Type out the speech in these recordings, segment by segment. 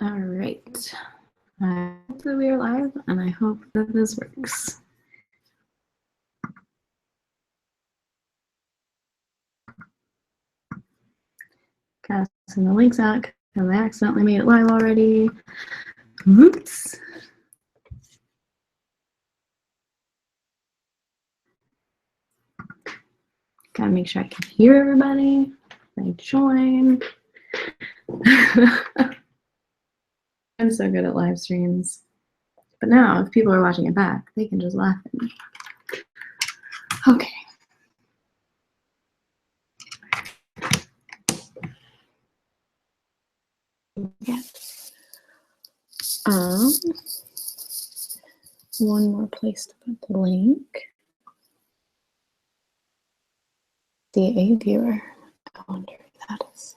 All right. I hope that we are live, and I hope that this works. Casting the links out because I accidentally made it live already. Oops. Gotta make sure I can hear everybody. I join. I'm so good at live streams. But now, if people are watching it back, they can just laugh at me. Okay. Yeah. One more place to put the link. The viewer. I wonder if that is.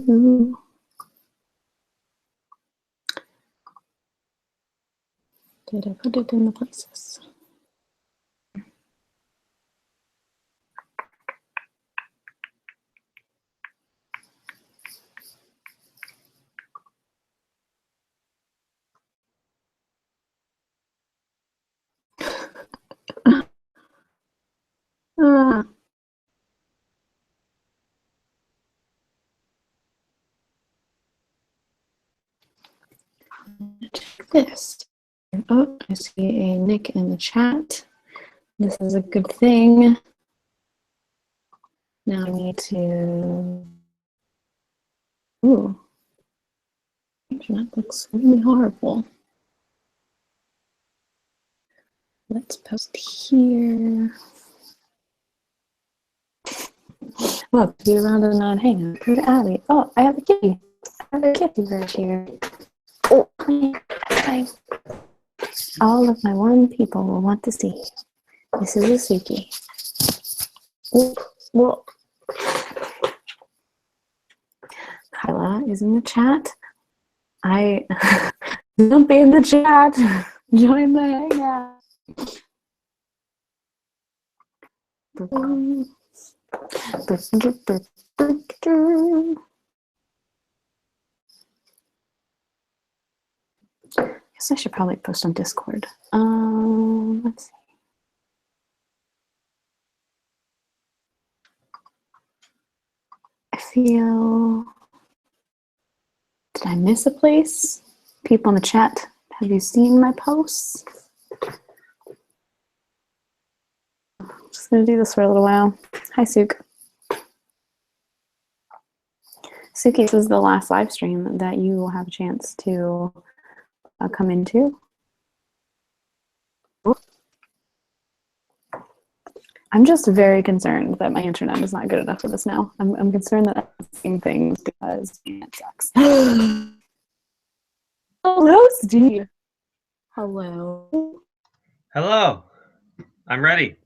Ooh. Did I put it in the places? Check this. Oh, I see a nick in the chat. This is a good thing. Now I need to. Ooh. Internet looks really horrible. Let's post here. Look, the Arandanaut Hangout. Good alley. Oh, I have a kitty. I have a kitty right here. Oh, hi. All of my one people will want to see. This is a Suki. Oh, whoa. Kyla is in the chat. Don't be in the chat. Join the hangout. Guess I should probably post on Discord. Let's see. I feel. Did I miss a place? People in the chat, have you seen my posts? I'm just gonna do this for a little while. Hi, Suk. Suki, this is the last live stream that you will have a chance to come into. I'm just very concerned that my internet is not good enough for this now. I'm concerned that I'm seeing things because it sucks. Hello, Steve. Hello. Hello. I'm ready.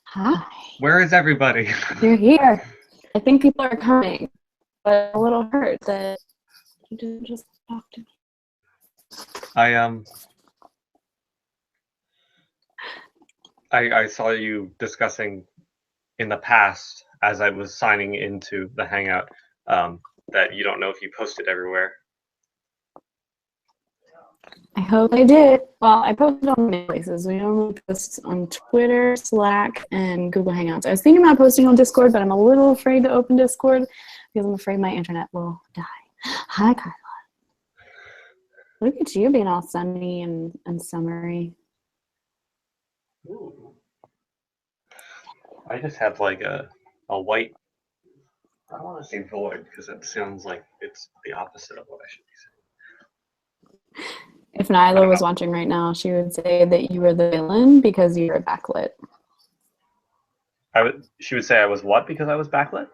Hi. Where is everybody? You're here. I think people are coming, but I'm a little hurt that you didn't just talk to me. I saw you discussing in the past as I was signing into the Hangout that you don't know if you posted everywhere. I hope I did. Well, I posted on many places. We normally post on Twitter, Slack, and Google Hangouts. I was thinking about posting on Discord, but I'm a little afraid to open Discord because I'm afraid my internet will die. Hi, Kyla. Look at you being all sunny and summery. Ooh. I just have like a white, I don't want to say void because it sounds like it's the opposite of what I should be saying. If Nyla was watching right now, she would say that you were the villain because you were backlit. She would say I was what because I was backlit?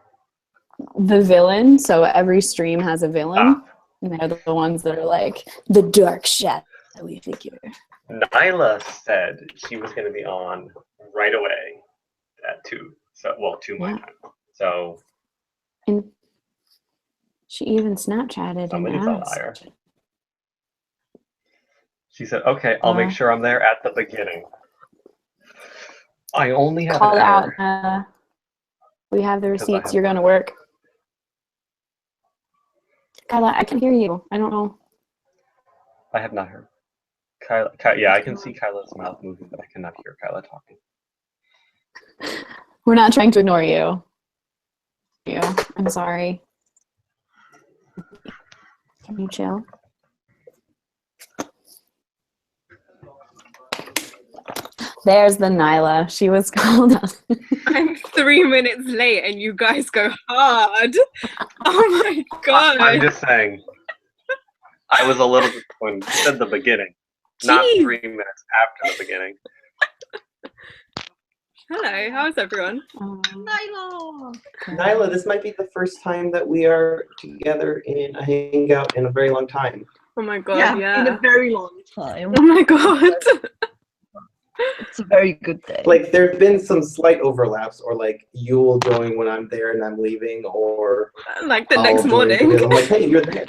The villain. So every stream has a villain. And they're the ones that are like the dark shadowy figure. Nyla said she was going to be on right away at 2. So, well, 2 my time. So. And she even Snapchatted Somebody's and a asked. liar. She said, okay, I'll make sure I'm there at the beginning. I only have an hour. Out. We have the receipts. You're going to work. Kyla, I can hear you. I don't know. I have not heard. Kyla, yeah, I can see Kyla's mouth moving, but I cannot hear Kyla talking. We're not trying to ignore you. I'm sorry. Can you chill? There's the Nyla. She was called up. I'm 3 minutes late and you guys go hard. Oh my god. I'm just saying. I was a little disappointed. You said the beginning, not Jeez. 3 minutes after the beginning. Hello, how's everyone? Nyla, this might be the first time that we are together in a hangout in a very long time. Oh my god, yeah. In a very long time. Oh my god. It's a very good day. Like, there have been some slight overlaps, or like you'll join when I'm there and I'm leaving, or Like the I'll next join morning. because I'm like, hey, you're there.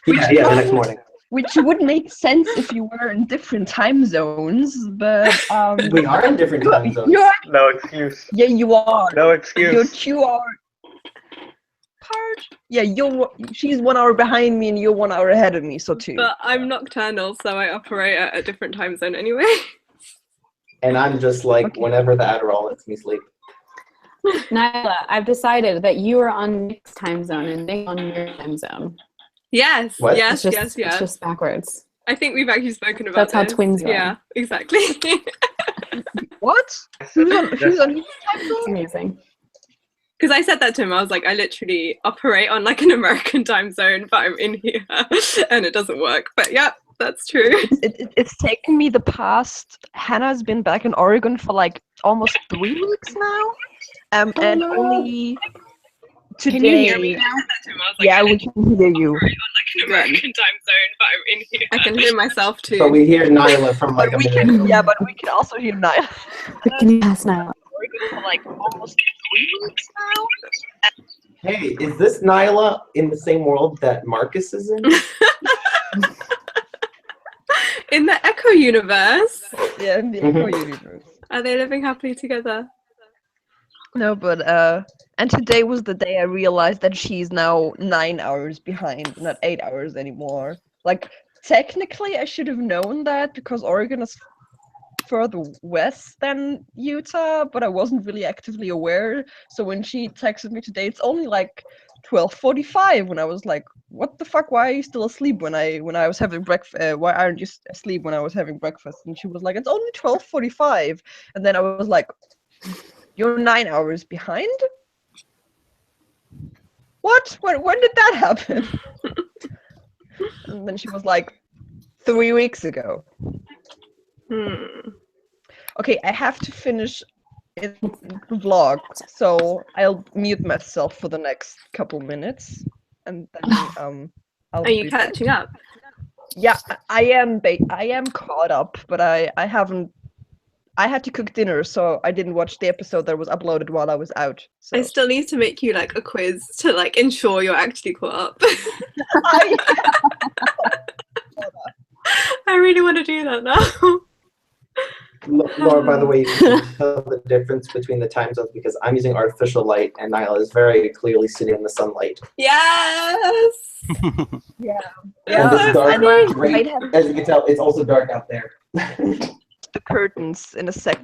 Yeah, the next morning. Which would make sense if you were in different time zones, but We are in different time zones. you're, No excuse. yeah, you are. No You're excuse. 2 hours apart. Yeah, she's 1 hour behind me and you're 1 hour ahead of me, so 2. But I'm nocturnal, so I operate at a different time zone anyway. And I'm just like, Okay. whenever the Adderall lets me sleep. Nyla, I've decided that you are on Nick's time zone and Nick on your time zone. Yes, What? yes, It's just, yes. It's just backwards. I think we've actually spoken about That's how this. twins run. Yeah, exactly. What? Who's on his time zone? It's amazing. Because I said that to him, I was like, I literally operate on like an American time zone, but I'm in here and it doesn't work. But yeah, that's true. It's taken me the past. Hannah's been back in Oregon for like almost 3 weeks now, and only today. Can you hear me now? I said that to him, I was like, Yeah, I we can hear you. operate on like an American time zone, but I'm in here. I can hear myself too. But we hear Nyla from like But a we minute can, ago. yeah, but we can also hear Niall. Can you pass Nyla? Oregon for like almost 3 weeks now. Hey, is this Nyla in the same world that Marcus is in? In the Echo universe, Yeah, in the Mhm. Echo universe. are they living happily together? No, but and today was the day I realized that she's now 9 hours behind, not 8 hours anymore. Like technically, I should have known that because Oregon is further west than Utah, but I wasn't really actively aware. So when she texted me today, it's only like 12:45. When I was like, "What the fuck? Why are you still asleep?" When I was having breakfast, why aren't you asleep when I was having breakfast? And she was like, "It's only 12:45." And then I was like, "You're 9 hours behind? What? When did that happen?" And then she was like, 3 weeks ago. Okay, I have to finish the vlog, so I'll mute myself for the next couple minutes, and then I'll. Are you be back. catching up? Yeah, I am. I am caught up, but I haven't. I had to cook dinner, so I didn't watch the episode that was uploaded while I was out. So. I still need to make you like a quiz to like ensure you're actually caught up. I really want to do that now. Laura, by the way, you can tell the difference between the time zones because I'm using artificial light and Nyla is very clearly sitting in the sunlight. Yes. Yeah. And this so dark funny. gray, I'd have as you can tell, it's also dark out there. the curtains in a sec.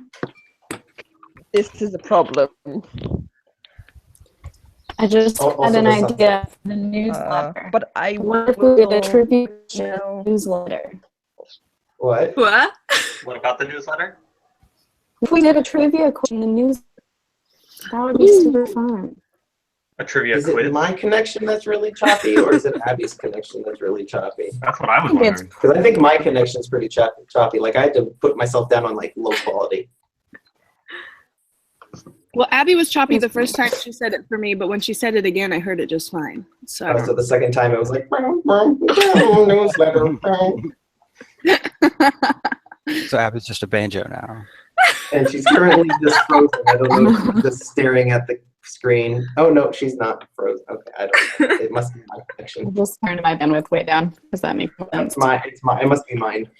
This is a problem. I just Also had an the idea for the newsletter. But I What if we did a tribute No. newsletter? What? What? What about the newsletter? If we did a trivia question in the news, that would be super fun. A trivia Is quiz? it my connection that's really choppy, or is it Abby's connection that's really choppy? That's what I was I think it's wondering. Because I think my connection's pretty choppy. Like I had to put myself down on like low quality. Well, Abby was choppy the first time she said it for me, but when she said it again, I heard it just fine. So, So the second time it was like newsletter, So Abby's just a banjo now. and she's currently just frozen. I don't know, just staring at the screen. Oh no, she's not frozen. Okay, I don't know. It must be my I connection. just turned my bandwidth way down. Does that make sense? It must be mine.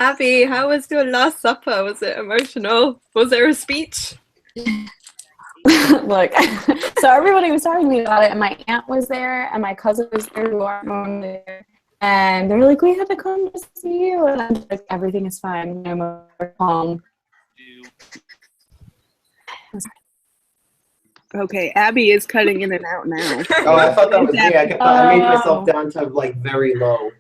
Abby, how was your last supper? Was it emotional? Was there a speech? Look, so everybody was talking to me about it, and my aunt was there, and my cousin was there who aren't normally there, and they're like, "We had to come to see you," and I'm just like, "Everything is fine. I'm more calm." Okay, Abby is cutting in and out now. Oh, I thought that was me. I made myself Oh. down to like very low.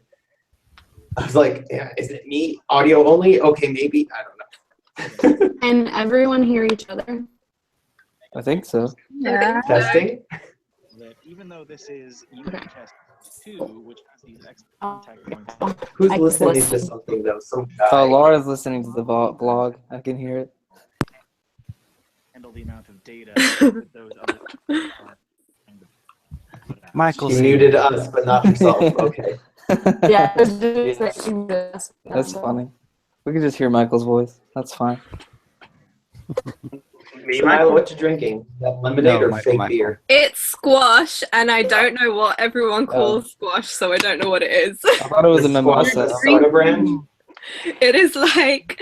I was like, yeah, is it me? Audio only? Okay, maybe. I don't know. And everyone hear each other. I think so. Yeah. Testing? That even though this is Okay. unit test 2, which has these X contact points, Who's I listening listen. to something though? Some guy. Oh, Laura's listening to the blog. I can hear it. handle the amount of data that those other Michael's She here. muted us, but not herself. Okay. Yeah, it's just Yes. That's funny. We can just hear Michael's voice. That's fine. Me, So, Nyla, what you drinking? That lemonade No, or Michael, fake Michael. beer? It's squash, and I don't know what everyone calls squash, so I don't know what it is. I thought it was a The squash, mimosa. the soda brand? It is like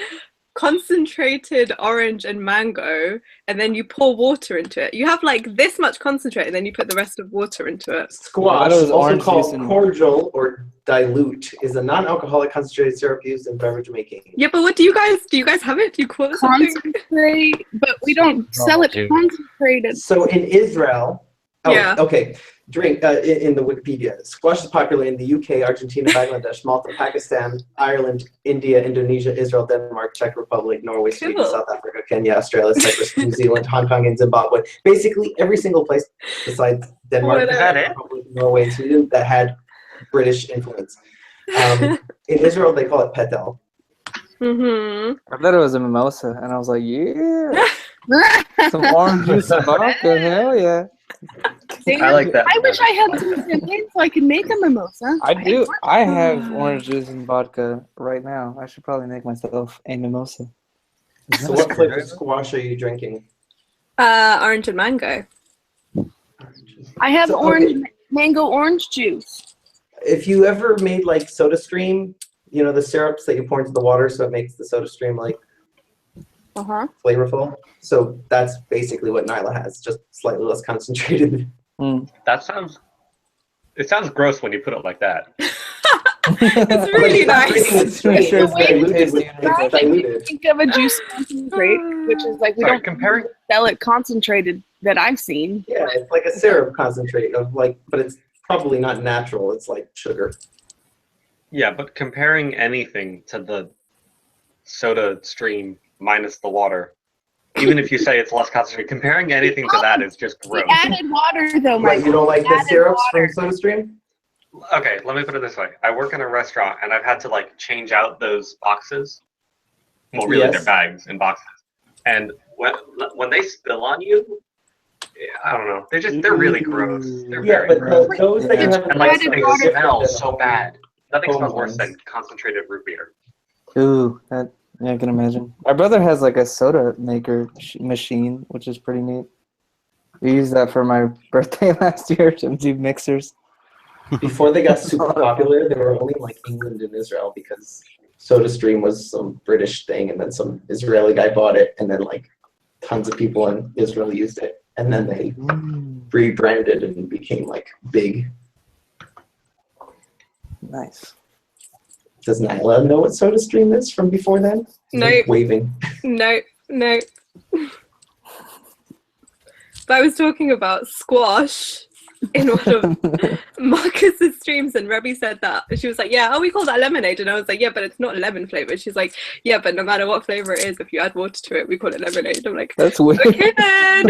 concentrated orange and mango, and then you pour water into it. You have like this much concentrate, and then you put the rest of water into it. Squash, I thought it was also orange called juice and- cordial or dilute, is a non-alcoholic concentrated syrup used in beverage making. Yeah, but what do you guys have it? Do you call it something? Concentrate, but we don't sell it Dude. concentrated. So in Israel, Yeah. okay, drink in the Wikipedia. Squash is popular in the UK, Argentina, Bangladesh, Malta, Pakistan, Ireland, India, Indonesia, Israel, Denmark, Czech Republic, Norway, Sweden, Cool. South Africa, Kenya, Australia, Cyprus, New Zealand, Hong Kong, and Zimbabwe. Basically, every single place besides Denmark, Is that it? Republic, Norway, and Sweden that had British influence. In Israel, they call it petel. Mm-hmm. I thought it was a mimosa, and I was like, yeah, some orange juice and vodka, hell yeah. I like that. I wish I had some champagne so I could make a mimosa. I do. I have orange juice and vodka right now. I should probably make myself a mimosa. So what flavor of squash are you drinking? Orange and mango. I have So, orange mango orange juice. If you ever made like soda stream, you know, the syrups that you pour into the water so it makes the soda stream like Uh-huh. flavorful. So that's basically what Nyla has, just slightly less concentrated. That sounds. It sounds gross when you put it like that. It's really nice. It's Pretty sure it's The way diluted. Right, like you think of a juice concentrate, which is like we Sorry, don't comparing. sell it concentrated that I've seen. Yeah, it's like a syrup concentrate of like, but it's probably not natural. It's like sugar. Yeah, but comparing anything to the soda stream minus the water, even if you say it's less concentrated, comparing anything to that is just We gross. added water though, Right, Mike. you don't like the Added syrups water. from soda stream? Okay, let me put it this way. I work in a restaurant and I've had to like change out those boxes. Well, really, Yes. they're bags and boxes. And when they spill on you, I don't know. They're really gross. They're Yeah, very but gross. those that you have And like added they water. smell so bad. Nothing Home smells worse than ones. concentrated root beer. Ooh, that, yeah, I can imagine. My brother has like a soda maker machine, which is pretty neat. We used that for my birthday last year to do mixers. Before they got super popular, they were only like England and Israel because SodaStream was some British thing, and then some Israeli guy bought it, and then like tons of people in Israel used it, and then they rebranded and became like big. Nice. Does Nyla know what SodaStream is from before then? She's, like, Nope. waving. No. But I was talking about squash in one of Marcus's streams, and Rebby said that. She was like, yeah, we call that lemonade. And I was like, yeah, but it's not lemon flavored. She's like, yeah, but no matter what flavor it is, if you add water to it, we call it lemonade. I'm like, That's weird. okay then.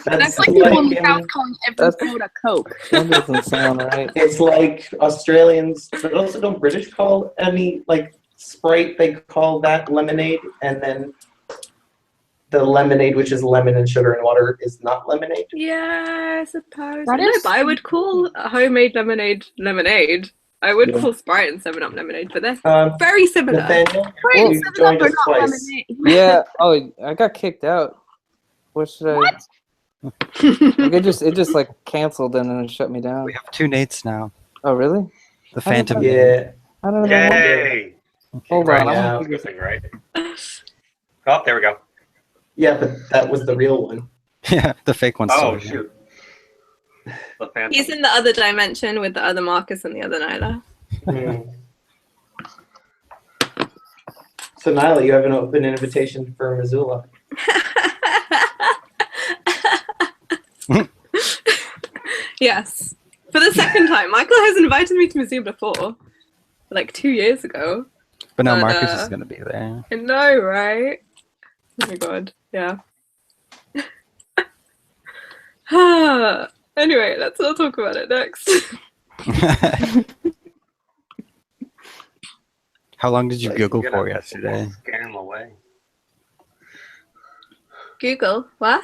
That's like people in the in- South calling every That's- soda Coke. That doesn't sound right. It's like Australians, but also don't British call any like Sprite, they call that lemonade, and then the lemonade, which is lemon and sugar and water, is not lemonade. Yeah, I suppose. That No, is- but I would call a homemade lemonade lemonade. I would Yeah. call Sprite and 7-Up lemonade, but they're Um, very similar. Nathaniel, Right, you 7-Up joined are us not twice. lemonade. Yeah. Oh, I got kicked out. What should I? What? Like, it just like canceled and then it shut me down. We have 2 Nates now. Oh really? The Phantom. Yeah. I don't know. Yay! Hold Right, on. yeah. that's a good thing, right? Oh, there we go. Yeah, but that was the real one. Yeah, the fake one's Oh, still here. shoot. The Phantom. He's in the other dimension with the other Marcus and the other Nyla. Hmm. So Nyla, you have an open invitation for Missoula. Yes. For the second time. Michael has invited me to museum before. Like 2 years ago. But now But, Marcus is going to be there. I know, right? Oh my god. Yeah. Anyway, let's not talk about it next. How long did you Like, Google you're for gonna yesterday? Scare him away. Google. What?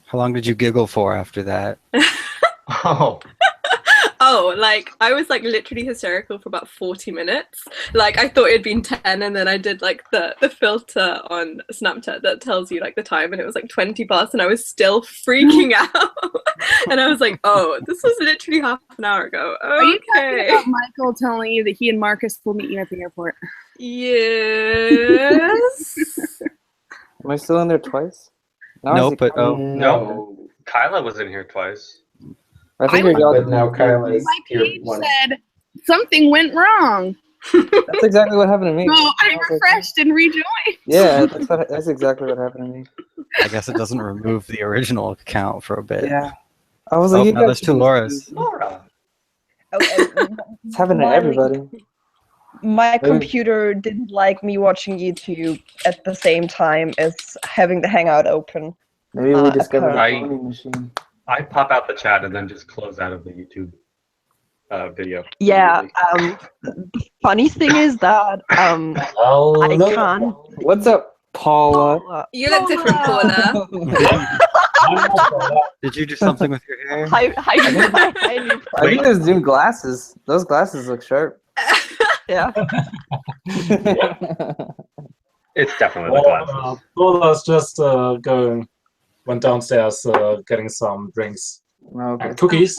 How long did you giggle for after that? Oh. Oh, like I was like literally hysterical for about 40 minutes. Like I thought it'd been 10 and then I did like the filter on Snapchat that tells you like the time and it was like 20 past and I was still freaking out. And I was like, oh, this was literally half an hour ago. Okay. Are you talking about Michael telling you that he and Marcus will meet you at the airport? Yes. Am I still in there twice? Now Nope, is but oh, No. Kyla was in here twice. I figured y'all But now Kyla is My tier page 1. said something went wrong. That's exactly what happened to me. So I was like, refreshed and rejoined. yeah, that's exactly what happened to me. I guess it doesn't remove the original account for a bit. Yeah. I was Oh, like, you now guys there's two Lauras. Laura. It's happening to My- everybody. My Maybe- computer didn't like me watching YouTube at the same time as having the Hangout open. Maybe we discovered a apparently- cloning machine. I pop out the chat and then just close out of the YouTube video. Yeah. immediately. The funny thing is that I can't. What's up, Paula? You look different, Paula. Did you do something with your hair? Hi, I think those new glasses. Those glasses look sharp. yeah. It's definitely the glasses. Paula's just went downstairs getting some drinks Okay. and cookies.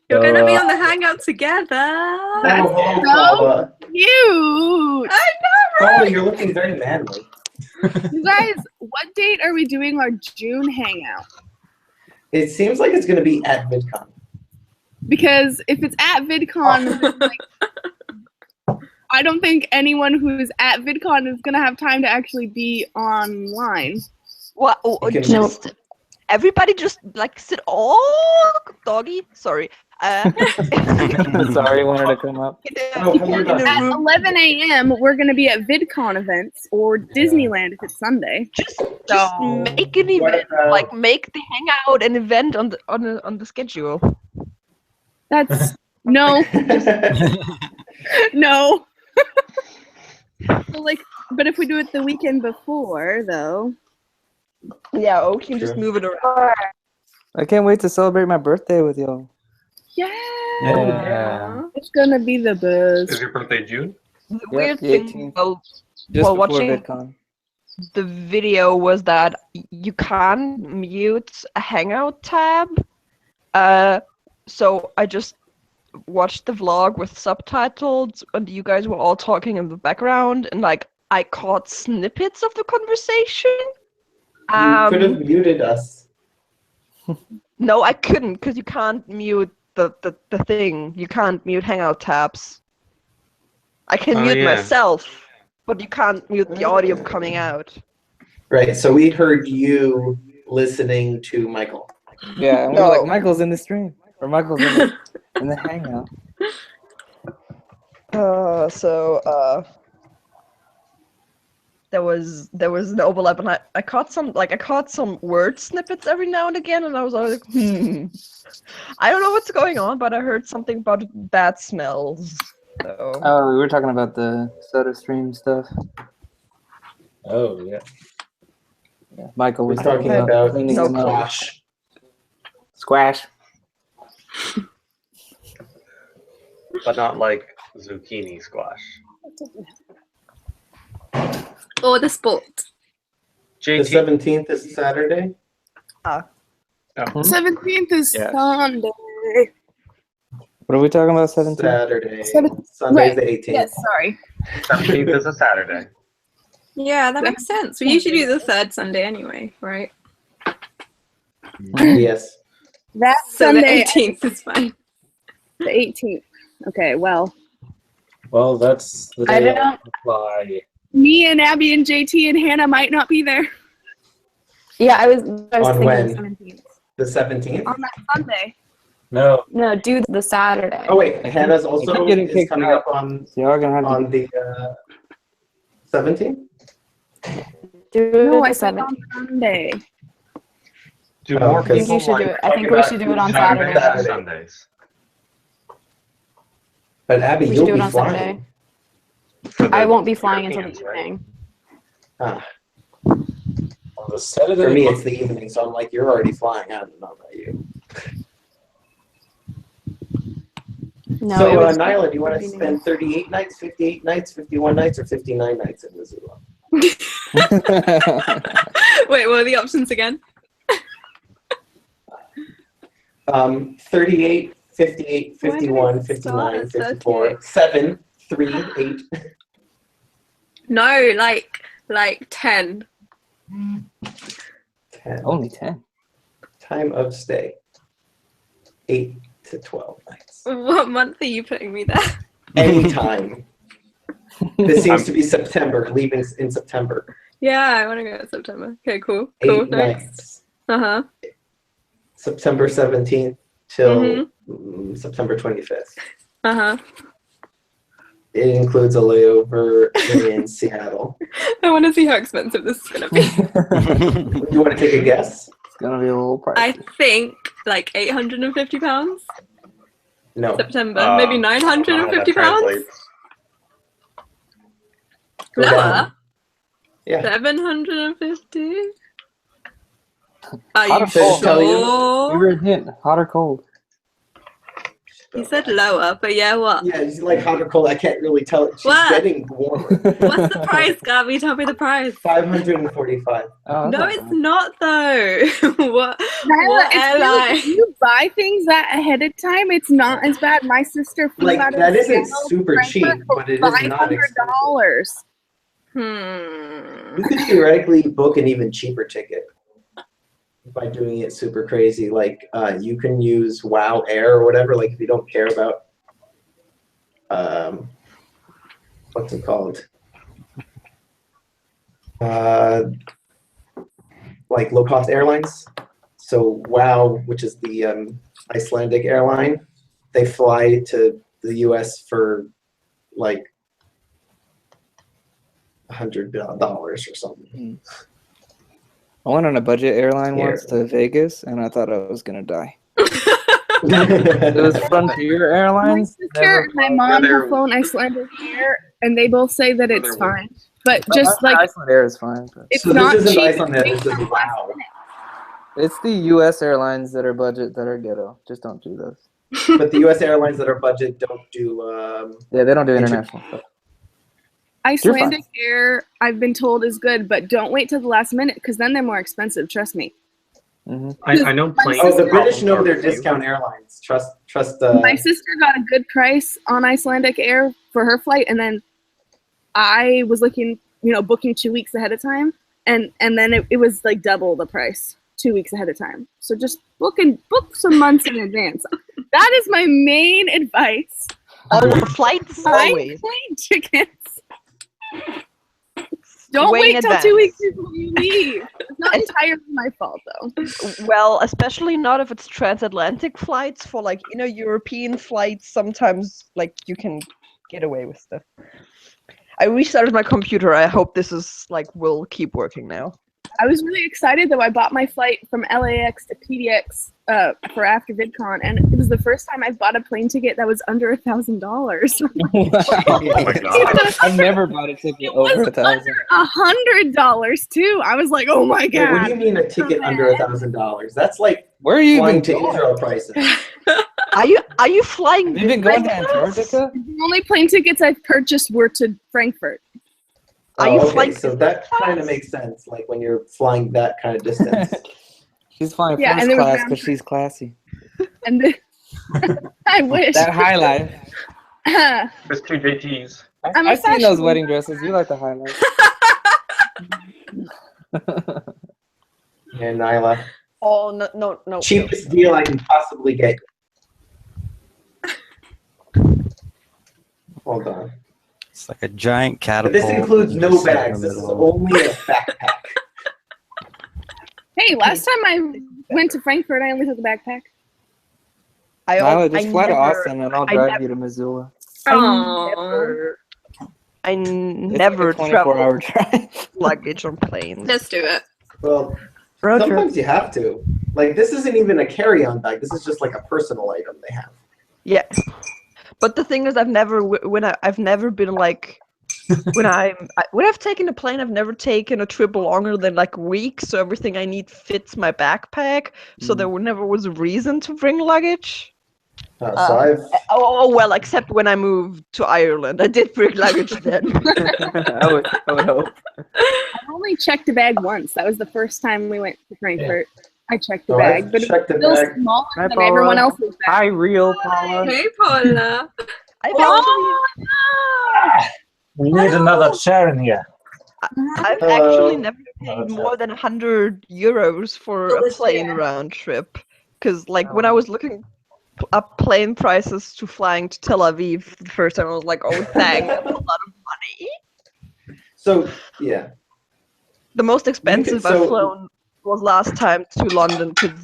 You're gonna be on the Hangout together. Oh, Paula. Cute. Paula, you're looking very manly. You guys, what date are we doing our June hangout? It seems like it's going to be at VidCon. Because if it's at VidCon, then, like, I don't think anyone who's at VidCon is gonna have time to actually be online. What? You can- Just everybody just like sit. Oh, doggy. Sorry. Sorry, wanted to come up. Oh, we're done. At 11 a.m., we're gonna be at VidCon events or Disneyland if it's Sunday. Just So make an event. Like make the Hangout an event on the schedule. that's no, no. So, like, but if we do it the weekend before, though. Yeah, we can just move it around. I can't wait to celebrate my birthday with y'all. Yeah. Yeah. It's gonna be the Is best. your birthday June? The Yep, weird the thing 18th. while Just before watching VidCon. the video was that you can't mute a Hangout tab. So I just watched the vlog with subtitles, and you guys were all talking in the background, and like I caught snippets of the conversation. You could have muted us. No, I couldn't, because you can't mute the thing. You can't mute Hangout tabs. I can Oh, mute yeah. myself, but you can't mute the audio coming out. Right, so we heard you listening to Michael. Yeah, and we No. were like, Michael's in the stream. Or Michael's in the hangout. There was an overlap, and I caught some word snippets every now and again, and I was always like, I don't know what's going on, but I heard something about bad smells. So Oh, we were talking about the soda stream stuff. Oh, yeah. Yeah, Michael We're was talking about cleaning no them up. squash. Squash. But not like zucchini squash. Or the sport. The JT. 17th is Saturday. 17th is Yeah. Sunday. What are we talking about, 17? Saturday. Seven- Sunday's right. the 18th. Yes, sorry. 17th is a Saturday. Yeah, that makes sense. We usually do the third Sunday anyway, right? Yes. That So the Sunday, 18th is fine. the 18th. Okay, well, Well, that's the I day I don't- fly. me and Abby and JT and Hannah might not be there Yeah, I was On thinking when? the 17th. The 17th? on that Sunday. No, No, do the Saturday. Oh wait, Hannah's also keep getting is kicked coming out. up on So y'all gonna have to. the 17th. Do No, it I the said 17th. on Sunday. Do Oh, more I I think people you should do like it. I think we about should do it on not Saturday. Saturday. Sundays? But Abby, We should you'll do it be on flying. Saturday. For the I won't be flying until the Europeans, right? evening. Ah, on the Saturday. for me, it's the evening, so I'm like, you're already flying. I don't know about you. No, So, it was Nyla, do you want to evening. spend 38 nights, 58 nights, 51 nights, or 59 nights in Missoula? Wait, what are the options again? 38, 58, 51, 59, 54, 7, 3, 8. No, like 10. 10. Only 10. Time of stay. 8 to 12 nights. What month are you putting me there? Anytime. This seems to be September, leaving in September. Yeah, I want to go in September. Okay, cool. 8 Next. nights. Uh-huh. September 17th till September 25th. Uh-huh. It includes a layover in Seattle. I want to see how expensive this is going to be. You want to take a guess? It's gonna be a little pricey. I think like £850. No. September. Maybe I don't know how that £950? translates. Go Lower? down. Yeah. 750? Are Hot you or cold? Tell you. Give sure? her a hint. Hot or cold? He said lower, but yeah, what? Yeah, it's like hot or cold. I can't really tell. She's What? getting warmer. What's the price, Gabby? Tell me the price. 545. Oh, No, that's it's bad. not though. what? Nyla, What it's weird, airline? if you buy things that ahead of time, it's not as bad. My sister flew Like, out of that isn't Seattle to super cheap, Frankfurt for but it is not expensive. $500. You could theoretically book an even cheaper ticket by doing it super crazy. Like, you can use WoW Air or whatever. Like, if you don't care about, what's it called? Like low-cost airlines. So WoW, which is the Icelandic airline, they fly to the U.S. for like $100 or something. I went on a budget airline Here. once to Vegas, and I thought I was gonna die. It was Frontier My Airlines. sister and my mom they're- have flown Icelandic Air, and they both say that it's they're- fine. But just like Iceland Air is fine. But it's So not this isn't cheap. Iceland Air, this is WoW. it's the U.S. airlines that are budget that are ghetto. Just don't do those. But the U.S. airlines that are budget don't do. Yeah, they don't do international stuff. Icelandic Air, I've been told, is good, but don't wait till the last minute because then they're more expensive. Trust me. I know planes. Oh, the British problems know are their few. discount airlines. Trust. My sister got a good price on Icelandic Air for her flight, and then I was looking, booking 2 weeks ahead of time, and then it was like double the price 2 weeks ahead of time. So just book some months in advance. That is my main advice. On flights, Buy always. plane tickets. Don't Way in wait till advance. 2 weeks before you leave. It's not entirely my fault though. Well, especially not if it's transatlantic flights. For European flights, sometimes you can get away with stuff. I restarted my computer. I hope this is will keep working now. I was really excited though. I bought my flight from LAX to PDX for after VidCon, and it was the first time I've bought a plane ticket that was under $1,000. Oh my god. I've never bought a ticket over $1,000. $100 too. I was like, oh my Wait, god. what do you mean a ticket under $1,000? That's like Where are you flying even to going? Israel prices. Are you flying? Have you been going to business? Antarctica? The only plane tickets I've purchased were to Frankfurt. Are you okay, flying so that kind of makes sense. Like when you're flying that kind of distance. She's flying Yeah, first and there was class round because she's classy. And I wish. That high life. There's two JTs. I'm a I've seen those fashionable wedding dresses. You like the high life. And Nyla. Oh no. Cheapest deal I can possibly get. Hold on. It's like a giant But catapult. this includes and no just sit in bags. the This is middle. only a backpack. Hey, last time I went to Frankfurt, I only took a backpack. Nyla, just fly to never- Austin and I'll I drive never- you to Missoula. I It's never like a 24-hour travel drive. luggage on planes. Let's do it. Well, Road trip. sometimes you have to. Like, this isn't even a carry-on bag. This is just like a personal item they have. Yeah, but the thing is, I've never been like when I've taken a plane, I've never taken a trip longer than like a week. So everything I need fits my backpack. So there never was a reason to bring luggage. So I've... Oh well, except when I moved to Ireland, I did bring luggage then. I would hope. I've only checked a bag once. That was the first time we went to Frankfurt. I checked the So bag, I've but it checked the was still bag. smaller Hi, than everyone Paula. else's bag. Hi, real Paula. Hey, Paula. We need another chair in here. I've actually never paid more than 100 euros for a plane round trip. Because, like, when I was looking up plane prices to flying to Tel Aviv the first time, I was like, oh, dang, that's a lot of money. So, yeah. The most expensive I've flown was last time to London because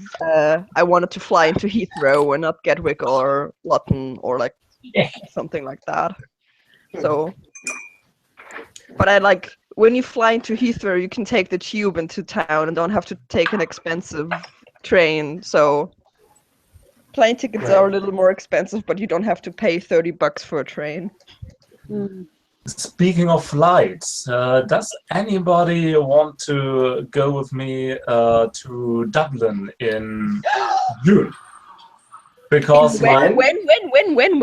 I wanted to fly into Heathrow and not Gatwick or Luton or, like, something like that. So... But I like when you fly into Heathrow, you can take the tube into town and don't have to take an expensive train. So plane tickets are a little more expensive, but you don't have to pay $30 for a train. Speaking of flights, does anybody want to go with me to Dublin in June? Because when? In when?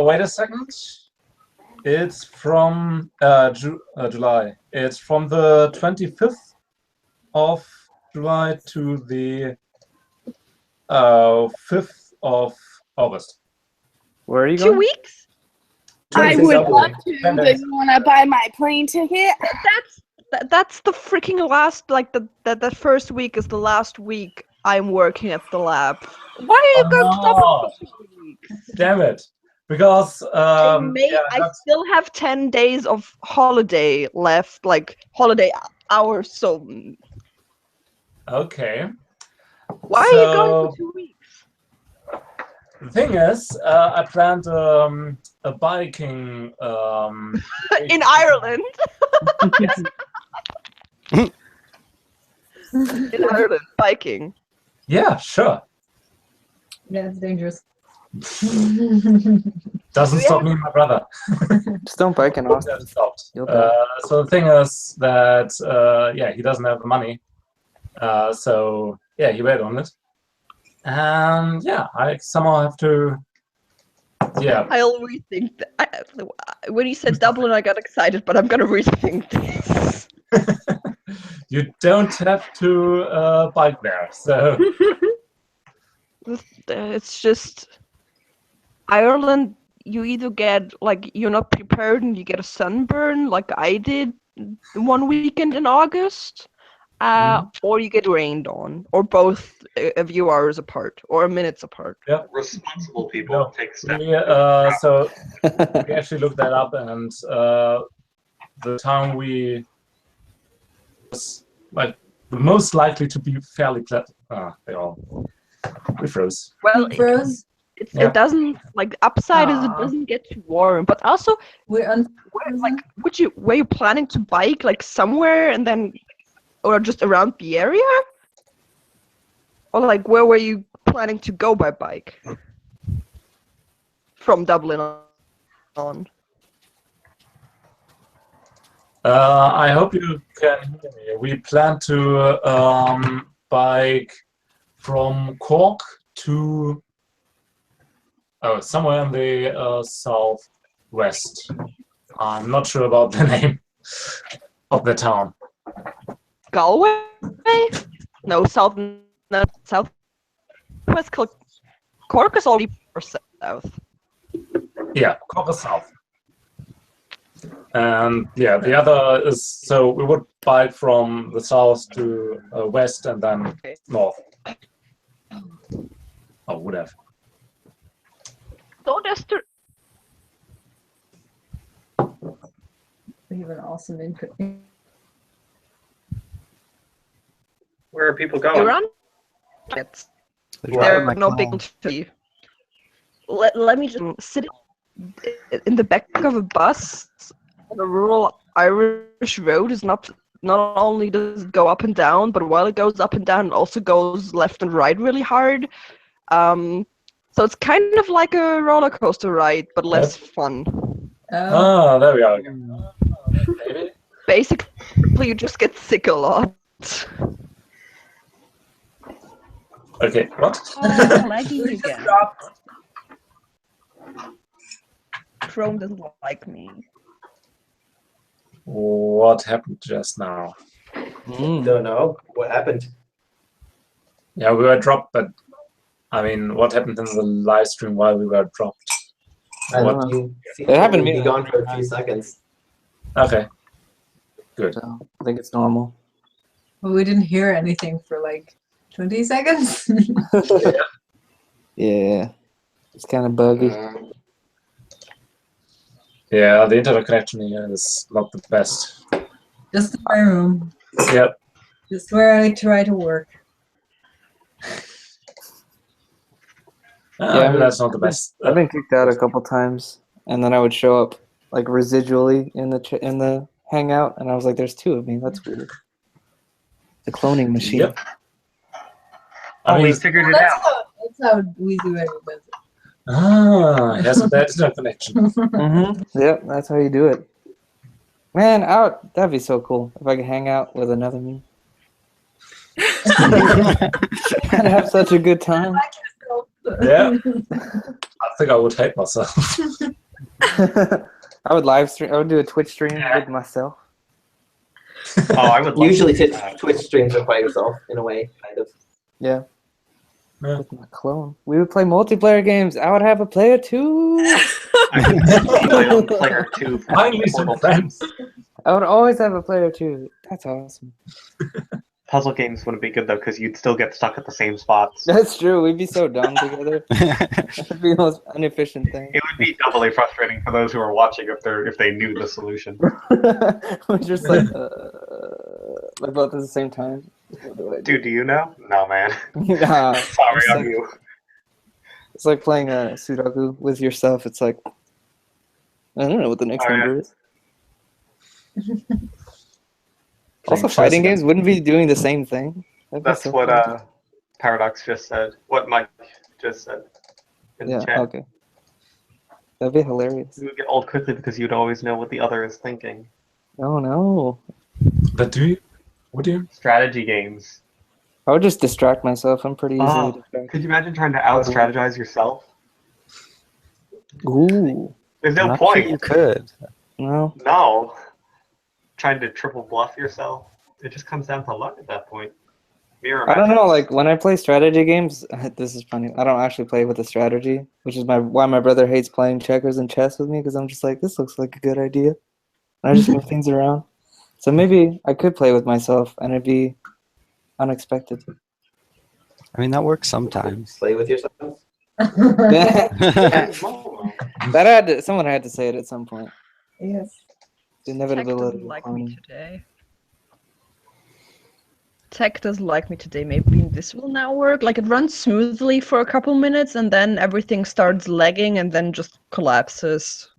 Wait a second. It's from July. It's from the 25th of July to the 5th of August. Where are you going? 2 weeks? I would love to. Do you want to buy my plane ticket? That's the freaking last, like that first week is the last week I'm working at the lab. Why are you going to Dublin for 2 weeks? Damn it. Because I still have 10 days of holiday left, like holiday hours. So okay. Why are you going for 2 weeks? The thing is, I planned a biking in Ireland. In Ireland, biking. Yeah, sure. Yeah, it's dangerous. Doesn't stop me and my brother. Just don't bike in Austin. That stopped. You'll die. So the thing is that he doesn't have the money. So yeah, he waited on it. And yeah, I somehow have to. Yeah. I'll rethink that. When you said Dublin, I got excited, but I'm gonna rethink this. You don't have to bike there, so. It's just Ireland. You either get like you're not prepared and you get a sunburn, like I did one weekend in August, or you get rained on, or both a few hours apart or minutes apart. Yeah. Responsible people take steps. So we actually looked that up, and the town we was like the most likely to be fairly we froze. Well, it doesn't like upside is it doesn't get too warm, but also were you planning to bike like somewhere and then or just around the area, or like where were you planning to go by bike from Dublin on? I hope you can hear me. We plan to bike from Cork to somewhere in the southwest. I'm not sure about the name of the town. Galway? No, south. West Cork is already south. Yeah, Cork is south. And yeah, the other is, so we would bike from the south to west and then north. Oh, would have. So just We have an awesome input. Where are people going? around. They're not big tree. Let me just sit in the back of a bus on a rural Irish road. Is not only does it go up and down, but while it goes up and down, it also goes left and right really hard. So it's kind of like a roller coaster ride, but less fun. Oh, there we are again. Maybe? Basically, you just get sick a lot. Okay, what? Lagging again. Chrome doesn't like me. What happened just now? Don't know. What happened? Yeah, we were dropped, but I mean, what happened in the live stream while we were dropped? I What? don't know. It happened to me. Be gone for a few seconds. Okay, good. So I think it's normal. Well, we didn't hear anything for like 20 seconds. Yeah, it's kind of buggy. Yeah, the internet connection here is not the best. Just in my room. Yep. Just where I try to work. Maybe that's not the best. I've been kicked out a couple times, and then I would show up like residually in the Hangout, and I was like, "There's two of me. That's weird." The cloning machine. Yep. We figured it out. That's how we do it. Ah, it has a bad internet connection. Yep, that's how you do it. Man, that'd be so cool if I could hang out with another me. I'd have such a good time. Yeah. I think I would hate myself. I would live stream. I would do a Twitch stream with myself. Oh, I would love Usually to do that. Twitch streams are by yourself, in a way, kind of. Yeah. With my clone. We would play multiplayer games. I would have a player too. I would play on player 2. Finally, some friends. I would always have a player too. That's awesome. Puzzle games wouldn't be good though, because you'd still get stuck at the same spots. That's true. We'd be so dumb together. It'd be the most inefficient thing. It would be doubly frustrating for those who are watching if they knew the solution. We're just like both at the same time. Dude, do you know? No, man. Nah, Sorry, I'm you. It's like playing a Sudoku with yourself. It's like, I don't know what the next number is. Also, fighting games wouldn't be doing the same thing. That's what Paradox just said. What Mike just said in the chat. Okay. That'd be hilarious. You would get old quickly because you'd always know what the other is thinking. Oh no. But do you? Would you? Strategy games. I would just distract myself. I'm pretty easily distracted. Could you imagine trying to out-strategize yourself? Ooh. There's no Not point. sure you could. No. No. Trying to triple bluff yourself. It just comes down to luck at that point. Mirror I don't matches. know, like when I play strategy games, this is funny. I don't actually play with a strategy, which is why my brother hates playing checkers and chess with me, because I'm just like, this looks like a good idea. And I just move things around. So maybe I could play with myself and it'd be unexpected. I mean, that works sometimes. Play with yourself. Someone had to say it at some point. Yes. The Tech inevitability. doesn't like me today. Tech doesn't like me today. Maybe this will now work. Like it runs smoothly for a couple minutes and then everything starts lagging and then just collapses.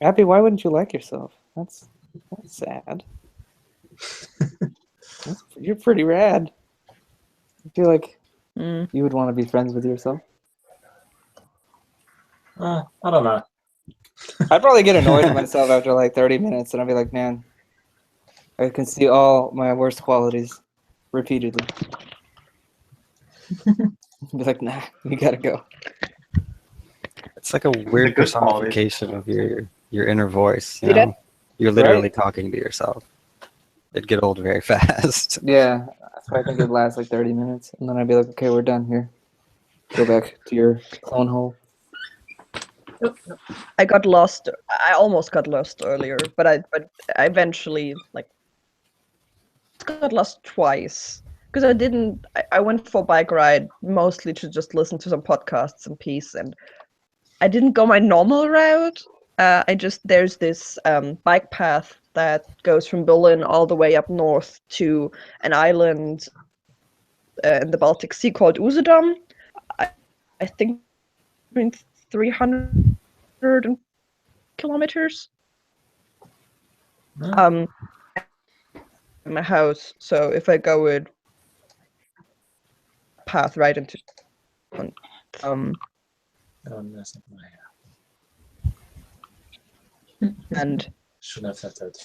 Abby, why wouldn't you like yourself? That's sad. You're pretty rad. I feel like you would want to be friends with yourself. I don't know. I'd probably get annoyed with myself after like 30 minutes, and I'd be like, man, I can see all my worst qualities repeatedly. Be like, nah, you gotta go. It's like a weird good quality. personification of your inner voice. You See know? that? You're literally Right? talking to yourself. It'd get old very fast. Yeah, that's why I think it'd last like 30 minutes, and then I'd be like, okay, we're done here. Go back to your clone hole. I got lost. I almost got lost earlier, but I eventually got lost twice because I didn't. I went for a bike ride mostly to just listen to some podcasts in peace, and I didn't go my normal route. There's this bike path that goes from Berlin all the way up north to an island in the Baltic Sea called Usedom. I think 300 kilometers. My house. So if I go with path right into and shouldn't have said that.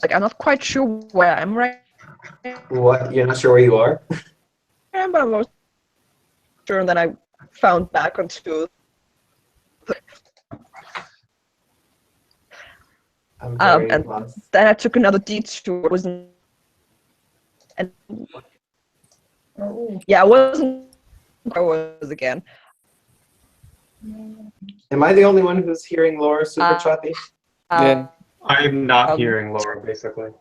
like I'm not quite sure where I'm right. What? You're not sure where you are? But I'm not sure. And then I found back onto. And then I took another detour. It wasn't. And yeah, I wasn't. I was again. Am I the only one who's hearing Laura super choppy? Yeah. I'm not hearing Laura, basically.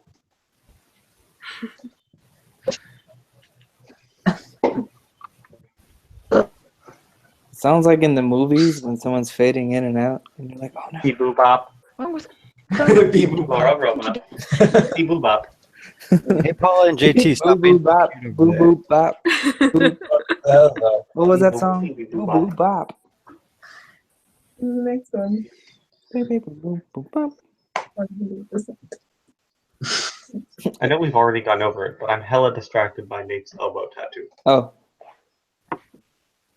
Sounds like in the movies when someone's fading in and out, and you're like, oh no. Beep boop bop. What was Beep boop Laura robot. Beep boop bop. Hey, Paul and JT, stop Boo being bop, boo boo bop. What was that song? Boo boo bop. The next one. Boo boo boo bop. I know we've already gone over it, but I'm hella distracted by Nate's elbow tattoo. Oh.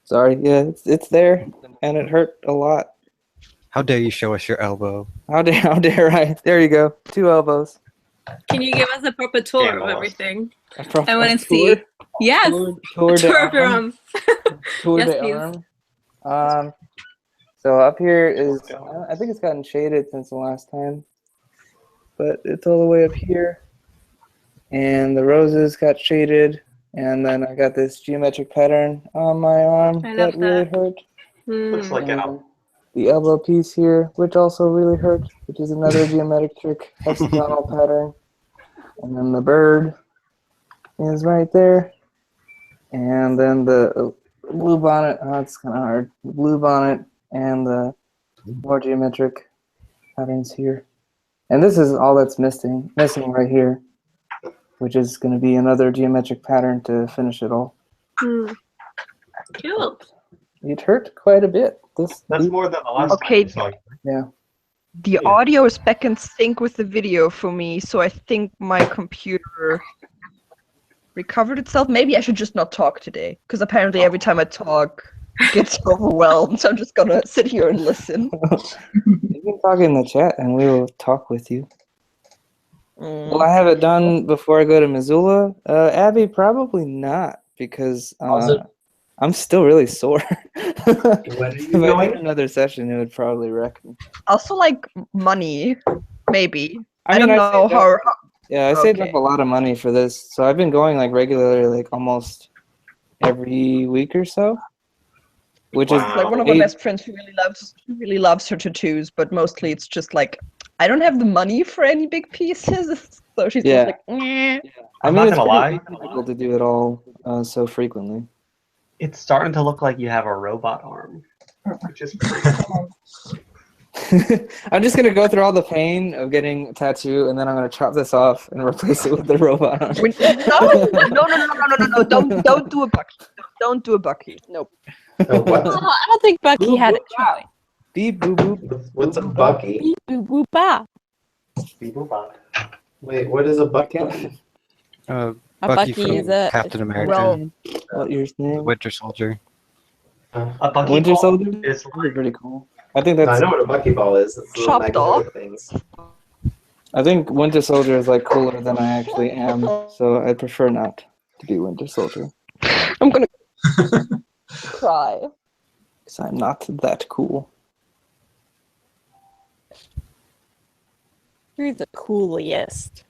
Sorry, yeah, it's there, and it hurt a lot. How dare you show us your elbow? How dare I? There you go, 2 elbows. Can you give us a proper tour of Camels. everything? I I want to see. Yes. Tour de Tour of your arm. arms. Tour Yes, de please. arm. So up here is, I think it's gotten shaded since the last time, but it's all the way up here, and the roses got shaded, and then I got this geometric pattern on my arm I that love really that. hurt. Looks like an And elbow. the elbow piece here, which also really hurt, which is another geometric hexagonal pattern. And then the bird is right there. And then the blue bonnet, oh, it's kind of hard. The blue bonnet and the more geometric patterns here. And this is all that's missing right here, which is going to be another geometric pattern to finish it all. Cool. It hurt quite a bit. That's more than the last Okay. time we saw you. Yeah. The audio is back in sync with the video for me, so I think my computer recovered itself. Maybe I should just not talk today, because apparently every time I talk, it gets overwhelmed. So I'm just gonna sit here and listen. You can talk in the chat, and we will talk with you. Will I have it done before I go to Missoula? Abby, probably not, because I'm still really sore. When are you If I going? did another session, it would probably wreck me. Also, like money, maybe. I I mean, don't I know saved how. Yeah, I saved Okay. up a lot of money for this, so I've been going like regularly, like almost every week or so. Which is Like one of my best friends who really loves her tattoos, but mostly it's just like I don't have the money for any big pieces, so she's Yeah. just like. Meh. I I'm mean, not it's gonna lie. pretty difficult to do it all so frequently. It's starting to look like you have a robot arm, which is pretty cool. I'm just gonna go through all the pain of getting a tattoo, and then I'm gonna chop this off and replace it with the robot arm. No! Don't do a Bucky. Don't do a Bucky. Nope. What? I don't think Bucky had a choice. Beep boop boop. What's a Bucky? Beep boop boop bop. Beep boop bop. Wait, what is a Bucky? A Bucky Bucky from is a Captain America, Well, What your name? Winter Soldier. A bucky Winter ball Soldier? is That'd be pretty cool. I think I that's. know what a Bucky ball is. It's the little Chopped magnetic off? things. I think Winter Soldier is like cooler than I actually am, so I prefer not to be Winter Soldier I'm gonna cry. because I'm not that cool. You're the coolest.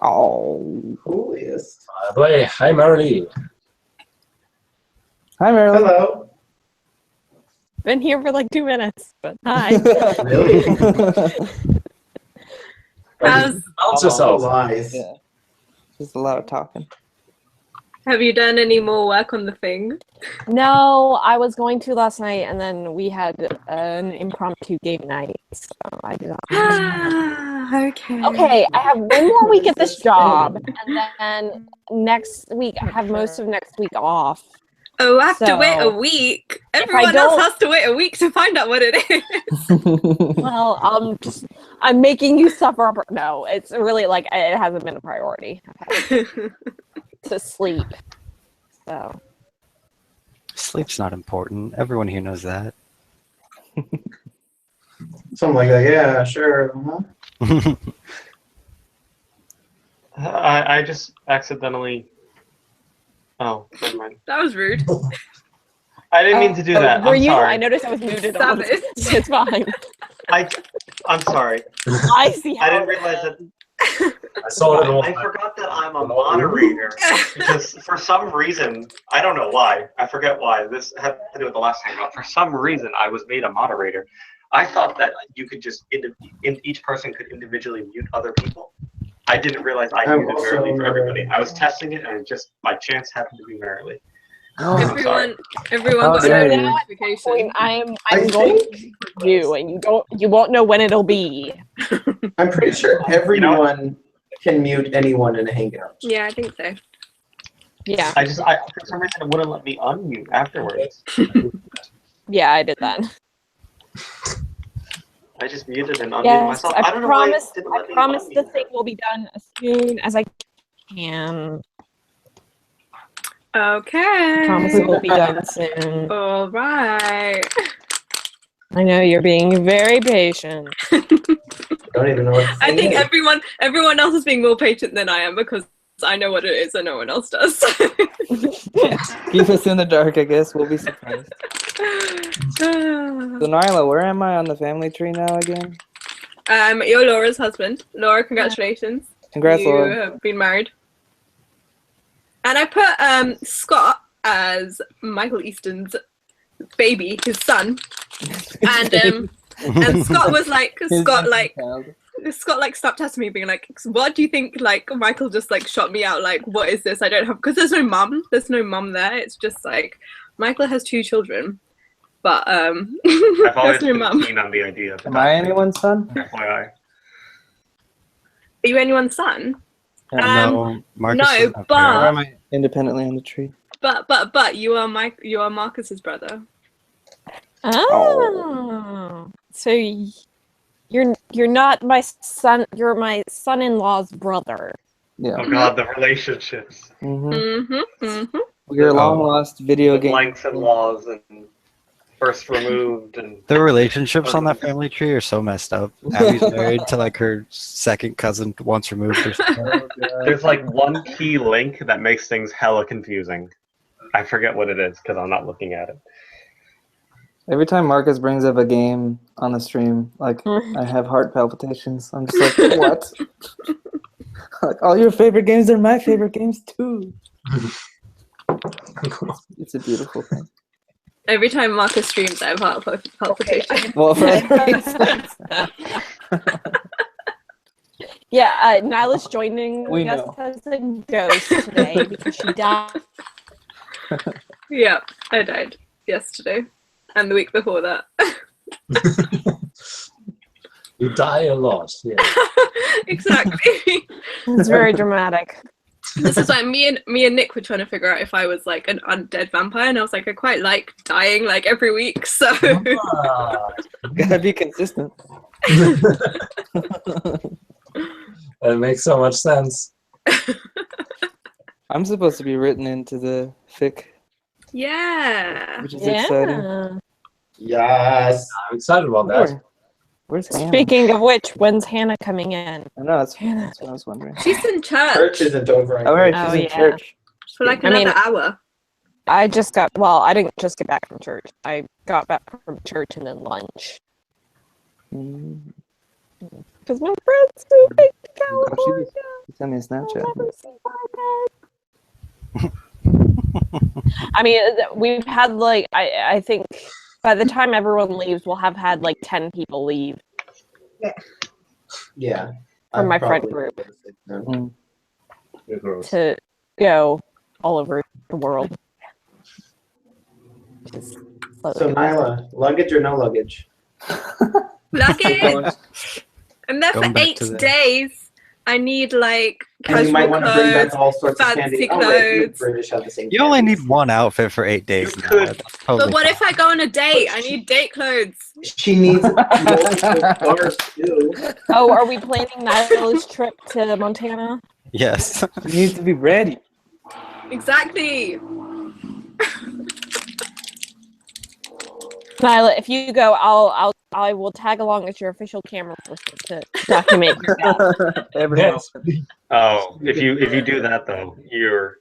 Oh. Coolest. By the way, hi Marilee. Hi, Marilyn. Hello. Been here for like 2 minutes, but hi. Really? How's, Bounce yourself. Lies. Yeah. Just a lot of talking. have you done any more work on the thing? No, I was going to last night, and then we had an impromptu game night, so I did not. Okay. Okay, I have one more week at this job, and then next week I have most of next week off. Oh, I have to wait a So, week. I Everyone else don't- has to wait a week to find out what it is. Well, I'm making you suffer. No, it's really like it hasn't been a priority to sleep. So Sleep's not important. Everyone here knows that. Something like that. Yeah, sure. Uh-huh. I just accidentally. Oh, never mind. That was rude. I didn't mean to do that. Were I'm you? sorry. I noticed I was muted. Stop it. It's fine. I'm sorry. I see. How I didn't realize that. I saw it all. I forgot that I'm a moderator because for some reason, I don't know why. I forget why. This had to do with the last hangout. For some reason, I was made a moderator. I thought that you could just each person could individually mute other people. I didn't realize I muted Merrily for everybody. I was testing it, and it just by chance happened to be Merrily. Everyone How got dare a you. notification. I'm I going think- to you, and you won't know when it'll be. I'm pretty sure everyone can mute anyone in a hangout. Yeah, I think so. Yeah, I for some reason it wouldn't let me unmute afterwards. yeah, I did that. I just muted and unmuted Yes, myself. I don't know why it promise. didn't I let me promise the unmute. thing will be done as soon as I can. Okay. I promise it will be done soon. All right. I know you're being very patient. Don't even know what the I thing think is. everyone else is being more patient than I am because I know what it is and no one else does. Keep us in the dark, I guess. We'll be surprised. So, Nyla, where am I on the family tree now again? You're Laura's husband. Laura, congratulations. Congrats, you Laura. have been married. And I put Scott as Michael Easton's baby, his son. And Scott was like, Scott like stopped testing me, being like, "What do you think? Like Michael just like shot me out. Like, what is this? I don't have because there's no mum. There's no mum there. It's just like Michael has 2 children, but I've always there's no been mum. keen on the idea of Am I anyone's son? FYI. Are you anyone's son? No, Marcus no, doesn't have Or but am I independently on the tree? but you are Marcus's brother. Oh, so you're not my son. You're my son-in-law's brother. Yeah. Oh god, the relationships. Your long lost video The game. blanks and laws and first removed and The relationships on that family tree are so messed up. Abby's married to like her second cousin once removed or something. there's like one key link that makes things hella confusing. I forget what it is because I'm not looking at it. Every time Marcus brings up a game on the stream, like I have heart palpitations. I'm just like, what? Like all your favorite games are my favorite games too. It's a beautiful thing. Every time Marcus streams, I have heart palpitations. Well, Yeah, Nyla's joining We us know. as a ghost today because she died. Yeah, I died yesterday and the week before that. You die a lot. Yeah. Exactly. It's very dramatic. This is like me and Nick were trying to figure out if I was like an undead vampire, and I was like, I quite like dying like every week, so Gotta be consistent. That makes so much sense. I'm supposed to be written into the fic, yeah. which is exciting. Yes. I'm excited about that. Where's Hannah? Speaking of which, when's Hannah coming in? I know, that's what I was wondering. She's in church Church isn't over. Oh, right, Oh, she's in yeah. church. for like I mean- another hour. I didn't just get back from church. I got back from church and then lunch. Because my friend's moving to California. She sent me a Snapchat. I mean, we've had like I think By the time everyone leaves, we'll have had like 10 people leave Yeah. from my friend probably group gonna say no. to go all over the world. So Nyla, luggage or no luggage? Luggage. I'm there Going for back 8 to the- days. I need like And you casual might want to bring clothes, back all sorts of fancy candy. Oh, wait, you clothes. British have the same. You only candies. need one outfit for 8 days. You now. could- That's totally But what fine. if I go on a date? I need date clothes. She needs multiple scarves too. Oh, are we planning Nyla's trip to Montana? Yes. You need to be ready. Exactly. Nyla, if you go, I will tag along as your official camera person to document your trip. Everyone else. Oh, if you do that though, you're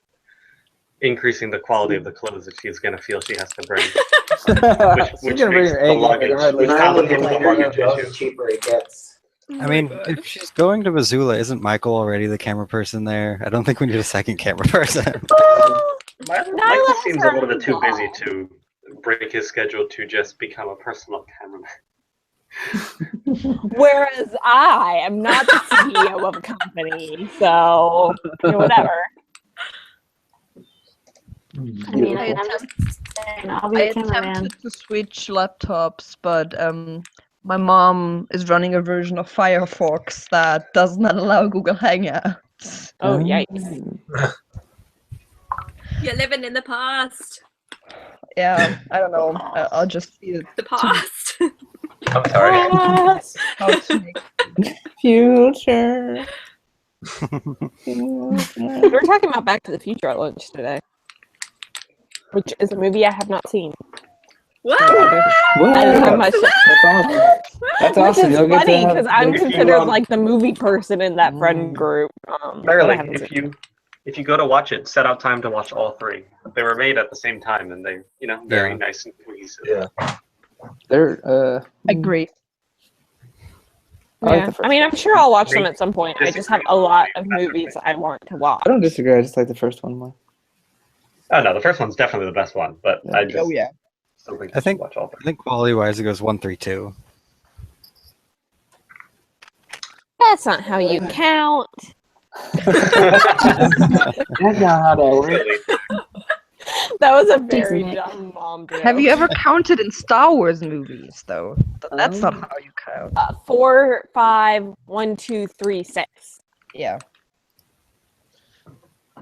increasing the quality of the clothes that she's gonna feel she has to bring. She's Which gonna bring makes her the egg luggage, regardless. which Nyla, complicates the the luggage goes, issue. cheaper it gets. I mean, if she's going to Missoula, isn't Michael already the camera person there? I don't think we need a second camera person. Michael has seems her a little bit too own busy blog. to break his schedule to just become a personal cameraman. Whereas I am not the CEO of a company, so whatever. I mean, I'm just saying, I'll be I a cameraman. attempted to switch laptops, but my mom is running a version of Firefox that does not allow Google Hangouts. Oh, yikes. You're living in the past. Yeah, I don't know. I'll just see it. The past. I'm sorry. How to make Future. We were talking about Back to the Future at lunch today, which is a movie I have not seen. What? I don't have much. That's awesome. That's Which awesome. is You'll get to funny have because I'm if you, considered like the movie person in that friend Mm. group. But I Barely. haven't seen If you go to watch it, set out time to watch all three. They were made at the same time, and they, very Yeah. nice and cohesive. Yeah. They're agree. I like Yeah. the first I mean, I'm sure I'll watch them They at some point. I just disagree have a on lot the of movie. movies I want to watch. I don't disagree. I just like the first one more. Oh no, the first one's definitely the best one, but I just Oh yeah. still think I think watch all three. quality-wise, it goes 1, 3, 2. That's not how you count. That's not how that works. Silly. That was a very dumb mom joke. Have you ever counted in Star Wars movies though? That's not how you count. 4, 5, 1, 2, 3, 6. Yeah.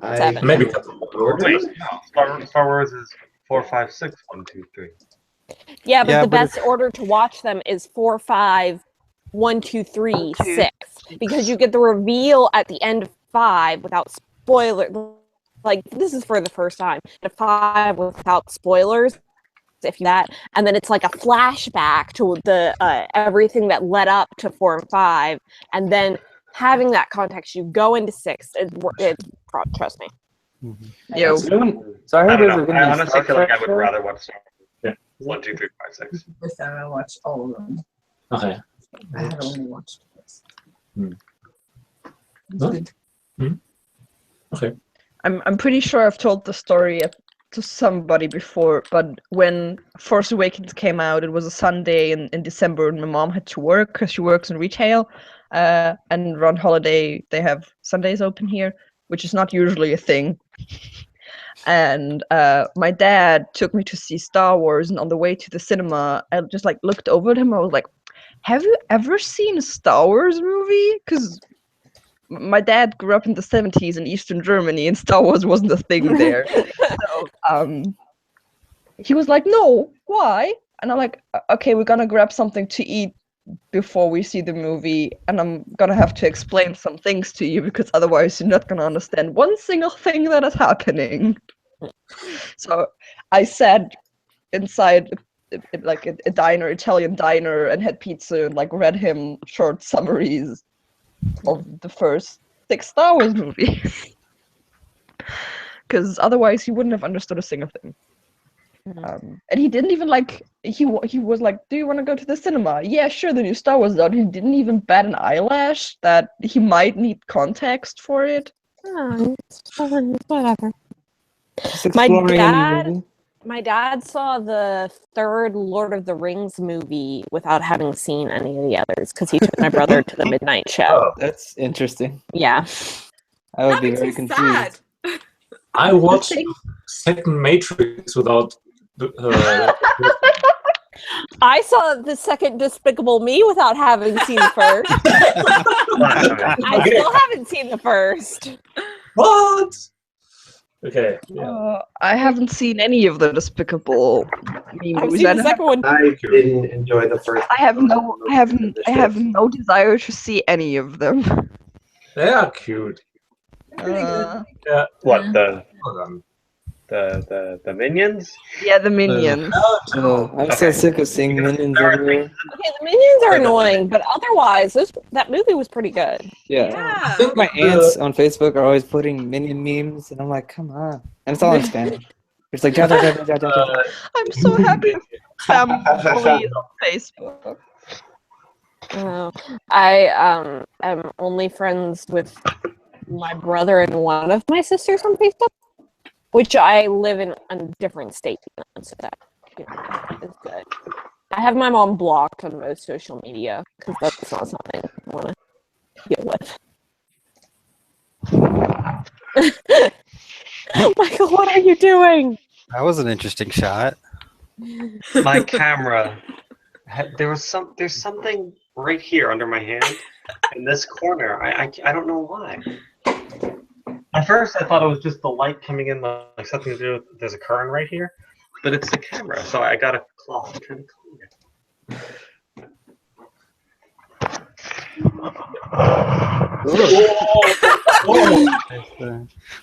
Seven. Maybe. Wait, no. Star Wars is 4, 5, 6, 1, 2, 3. Yeah, but Yeah, the but best order to watch them is 4, 5, 1, 2, 3, 6. Because you get the reveal at the end of 5 without spoiler. Like, this is for the first time. The 5 without spoilers, if that. And then it's like a flashback to the everything that led up to 4 and 5. And then having that context, you go into 6. Trust me. Yo. Soon, so I I heard don't there's know. gonna I be a honestly Star feel like Trek I would show. rather watch Star Wars. Yeah. 1, 2, 3, 5, 6. First time I watched all of them. Okay. I had only watched the first. Hmm. It's Huh? good. Okay. I'm pretty sure I've told the story to somebody before, but when Force Awakens came out, it was a Sunday in December, and my mom had to work because she works in retail. And around holiday, they have Sundays open here, which is not usually a thing. And my dad took me to see Star Wars, and on the way to the cinema, I just like looked over at him. I was like, "Have you ever seen a Star Wars movie?" Because my dad grew up in the 70s in Eastern Germany, and Star Wars wasn't a thing there. So he was like, "No, why?" And I'm like, "Okay, we're gonna grab something to eat before we see the movie, and I'm gonna have to explain some things to you because otherwise you're not gonna understand one single thing that is happening." So I sat inside like a diner, Italian diner, and had pizza and like read him short summaries of the first 6 Star Wars movies. Because otherwise he wouldn't have understood a single thing. And he didn't even like, he was like, "Do you want to go to the cinema?" "Yeah, sure, the new Star Wars is out." He didn't even bat an eyelash that he might need context for it. Oh, it's fun, whatever. Just My exploring a new dad, movie. My dad saw the third Lord of the Rings movie without having seen any of the others because he took my brother to the midnight show. That's interesting. Yeah. I would That be makes very me confused. sad. I watched second Matrix without. I saw the second Despicable Me without having seen the first. I still haven't seen the first. What? Okay. Yeah. I haven't seen any of the Despicable Me I've movies. seen the second one. I didn't enjoy the first. I have no desire to see any of them. They are cute. Uh, Yeah. What the Hold on. the minions? yeah, the Minions. I'm so sick of seeing minions everywhere. Okay, the minions are annoying, but otherwise, that movie was pretty good. Yeah. My aunts on Facebook are always putting minion memes, and I'm like, come on. And it's all in Spanish. It's like, ja, ja, ja, ja, ja, ja. I'm so happy family on Facebook. I am only friends with my brother and one of my sisters on Facebook, which I live in a different state, so that is good. I have my mom blocked on most social media because that's not something I want to deal with. Michael, what are you doing? That was an interesting shot. My camera. There's something right here under my hand, in this corner. I don't know why. At first, I thought it was just the light coming in, like something to do with there's a current right here, but it's the camera. So I got a cloth to kind of clean it.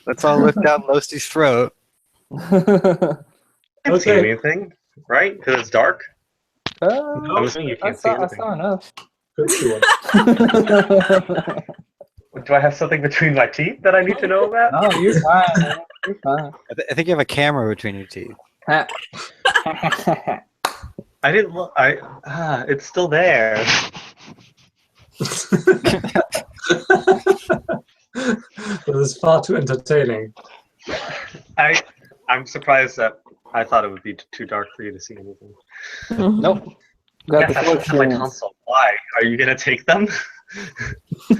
Let's all look down Losty's throat. I can't see anything, right? Because it's dark. I'm assuming you can't see anything. I saw enough. Do I have something between my teeth that I need to know about? No, you're fine. Man. You're fine. I think you have a camera between your teeth. I didn't look. It's still there. This is far too entertaining. I'm surprised that I thought it would be too dark for you to see anything. Nope. Got the full my console. Why? Are you gonna take them?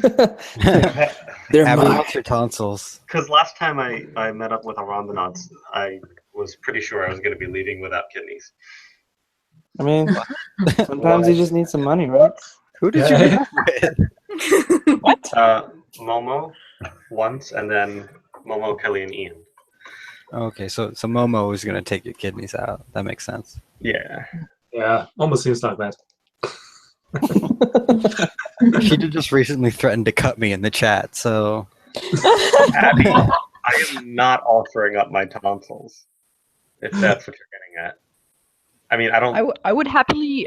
They're Abby, mine. what's your tonsils? Because last time I met up with Arandanauts, I was pretty sure I was gonna be leaving without kidneys. I mean, sometimes you just need some money, right? Who did you meet with? What? Momo once, and then Momo, Kelly, and Ian. Okay, so Momo is gonna take your kidneys out. That makes sense. Yeah. Yeah, almost seems like that. She did just recently threaten to cut me in the chat, so. Abby, I am not offering up my tonsils. If that's what you're getting at. I mean, I don't. I would happily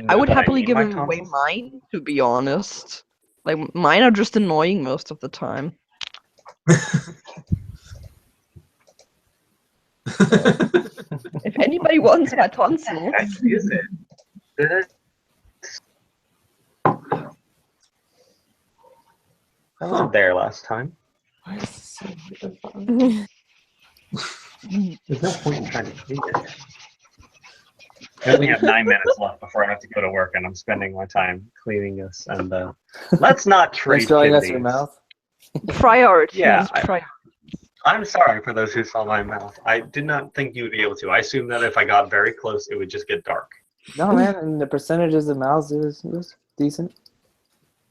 give my away tonsils. mine, to be honest. Like mine are just annoying most of the time. If anybody wants my tonsils, Is it? I wasn't there last time. There's no point in trying to clean it. I only have 9 minutes left before I have to go to work, and I'm spending my time cleaning this. And let's not trade Thanks for showing us kidneys. your mouth. priorities. Yeah, priorities. I'm sorry for those who saw my mouth. I did not think you would be able to. I assumed that if I got very close, it would just get dark. No, man, and the percentages of mouths was decent.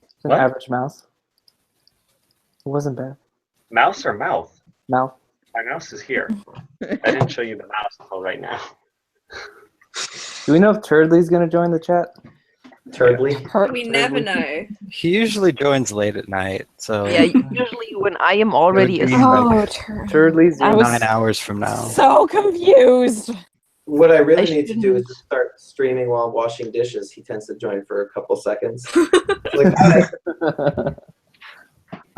It's an What? average mouth. It wasn't bad. Mouse or mouth? Mouth. My mouse is here. I didn't show you the mouse until right now. Do we know if Turdley's gonna join the chat? Turdley? We never know. He usually joins late at night, so. Yeah, usually when I am already It would be asleep. like Turdley's I was 9 hours from now. so confused. What I really need to do is just start streaming while washing dishes. He tends to join for a couple seconds. Like,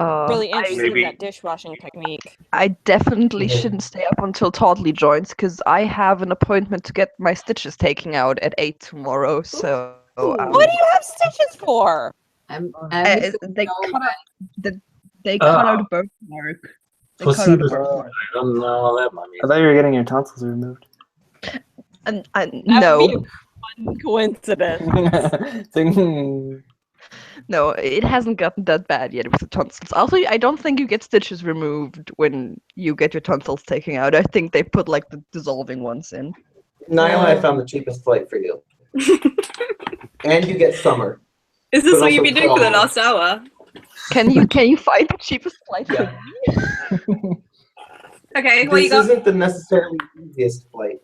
Really interested in Maybe- that dishwashing technique. I definitely shouldn't stay up until Toddley joins because I have an appointment to get my stitches taken out at 8 tomorrow. So What do you have stitches for? they cut out they cut out birthmark. They cut out a birthmark. I don't know that money. I thought you were getting your tonsils removed. And That no. would be a fun coincidence. No, it hasn't gotten that bad yet with the tonsils. Also, I don't think you get stitches removed when you get your tonsils taken out. I think they put like the dissolving ones in. Nyla, I found the cheapest flight for you. And you get summer. Is this But what you've also been doing for the prom. last hour? Can you find the cheapest flight for Yeah. me? Okay, what you This got? isn't the necessarily easiest flight.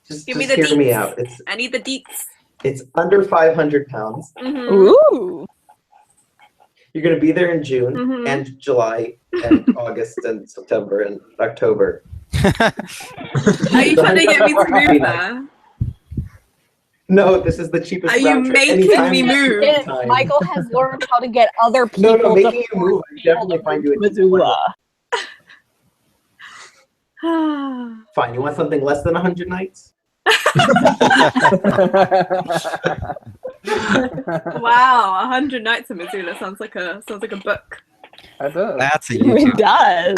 Just Give me the hear me deets. out. I need the deets. It's under 500 pounds. Mhm. Ooh. You're going to be there in June Mhm. and July and August and September and October. Are you trying to get me to move there? No, this is the cheapest Are you round trip. making Anytime me you move? choose time. Michael has learned how to get other people No, to making you move. I definitely find you a Missoula. Fine. You want something less than 100 nights? Wow, 100 Nights in Missoula sounds like a book. That's a It YouTube. does.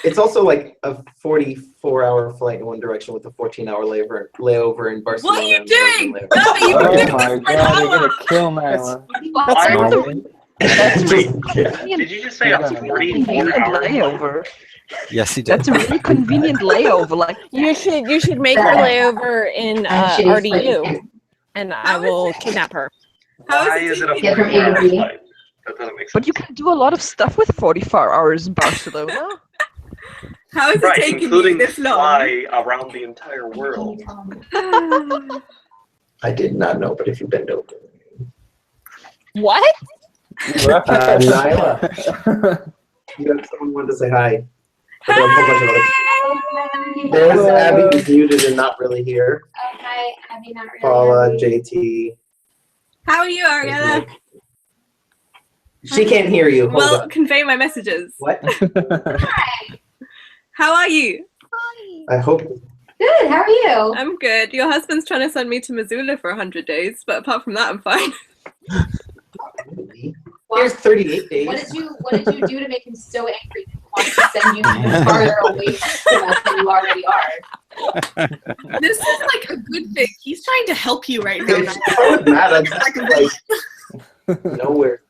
It's also like a 44-hour flight in one direction with a 14-hour layover in Barcelona. What are you and London doing? layover. None of you Oh can do my this for an god, you're hour. gonna kill Nyla. That's I- not the Did you just say a 44 convenient hour layover. Yes, he did. That's a really convenient layover. Like You should make her layover in RDU, and I will kidnap her. Why is it a Get from A to 44-hour B. flight? That doesn't make sense. But you can do a lot of stuff with 44 hours in Barcelona. How is it Right, taking you including this long? fly around the entire world. I did not know, but if you've been over. What? Nyla, you have someone wanted to say hi. But there are a whole bunch of other people. There's Abby who's muted and not really here. Hi, Abby, not really. Paula, Abby. JT. How are you, Ariana? She can't hear you. Hold Well, on. convey my messages. What? Hi. How are you? I hope. Good. How are you? I'm good. Your husband's trying to send me to Missoula for 100 days, but apart from that, I'm fine. There's 38 days. What did you do to make him so angry that he wants to send you farther away from us than you already are? This is like a good thing. He's trying to help you right now. If I was mad, I'd just like nowhere.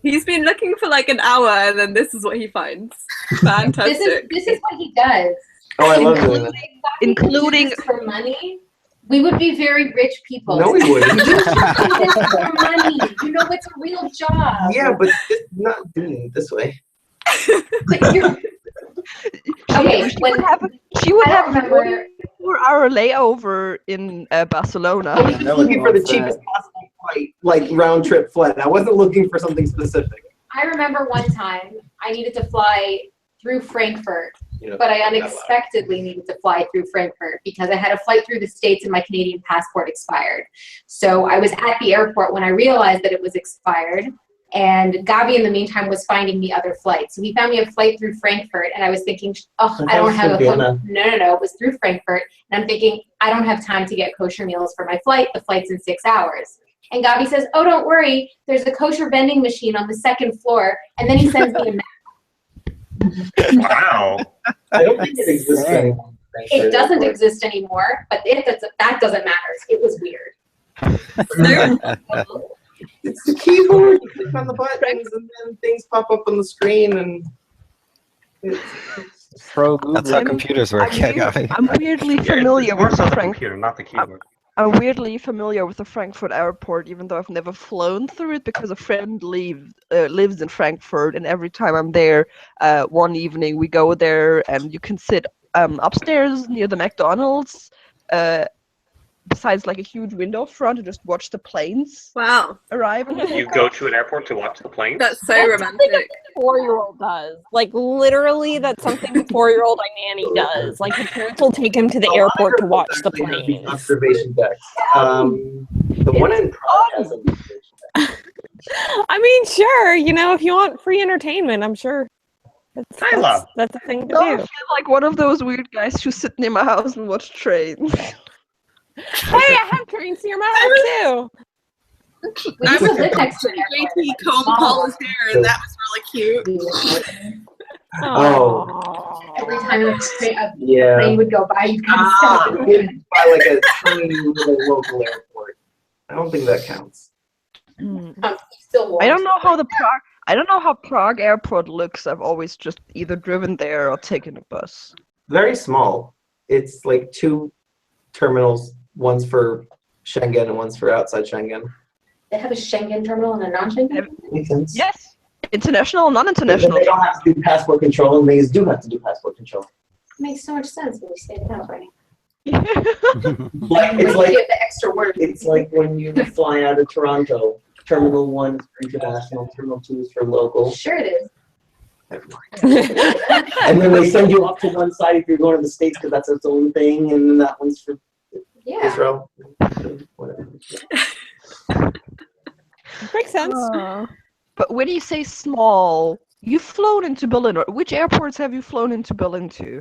He's been looking for like an hour, and then this is what he finds. Fantastic. This is what he does. Oh, I love doing that. Including for money. We would be very rich people. No, we wouldn't. You should do this for money. You know, it's a real job. Yeah, but it's not doing it this way. Okay, she would have a 44-hour layover in Barcelona. I was just looking for the cheapest possible flight, like round trip flight. I wasn't looking for something specific. I remember one time I needed to fly through Frankfurt, You know, but I unexpectedly needed to fly through Frankfurt because I had a flight through the States and my Canadian passport expired. So I was at the airport when I realized that it was expired, and Gabi in the meantime was finding me other flights. So he found me a flight through Frankfurt, and I was thinking, oh, I don't have a Vienna. No, it was through Frankfurt. And I'm thinking, I don't have time to get kosher meals for my flight. The flight's in 6 hours. And Gabi says, oh, don't worry. There's a kosher vending machine on the second floor. And then he sends me a map. Wow. I don't think it exists anymore. It doesn't exist anymore, but that doesn't matter. It was weird. It's the keyboard. You click on the buttons, and then things pop up on the screen, and it's Pro That's how computers work. Yeah, Gabi. I'm weirdly Yeah, familiar it's more with so the Frankfurt. computer, not the keyboard. I'm weirdly familiar with the Frankfurt airport, even though I've never flown through it because a friend lives in Frankfurt, and every time I'm there, one evening we go there, and you can sit upstairs near the McDonald's, besides like a huge window front, and just watch the planes arrive. You go to an airport to watch the plane? That's so That's romantic. something a 4-year-old does. Like literally, that's something the 4-year-old nanny does. Like the parents will take him to the airport to watch the plane. observation decks. The one in Prague has a I mean, sure. You know, if you want free entertainment, I'm sure. That's a thing to No, I do. feel like one of those weird guys who sit near my house and watch trains. Hey, I have trains near my house too. We used to live next to an airport. JT comb Paula's hair, and that was really cute. Oh. Every time a Yeah. plane would go by, you'd gotta stop and open it. By like a train with a local airport. I don't think that counts. Still I don't know how I don't know how Prague Airport looks. I've always just either driven there or taken a bus. Very small. It's like 2 terminals. One's for Schengen and one's for outside Schengen. They have a Schengen terminal and a non-Schengen? Makes sense. Yes. International, But non-international. they don't have to do passport control, and they do have to do passport control. Makes so much sense when you say it that way. Like, it's You like get the extra word. it's like when you fly out of Toronto. Terminal 1 is for international, Terminal 2 is for local. Sure it is. And then they send you off to one side if you're going to the States because that's its own thing, and then that one's for Israel. Whatever. Makes sense. But when you say small, you've flown into Berlin. Or which airports have you flown into Berlin to?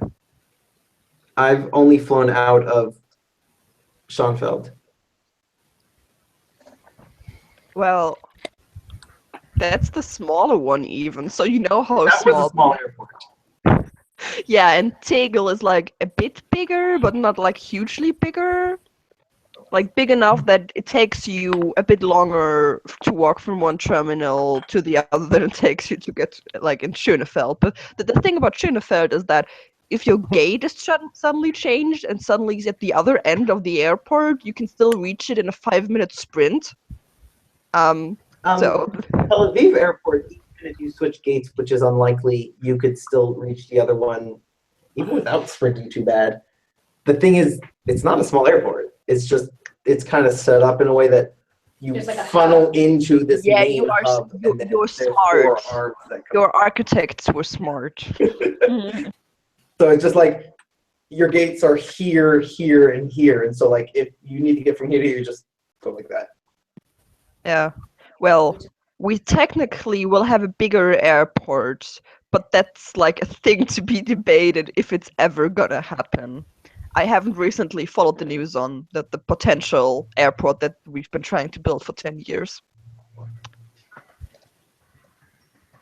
I've only flown out of Schönfeld. Well, that's the smaller one even, so you know how That small. was a small airport. Yeah, and Tegel is like a bit bigger, but not like hugely bigger. Like big enough that it takes you a bit longer to walk from one terminal to the other than it takes you to get like in Schönefeld. But the thing about Schönefeld is that if your gate is suddenly changed and suddenly is at the other end of the airport, you can still reach it in a 5-minute sprint. So Tel Aviv Airport, even if you switch gates, which is unlikely, you could still reach the other one, even without sprinting too bad. The thing is, it's not a small airport. It's kind of set up in a way that you There's like a funnel into this main you are, hub. And then you're there's 4 smart. arms that come Your architects were smart. So it's just like your gates are here, here, and here. And so like if you need to get from here to here, you just go like that. Yeah. Well, we technically will have a bigger airport, but that's like a thing to be debated if it's ever gonna happen. I haven't recently followed the news on the potential airport that we've been trying to build for 10 years.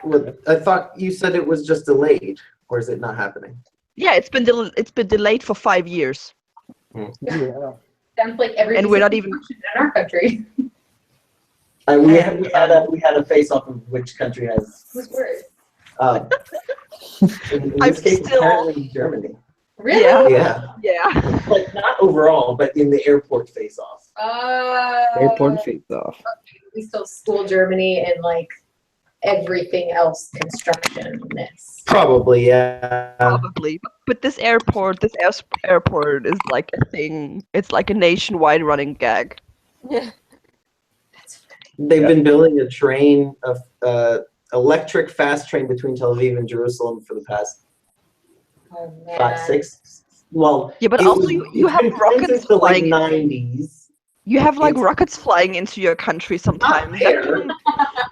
Well, I thought you said it was just delayed, or is it not happening? Yeah, it's been delayed for 5 years. Yeah. Sounds like every And we're not even in our country. We had a face off of which country has. Whose word? In I'm this case, still- apparently Germany. Really? Yeah. Like not overall, but in the airport face off. Airport face off. We still school Germany and like everything else construction-ness. Probably, yeah. Probably. But this airport is like a thing. It's like a nationwide running gag. Yeah. They've been building a train, electric fast train between Tel Aviv and Jerusalem for the past 5, 6. Well, Yeah, but it also was- you it's have been planned rockets since the late flying. 90s. You have like It's- rockets flying into your country sometimes. There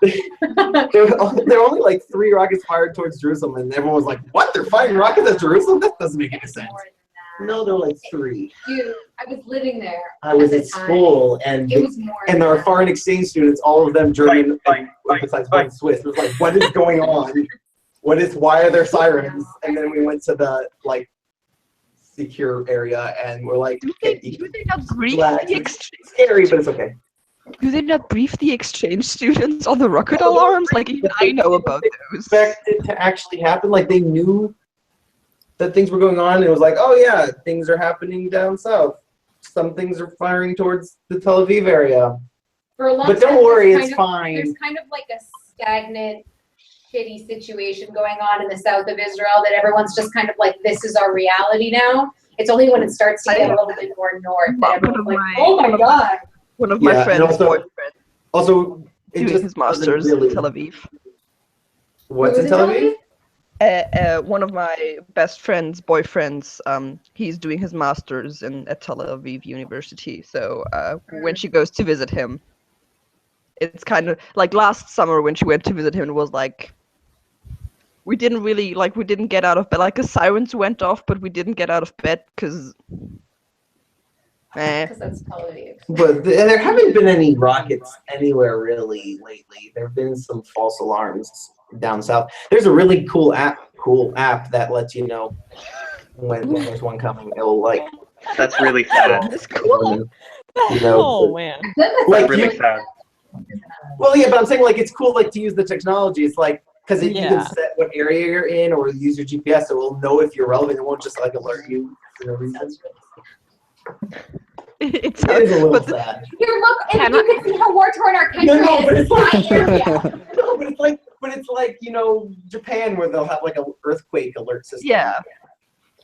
are only like 3 rockets fired towards Jerusalem, and everyone was like, "What? They're firing rockets at Jerusalem? That doesn't make any sense." No, there were like 3. Dude, I was living there. I was at at the time. school, and It was more. and there are foreign exchange students, all of them German, Right. besides one Swiss. It was like, what is going on? Why are there sirens? And then we went to the like secure area, and we're like, Do they not brief relax. the It's scary, but it's okay. Do they not brief the exchange students on the rocket alarms? Like even I know about those. Expect it to actually happen. Like they knew that things were going on. And it was like, oh yeah, things are happening down south. Some things are firing towards the Tel Aviv area. For a long But don't time, worry, there's it's kind of- fine. There's kind of like a stagnant, shitty situation going on in the south of Israel that everyone's just kind of like, this is our reality now. It's only when it starts to get a little bit more north that everyone's like, oh my god. One of my Yeah, and friends' also- boyfriends Also, it doing just his master's doesn't really. in Tel Aviv. What's Who in is Tel it, Aviv? One of my best friend's boyfriends, he's doing his master's at Tel Aviv University. So when she goes to visit him, it's kind of like last summer when she went to visit him, it was like we didn't get out of bed. Like the sirens went off, but we didn't get out of bed because. Because that's Tel Aviv. But there haven't been any rockets anywhere really lately. There have been some false alarms down south. There's a really cool app that lets you know when there's one coming. It'll like. That's really sad. It's cool. You know, Oh man. like really sad. Well, yeah, but I'm saying like it's cool like to use the technology. It's like because if you Yeah. can set what area you're in or use your GPS, so it will know if you're relevant. It won't just like alert you for no reason. It's It is a little but sad. Here, look, and you can see how war-torn our country No, but is. it's like area. no, but it's like you know Japan where they'll have like an earthquake alert system. yeah.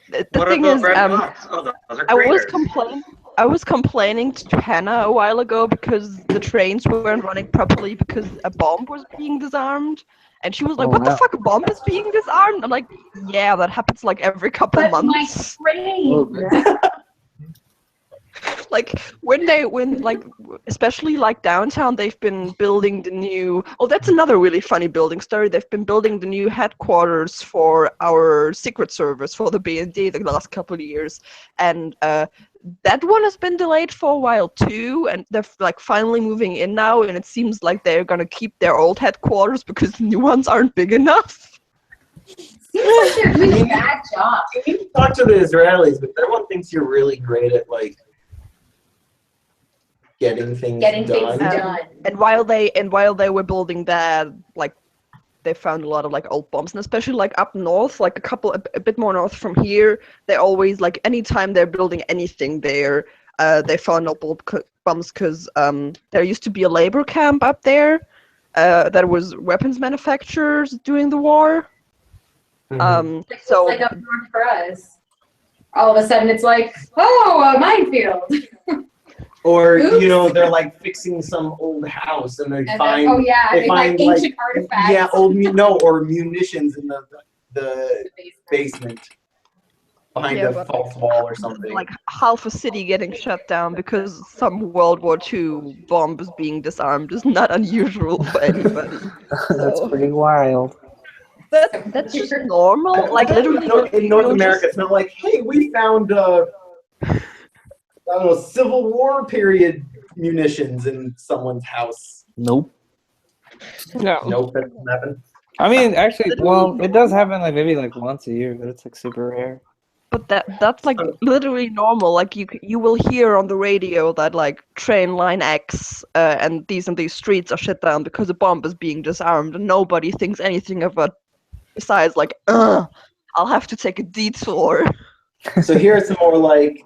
The What thing are is, those red dots? Oh, those are I was craters. complaining to Hannah a while ago because the trains weren't running properly because a bomb was being disarmed. And she was like, Oh, what the wow. fuck, a bomb is being disarmed? I'm like, yeah, that happens like every couple But my months. train. Like especially like downtown, they've been building the new, oh, that's another really funny building story. They've been building the new headquarters for our Secret Service for the BND the last couple of years. And that one has been delayed for a while too, and they're like finally moving in now, and it seems like they're gonna keep their old headquarters because the new ones aren't big enough. Seems like they're doing a bad job. You need to talk to the Israelis, but everyone thinks you're really great at like getting things done. And while they were building that, like they found a lot of like old bombs, and especially like up north, like a bit more north from here, they always like anytime they're building anything there, they found old bombs because there used to be a labor camp up there that was weapons manufacturers during the war. So like up north for us. All of a sudden, it's like, oh, a minefield. Or Oops. you know they're like fixing some old house and they And find then, they find like, ancient artifacts. Yeah, or munitions in the basement behind Yeah, a but- false wall or something. like half a city getting shut down because some World War II bomb is being disarmed is not unusual for anybody. That's So- pretty wild. That's just normal. Like literally in North America, it's not like, hey, we found I don't know, Civil War period munitions in someone's house. Nope. No. Nope, that doesn't happen. I mean, actually, well, it does happen like maybe like once a year, but it's like super rare. But that's like literally normal. Like you will hear on the radio that like train line X and these streets are shut down because a bomb is being disarmed, and nobody thinks anything of it besides like, I'll have to take a detour. So here's more like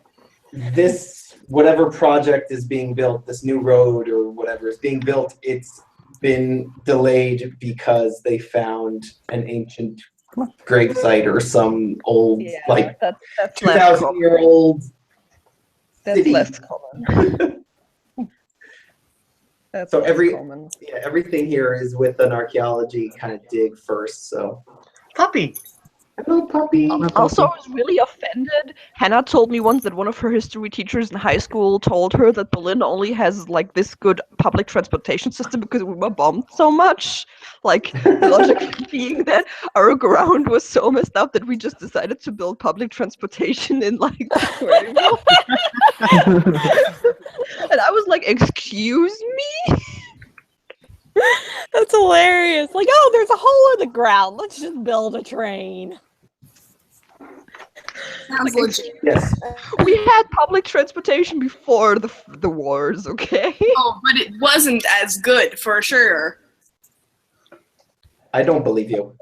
this, whatever project is being built, this new road or whatever is being built, it's been delayed because they found an ancient gravesite or some old, like, that's 2,000-year-old That's city. less common. That's So less common. everything here is with an archaeology kind of dig first, so. Puppy! Hello, puppy. Also, I was really offended. Hannah told me once that one of her history teachers in high school told her that Berlin only has like this good public transportation system because we were bombed so much. Like, logically being that our ground was so messed up that we just decided to build public transportation in like the And I was like, excuse me? That's hilarious. Like, oh, there's a hole in the ground. Let's just build a train. Sounds legit. Yes. We had public transportation before the wars, okay? Oh, but it wasn't as good for sure. I don't believe you.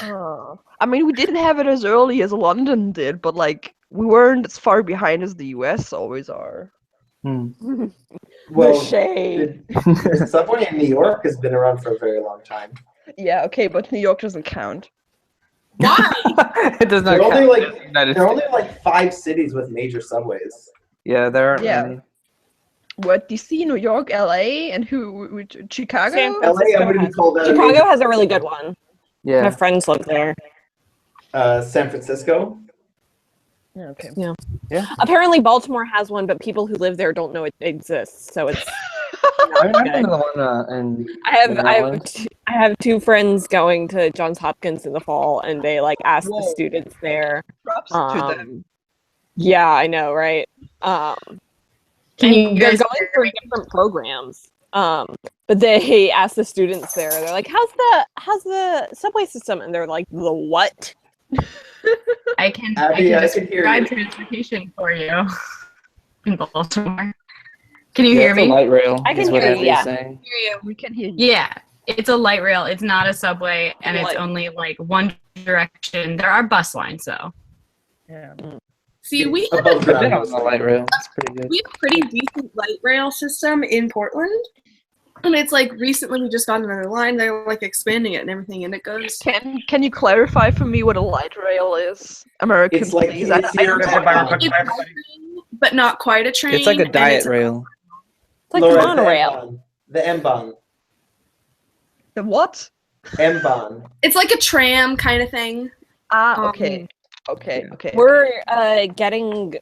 I mean, we didn't have it as early as London did, but like we weren't as far behind as the US always are. Well, shade. The subway in New York has been around for a very long time. Yeah, okay, but New York doesn't count. It does not There are only count. like United there are only States. like 5 cities with major subways. Yeah, there are Yeah. many. What, DC, New York, LA, and Chicago? San LA, I Francisco wouldn't has- call that. Chicago has a really good one. My Yeah. friends live there. San Francisco. Yeah, okay. Yeah. Yeah. Apparently, Baltimore has one, but people who live there don't know it exists. So it's. I mean, I've been to the one in I have 2 friends going to Johns Hopkins in the fall, and they like ask the Whoa. students there. Props to them. Yeah, I know, right? Can you They're guys going through different programs. But they asked the students there, they're like, how's the subway system? And they're like, the what? I can Abby, I can hear describe you. transportation for you in Baltimore. Can you Yeah, hear it's me? a light rail. I can is what hear you, Abby's yeah. saying. We can hear you. Yeah, it's a light rail. It's not a subway, and it's Light. only like one direction. There are bus lines though. Yeah. See, we have Above I've been ground. on the light rail. It's pretty good. we have a pretty decent light rail system in Portland. And it's like recently we just got another line. They're like expanding it and everything, and it goes. Can you clarify for me what a light rail is? American, It's like please. I easier don't to know. It's a train, but not quite a train. It's like a and diet it's- rail. It's like Laura, a monorail. The M-Bahn. The what? M-Bahn. It's like a tram kind of thing. Ah, okay. Okay. We're getting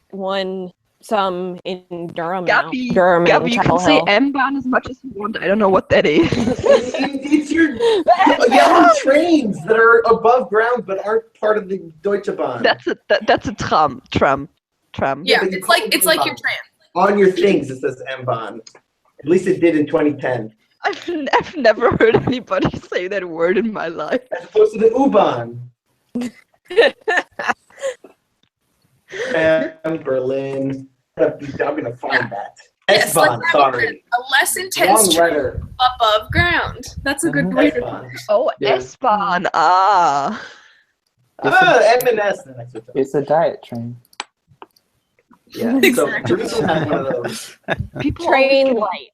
some in Durham now. Gabby, Durham Gabby, and you can Chapel say Hill. M-Bahn as much as you want. I don't know what that is. It's your yellow trains that are above ground but aren't part of the Deutsche Bahn. That's a tram. Yeah, but you it's call like it it's like your M-Bahn. tram. On your things, it says M-Bahn. At least it did in 2010. I've never heard anybody say that word in my life. As opposed to the U-Bahn. Berlin. I'm gonna find that. Yes, like S-Bahn, that, sorry. a less intense Wrong train letter. above ground. That's a good way to. S-Bahn. Oh, Yeah. S-Bahn. Ah. M&S. Then I switched up. It's a diet train. Yeah, so Jerusalem had one of those. People Train always light.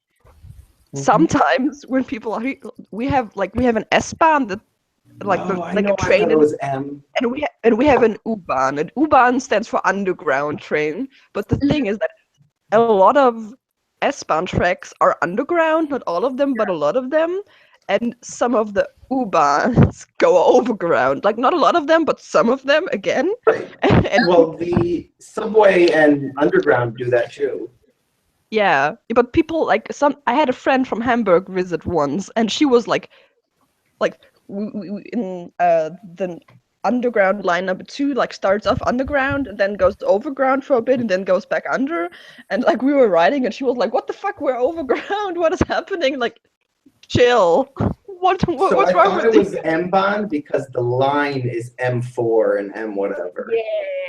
get- Sometimes when people are we have an S-Bahn that like Oh, I like know, a train I thought it was M. and we have an U-Bahn. And U-Bahn stands for underground train. But the thing is that a lot of S-Bahn tracks are underground, not all of them, but a lot of them. And some of the U-Bahns go overground. Like not a lot of them, but some of them again. And Well, the subway and underground do that too. yeah, but people like I had a friend from Hamburg visit once, and she was like in the underground line number 2, like starts off underground and then goes overground for a bit and then goes back under, and like we were riding, and she was like, "What the fuck? We're overground. What is happening?" Like, chill. What's So wrong I thought with it was you? M-Bahn because the line is M4 and M whatever.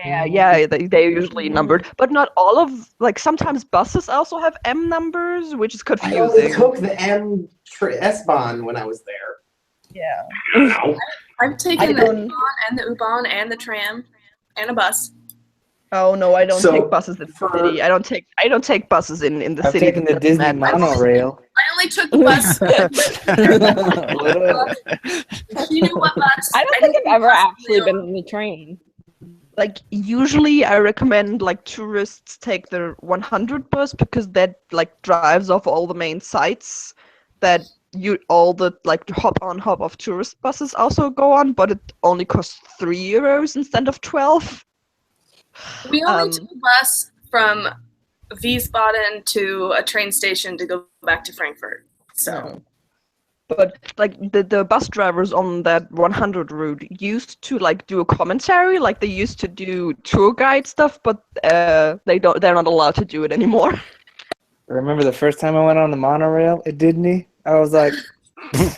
Yeah, they're usually numbered, but not all of like sometimes buses also have M numbers, which is I only confusing. took the S-Bahn when I was there. Yeah. Wow. I've I taken the don't- S-Bahn and the U-Bahn and the tram and a bus. Oh no, I don't So, take buses in the city. I don't take buses in the I've city. taken the That's Disney mad nice. monorail. I only took the bus. You know what bus? I don't think I've ever actually been on the train. Like usually I recommend like tourists take the 100 bus because that like drives off all the main sites that all the like hop on hop off tourist buses also go on, but it only costs €3 instead of 12. We only took a bus from Wiesbaden to a train station to go back to Frankfurt. So, But like the bus drivers on that 100 route used to like do a commentary, like they used to do tour guide stuff, but they're not allowed to do it anymore. I remember the first time I went on the monorail at Disney. I was like, I've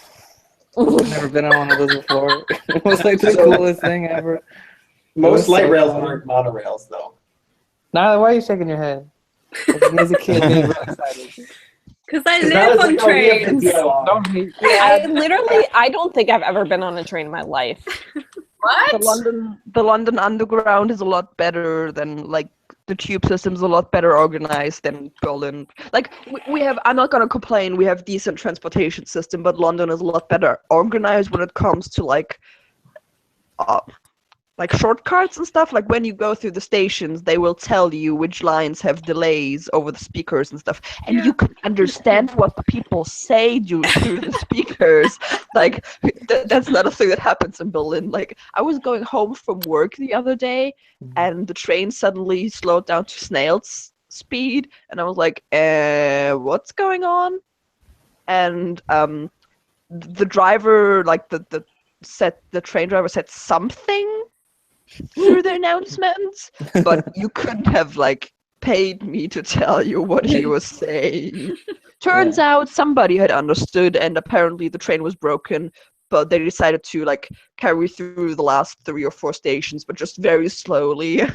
never been on one of those before. It was like the coolest thing ever. Most light so rails fun. aren't monorails though. Nah, why are you shaking your head? Like, as a kid, being real excited. Because I 'Cause that live was on like, oh, we have the trains. DLR. I don't think I've ever been on a train in my life. what? The London Underground is a lot better than like the tube system's a lot better organized than Berlin. Like we have, I'm not gonna complain. We have decent transportation system, but London is a lot better organized when it comes to like shortcuts and stuff. Like when you go through the stations, they will tell you which lines have delays over the speakers and stuff, and you can understand what the people say through the speakers. Like that's not a thing that happens in Berlin. Like I was going home from work the other day, and the train suddenly slowed down to snail's speed, and I was like, what's going on? And the driver, like the train driver said something through the announcements, but you couldn't have like paid me to tell you what he was saying. Turns out somebody had understood, and apparently the train was broken, but they decided to like carry through the last 3 or 4 stations, but just very slowly. I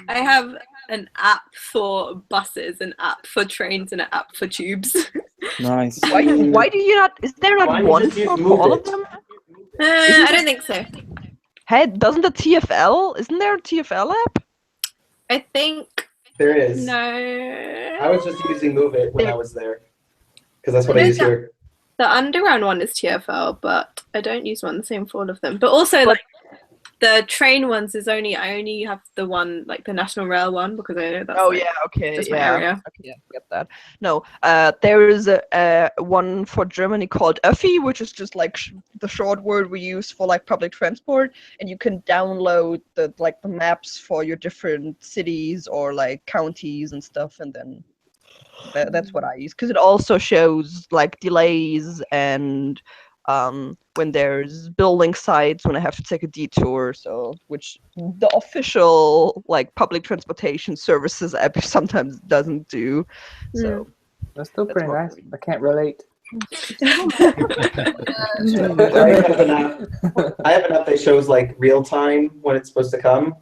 have an app for buses, an app for trains, and an app for tubes. Nice. Why do you not? Is there not one for all of them? I don't think so. Hey, doesn't the TFL? Isn't there a TFL app? I think There is. no. I was just using Move It when I was there. Because that's what I use here. The underground one is TFL, but I don't use one the same for all of them. But also, like the train ones is I only have the one, like the National Rail one, because I know that's. Oh like, yeah, okay, just my yeah. area. Okay, I get that. No, there is a one for Germany called Öffi, which is just like the short word we use for like public transport, and you can download the maps for your different cities or like counties and stuff, and then that's what I use, because it also shows like delays and when there's building sites when I have to take a detour, so which the official like public transportation services app sometimes doesn't do. So That's still pretty nice. I can't relate. I have an app that shows like real time when it's supposed to come.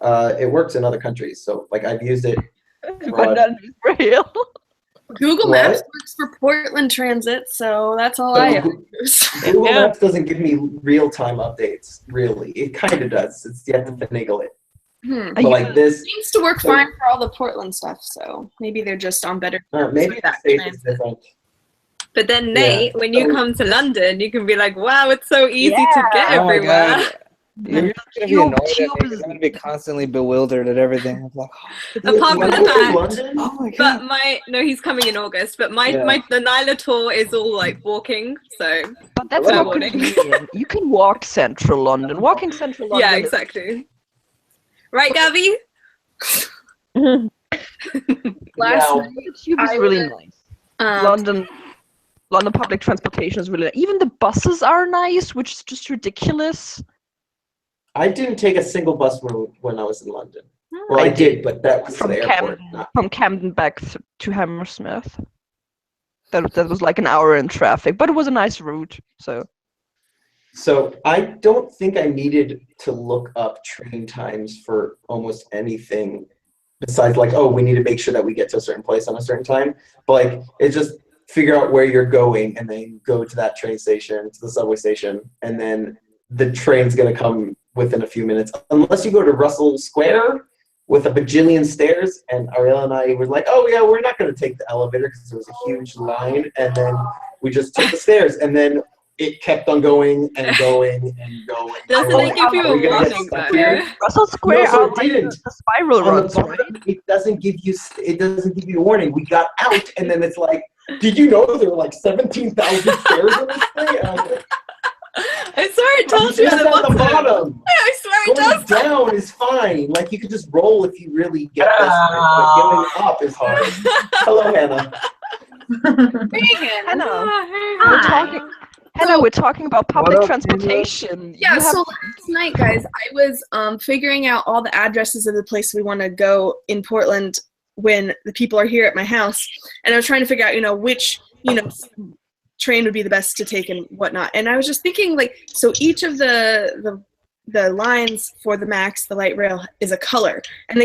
It works in other countries, so like I've used it. But not in Israel. Google What? Maps works for Portland Transit, so that's all I ever use. Google Maps doesn't give me real-time updates, really. It kind of does. You have to finagle it. But like this seems to work fine for all the Portland stuff, so maybe they're just on better terms maybe with the that state transit. is different. But then Nate, when you come to London, you can be like, "Wow, it's so easy to get Oh my everywhere." God. You're just gonna be annoyed at me because I'm gonna be constantly bewildered at everything. I'm like, Apart from the fact, oh my but he's coming in August. But the Nyla tour is all like walking, so. But that's fair not warning. convenient. You can walk central London. Walking central London. Yeah, exactly. Right, Gabby? Last night, the tube is really nice. London public transportation is really nice. Even the buses are nice, which is just ridiculous. I didn't take a single bus when I was in London. Well, I did, but that was from to the airport. From Camden back to Hammersmith. That was like an hour in traffic, but it was a nice route. So I don't think I needed to look up train times for almost anything besides like, oh, we need to make sure that we get to a certain place on a certain time. But like, it's just figure out where you're going and then go to that train station, to the subway station, and then the train's gonna come within a few minutes. Unless you go to Russell Square with a bajillion stairs, and Ariel and I were like, oh yeah, we're not gonna take the elevator because there was a huge line, and then we just took the stairs, and then it kept on going and going and going. Doesn't it give you a warning though? Russell Square No, so are it like didn't. the spiral On the runs, bottom, right? It doesn't give you a warning. We got out, and then it's like, did you know there were like 17,000 stairs in this thing? And I was like, I swear it tells you at the bottom. I swear it Going does. down is fine. Like you could just roll if you really get this, but going up is hard. Hello, Hannah. Hannah, we're talking about public transportation. Yeah, so last night, guys, I was figuring out all the addresses of the place we want to go in Portland when the people are here at my house, and I was trying to figure out, which, train would be the best to take and whatnot. And I was just thinking, like, so each of the lines for the Max, the light rail, is a color, and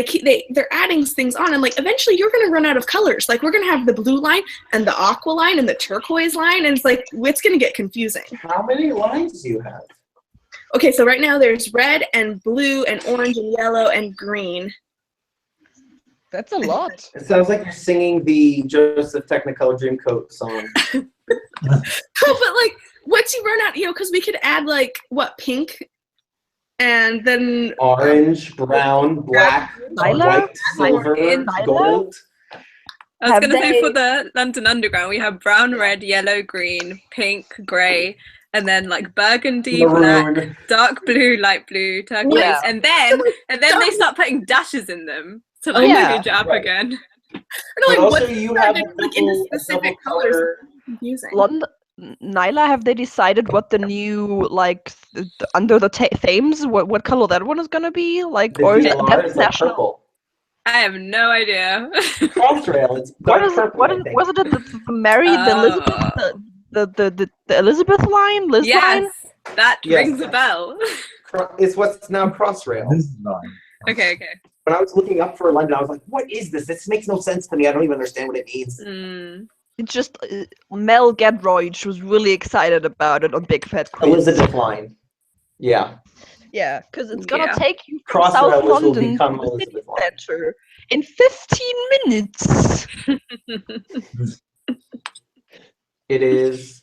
they're adding things on, and like eventually you're gonna run out of colors. Like we're gonna have the blue line and the aqua line and the turquoise line, and it's gonna get confusing. How many lines do you have? Okay, so right now there's red and blue and orange and yellow and green. That's a lot. It sounds like you're singing the Joseph Technicolor Dreamcoat song. But like once you run out, because we could add like pink, and then orange, brown, black, white, silver, gold. I was going to say for the London Underground, we have brown, red, yellow, green, pink, grey, and then like burgundy, maroon, black, dark blue, light blue, turquoise, and then they start putting dashes in them to like change it up again. But also you have like in the specific colors. Confusing. Nyla, have they decided what the new under the Thames? What color that one is gonna be? Like, or is that national? Purple. I have no idea. Crossrail. It's What dark is it? purple, What I is? think. Was it the Mary, the Elizabeth, the Elizabeth line, Liz line? Yes, that Yes. rings a bell. It's what's now Crossrail. Okay. When I was looking up for London, I was like, "What is this? This makes no sense to me. I don't even understand what it means." It's just Mel Gedroych was really excited about it on Big Fat Quiz. Elizabeth line. Yeah. Yeah, because it's gonna take you from Crossrail, South which will London become to the city Elizabeth line. center in 15 minutes. It is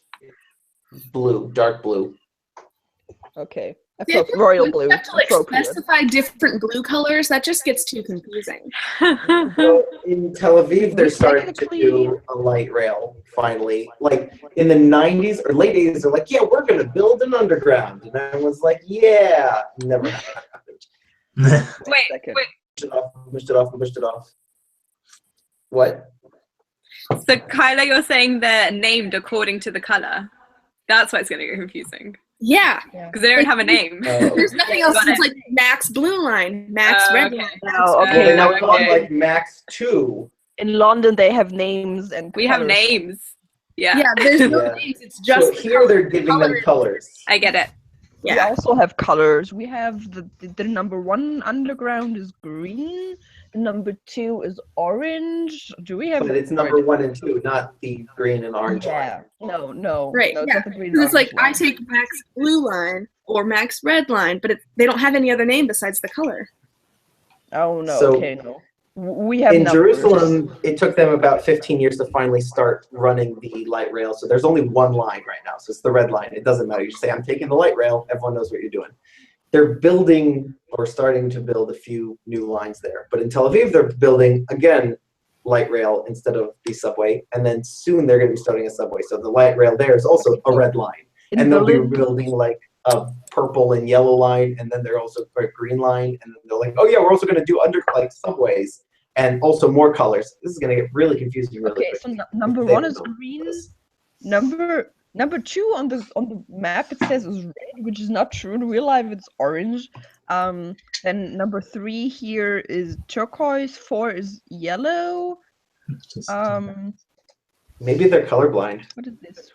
blue, dark blue. Okay. Yeah, Royal you blue. have to like Appropriate. specify different blue colors. That just gets too confusing. So in Tel Aviv, they're starting to do a light rail finally. Like in the 90s or late 80s, they're like, "Yeah, we're gonna build an underground," and I was like, "Yeah, never happened." Wait. Pushed it off. What? So Kyla, you're saying they're named according to the color. That's why it's going to get confusing. Yeah. Because they don't have a name. There's nothing else. Got It's it. like Max Blue Line, Max Red Line. Oh, okay. They Now now call it like Max 2. in London, they have names and We have colors. names. Yeah. Yeah, there's no Yeah. names. It's just So here they're giving them colors. I get it. We also have colors. We have the number 1 underground is green. The number 2 is orange. Do we have? But it's number 1 and 2, not the green and orange Yeah. No. Right. No, it's Yeah. not the green. Because it's like orange I take Max Blue Line or Max Red Line, but they don't have any other name besides the color. line. Oh no. So, okay. No. We have in numbers. Jerusalem, it took them about 15 years to finally start running the light rail. So there's only one line right now. So it's the red line. It doesn't matter. You just say, "I'm taking the light rail." Everyone knows what you're doing. They're building or starting to build a few new lines there. But in Tel Aviv, they're building, again, light rail instead of the subway. And then soon they're going to be starting a subway. So the light rail there is also a red line. And they'll be building like a purple and yellow line. And then they're also a green line. And then they're like, "Oh yeah, we're also going to do like subways and also more colors." This is going to get really confusing really Okay, quick. so number 1 is green. Number 2 on the map it says is red, which is not true. In real life, it's orange. Then number 3 here is turquoise. 4 is yellow. Maybe they're colorblind. What is this?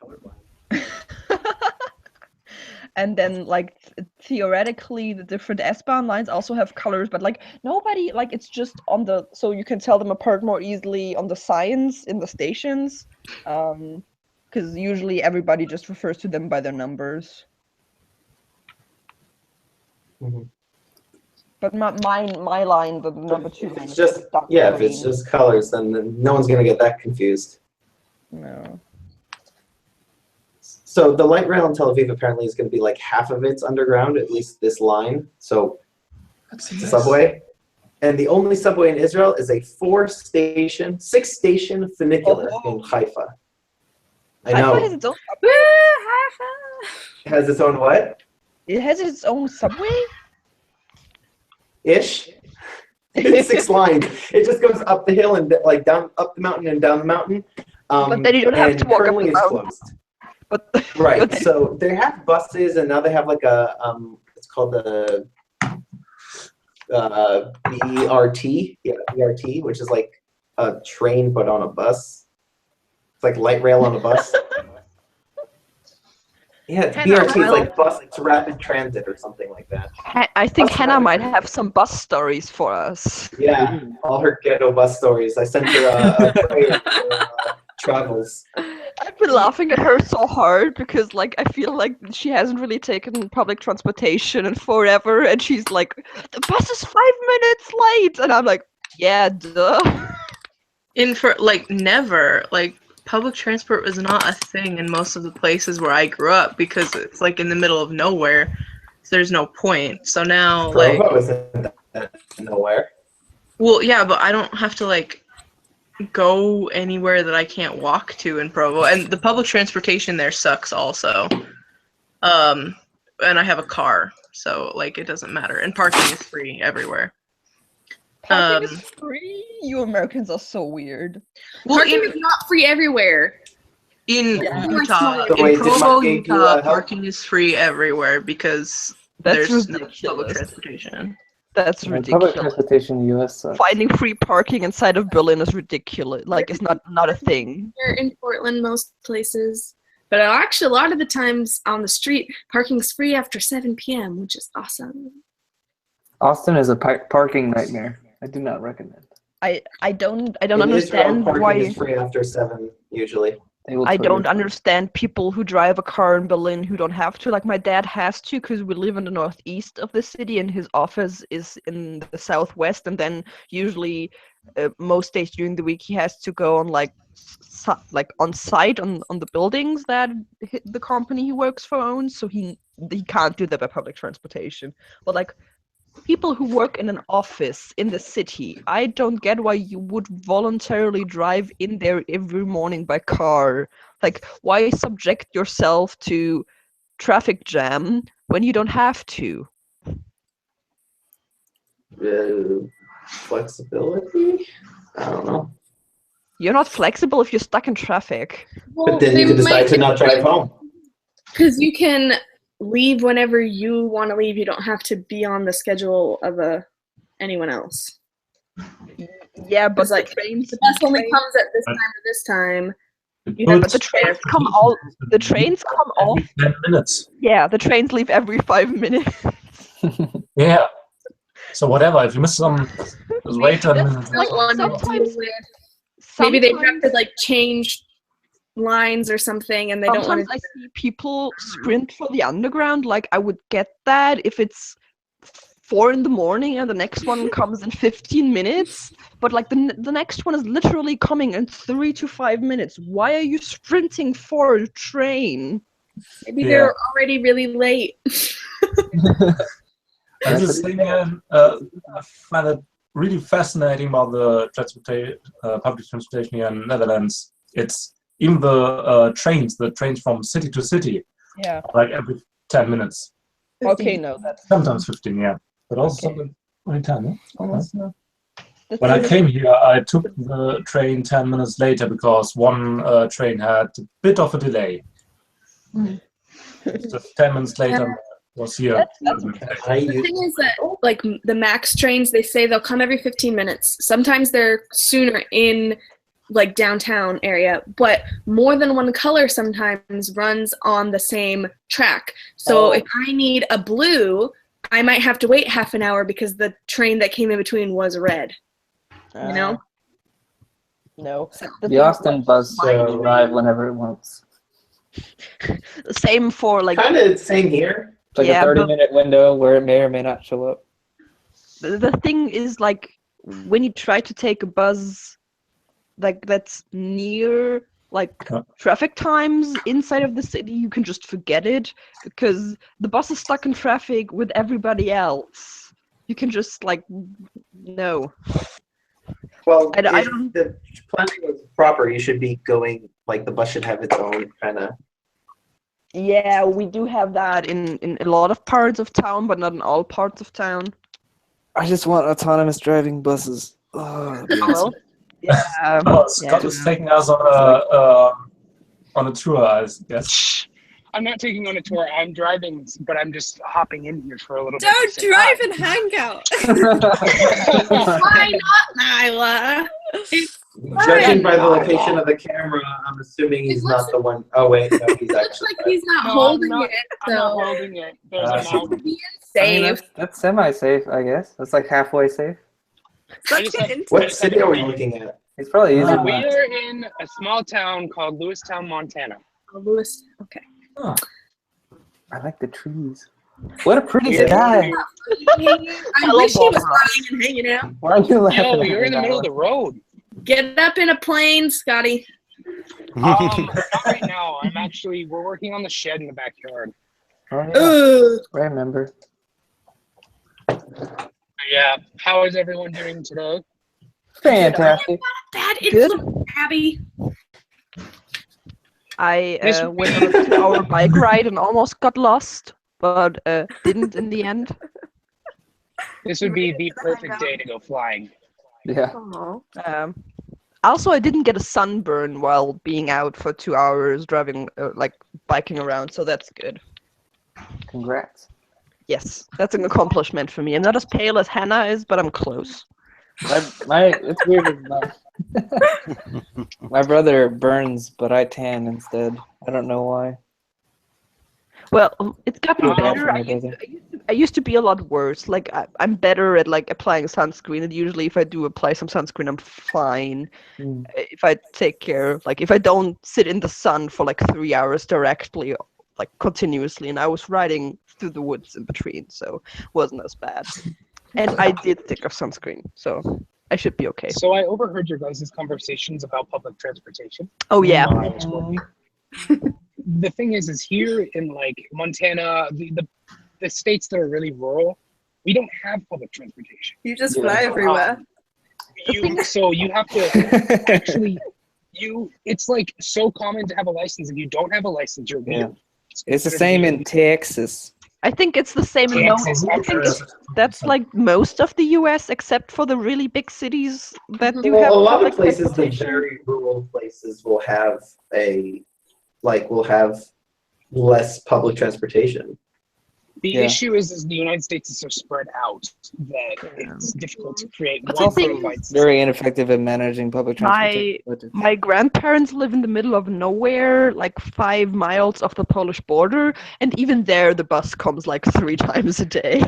And then, like, theoretically, the different S-Bahn lines also have colors, but, like, nobody, like, it's just on the, so you can tell them apart more easily on the signs in the stations, because usually everybody just refers to them by their numbers. But my line, the number 2 line, It's just, yeah, if it's just colors, then no one's going to get that confused. No. So the light rail in Tel Aviv apparently is going to be like half of it's underground, at least this line. So it's a subway. And the only subway in Israel is a 6-station funicular in Haifa. I know. Haifa has its own subway? It has its own what? It has its own subway? Ish. It's 6 lines. It just goes up the hill and like down up the mountain and down the mountain. But then you don't have to walk up currently the it's mountain. closed. Right. So they have buses, and now they have like a it's called the BRT. Yeah, BRT, which is like a train but on a bus. It's like light rail on a bus. Yeah, it's BRT. It's like bus. It's rapid transit or something like that. I think Hannah might have some bus stories for us. Yeah, all her ghetto bus stories. I sent her a prayer for travels. I've been laughing at her so hard because, like, I feel like she hasn't really taken public transportation in forever, and she's like, "The bus is 5 minutes late," and I'm like, "Yeah, duh." Never, public transport was not a thing in most of the places where I grew up because it's like in the middle of nowhere, so there's no point. So now, Provo isn't that nowhere. well, yeah, but I don't have to go anywhere that I can't walk to in Provo, and the public transportation there sucks also. And I have a car, so it doesn't matter, and parking is free everywhere. Parking is free? You Americans are so weird. Well, Parking is not free everywhere. In Yeah. Utah, So in wait, did Provo, Mike Utah, help? parking is free everywhere because That's there's no ridiculous. public transportation. That's Public ridiculous. transportation in the US sucks. Finding free parking inside of Berlin is ridiculous. Like, it's not a thing. Here in Portland, most places. But actually, a lot of the times on the street, parking's free after 7 p.m., which is awesome. Austin is a parking nightmare. I do not recommend. I don't In Israel, understand parking why. is free after 7 usually. I don't understand people who drive a car in Berlin who don't have to. Like, my dad has to because we live in the northeast of the city and his office is in the southwest. And then usually most days during the week he has to go on like on site on the buildings that the company he works for owns. So he can't do that by public transportation. But like people who work in an office in the city, I don't get why you would voluntarily drive in there every morning by car. Like, why subject yourself to traffic jam when you don't have to? Flexibility? I don't know. You're not flexible if you're stuck in traffic. But then you can decide to not drive home. Because you can leave whenever you want to leave. You don't have to be on the schedule of anyone else. Yeah, but like the bus only comes at this time or this time. Yeah, but the trains come all. The trains come off. 10 minutes. Yeah, the trains leave every 5 minutes. Yeah. So whatever, if you miss some, just wait 10 minutes. Like sometimes maybe they have to like change lines or something, and they don't want to. I see people sprint for the underground. Like, I would get that if it's 4 in the morning and the next one comes in 15 minutes. But like the next one is literally coming in 3 to 5 minutes. Why are you sprinting for a train? Maybe they're already really late. That's the thing. I find it really fascinating about the public transportation here in the Netherlands. It's even the trains from city to city. Yeah. Like every 10 minutes. Okay, no, that's sometimes 15. Yeah, but also something only 10. Yeah? Almost no. When I came here, I took the train 10 minutes later because one train had a bit of a delay. Just 10 minutes later. Was here. The thing is that, like, the max trains, they say they'll come every 15 minutes. Sometimes they're sooner in, like, downtown area, but more than one color sometimes runs on the same track. So if I need a blue, I might have to wait half an hour because the train that came in between was red. You know? No. The Austin bus will arrive whenever it wants. Same for, like... Kind of same here. Like a 30-minute window where it may or may not show up. The thing is, like, when you try to take a bus, like, that's near, like, traffic times inside of the city, you can just forget it, because the bus is stuck in traffic with everybody else. You can just, like, no. Well, I if don't... the planning was proper, you should be going, like, the bus should have its own kind of... Yeah, we do have that in a lot of parts of town, but not in all parts of town. I just want autonomous driving buses. Oh, well, yeah. Scott is taking us on a tour, I guess. I'm not taking on a tour. I'm driving, but I'm just hopping in here for a little bit. Don't drive and hang out. Why not, Nyla? Judging by the location of the camera, I'm assuming he's not the one. Oh wait, no, he's actually. Looks like he's not holding it. I'm not holding it. There's a mountain. I mean, that's semi-safe, I guess. That's like halfway safe. What city are we looking at? It's probably easy. We are in a small town called Lewistown, Montana. Oh, Lewis. Okay. Oh. I like the trees. What a pretty sky. I wish he was flying and hanging out. Why are you laughing? Yo, you're in the middle of the road. Get up in a plane, Scotty. Not right now. We're working on the shed in the backyard. Oh, yeah. I remember. Yeah. How is everyone doing today? Fantastic. Bad influence, Abby. I went on a 2-hour bike ride and almost got lost, but didn't in the end. This would be the perfect day to go flying. Yeah. Also, I didn't get a sunburn while being out for 2 hours driving, like biking around, so that's good. Congrats. Yes, that's an accomplishment for me. I'm not as pale as Hannah is, but I'm close. It's weird. My brother burns, but I tan instead. I don't know why. Well, it's gotten Feel bad better. for my brother. I used to be a lot worse. Like I'm better at like applying sunscreen, and usually if I do apply some sunscreen, I'm fine. If I take care, like if I don't sit in the sun for like 3 hours directly, like continuously, and I was riding through the woods in between, so it wasn't as bad. And I did take off sunscreen, so I should be okay. So I overheard your guys' conversations about public transportation. Oh yeah. While I was working. The thing is here in like Montana, the states that are really rural, we don't have public transportation. You just fly everywhere. So you have to actually, it's like so common to have a license. If you don't have a license, you're weird. It's the same in Texas. I think it's the same in Texas, I think that's like most of the U.S. except for the really big cities that do have. A lot of public places, the transportation. very rural places, will have less public transportation. The issue is the United States is so spread out that it's difficult to create It's one also unified system. very ineffective at managing public transportation. My grandparents live in the middle of nowhere, like 5 miles off the Polish border, and even there the bus comes like 3 times a day.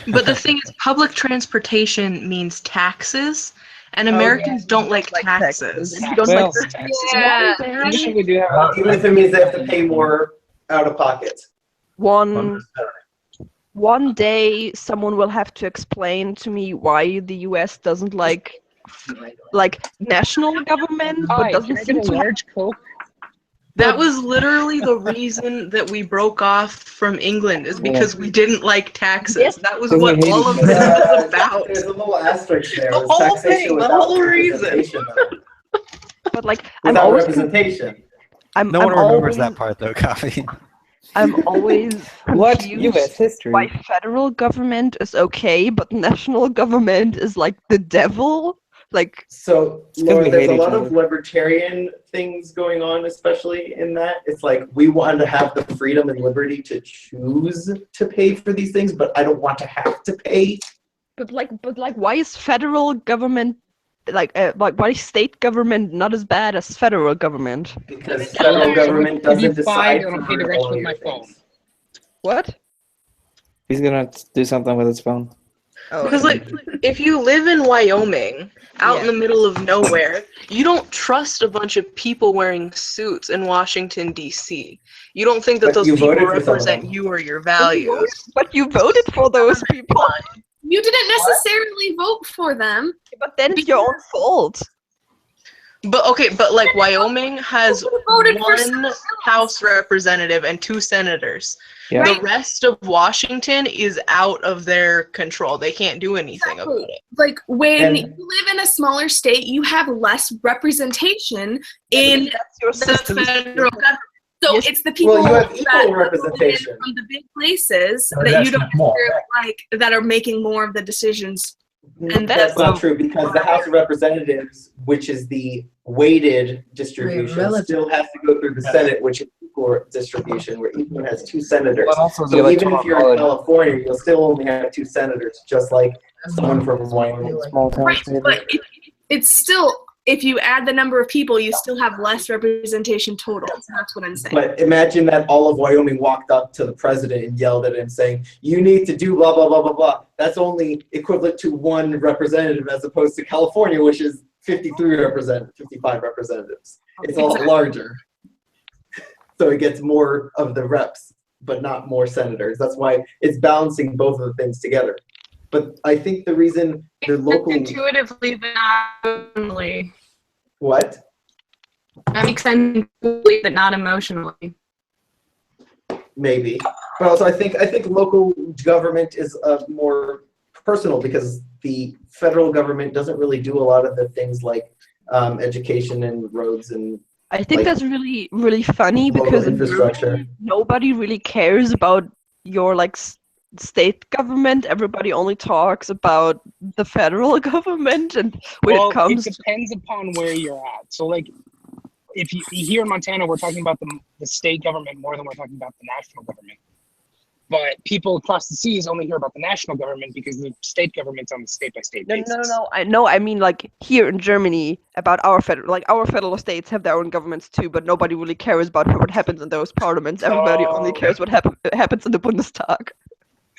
But the thing is, public transportation means taxes, and Americans don't like taxes. And you don't like their taxes. Yeah. Usually do have Even if it means they have to pay more out of pocket. One day someone will have to explain to me why the US doesn't like national government, but Hi, doesn't can I seem get a to have. large Coke? That was literally the reason that we broke off from England, is because we didn't like taxes. That was what all of this was about. There's a little asterisk there. The It's whole taxation thing, the without whole reason. representation, though. But like, I'm Without always representation. No one remembers that part though, Coffee. I'm always What? confused US history? why federal government is okay, but national government is like the devil. Like, So, 'cause Laura, we there's a hate each lot of other. libertarian things going on, especially in that. It's like, we want to have the freedom and liberty to choose to pay for these things, but I don't want to have to pay. but why is federal government why is state government not as bad as federal government? Because federal government doesn't decide and I'll for pay the rest all with your my things. phone. What? He's gonna do something with his phone. Because like, if you live in Wyoming, out in the middle of nowhere, you don't trust a bunch of people wearing suits in Washington, D.C. You don't think that But those you people voted for some of represent them. you or your values. But you voted for those people. You didn't necessarily vote for them. But then it's your own fault. But okay, but like Wyoming has voted for one House representative and 2 senators. Yeah. The rest of Washington is out of their control. They can't do anything about it. Like when And- you live in a smaller state, you have less representation in your the system. federal government. So Yes. it's the people Well, you have that equal live representation. from the big places Oh, that that's you don't not more. necessarily like that are making more of the decisions. And That's not true, because the House of Representatives, which is the weighted distribution, relative. still has to go through the Senate, which is equal distribution, where each one has 2 senators. But also the So even electoral if you're in college. California, you'll still only have 2 senators, just like someone from Wyoming. Small town Right, state. but it's still, if you add the number of people, you still have less representation total. So that's what I'm saying. But imagine that all of Wyoming walked up to the president and yelled at him saying, "You need to do blah, blah, blah, blah, blah." That's only equivalent to 1 representative, as opposed to California, which is 55 representatives. It's a lot larger. So it gets more of the reps, but not more senators. That's why it's balancing both of the things together. But I think the reason the local... Intuitively, but not emotionally. What? That makes sense, intuitively, but not emotionally. Maybe, but also I think local government is more personal, because the federal government doesn't really do a lot of the things like education and roads and. I think like, that's really, really funny local because in infrastructure. Germany, nobody really cares about your like state government. Everybody only talks about the federal government, and when Well, it comes it depends upon where you're at. So like, if you here in Montana, we're talking about the state government more than we're talking about the national government. But people across the seas only hear about the national government because the state government's on the state-by-state basis. No. I mean, like here in Germany, about our federal states have their own governments too, but nobody really cares about what happens in those parliaments. Everybody only cares what happens in the Bundestag.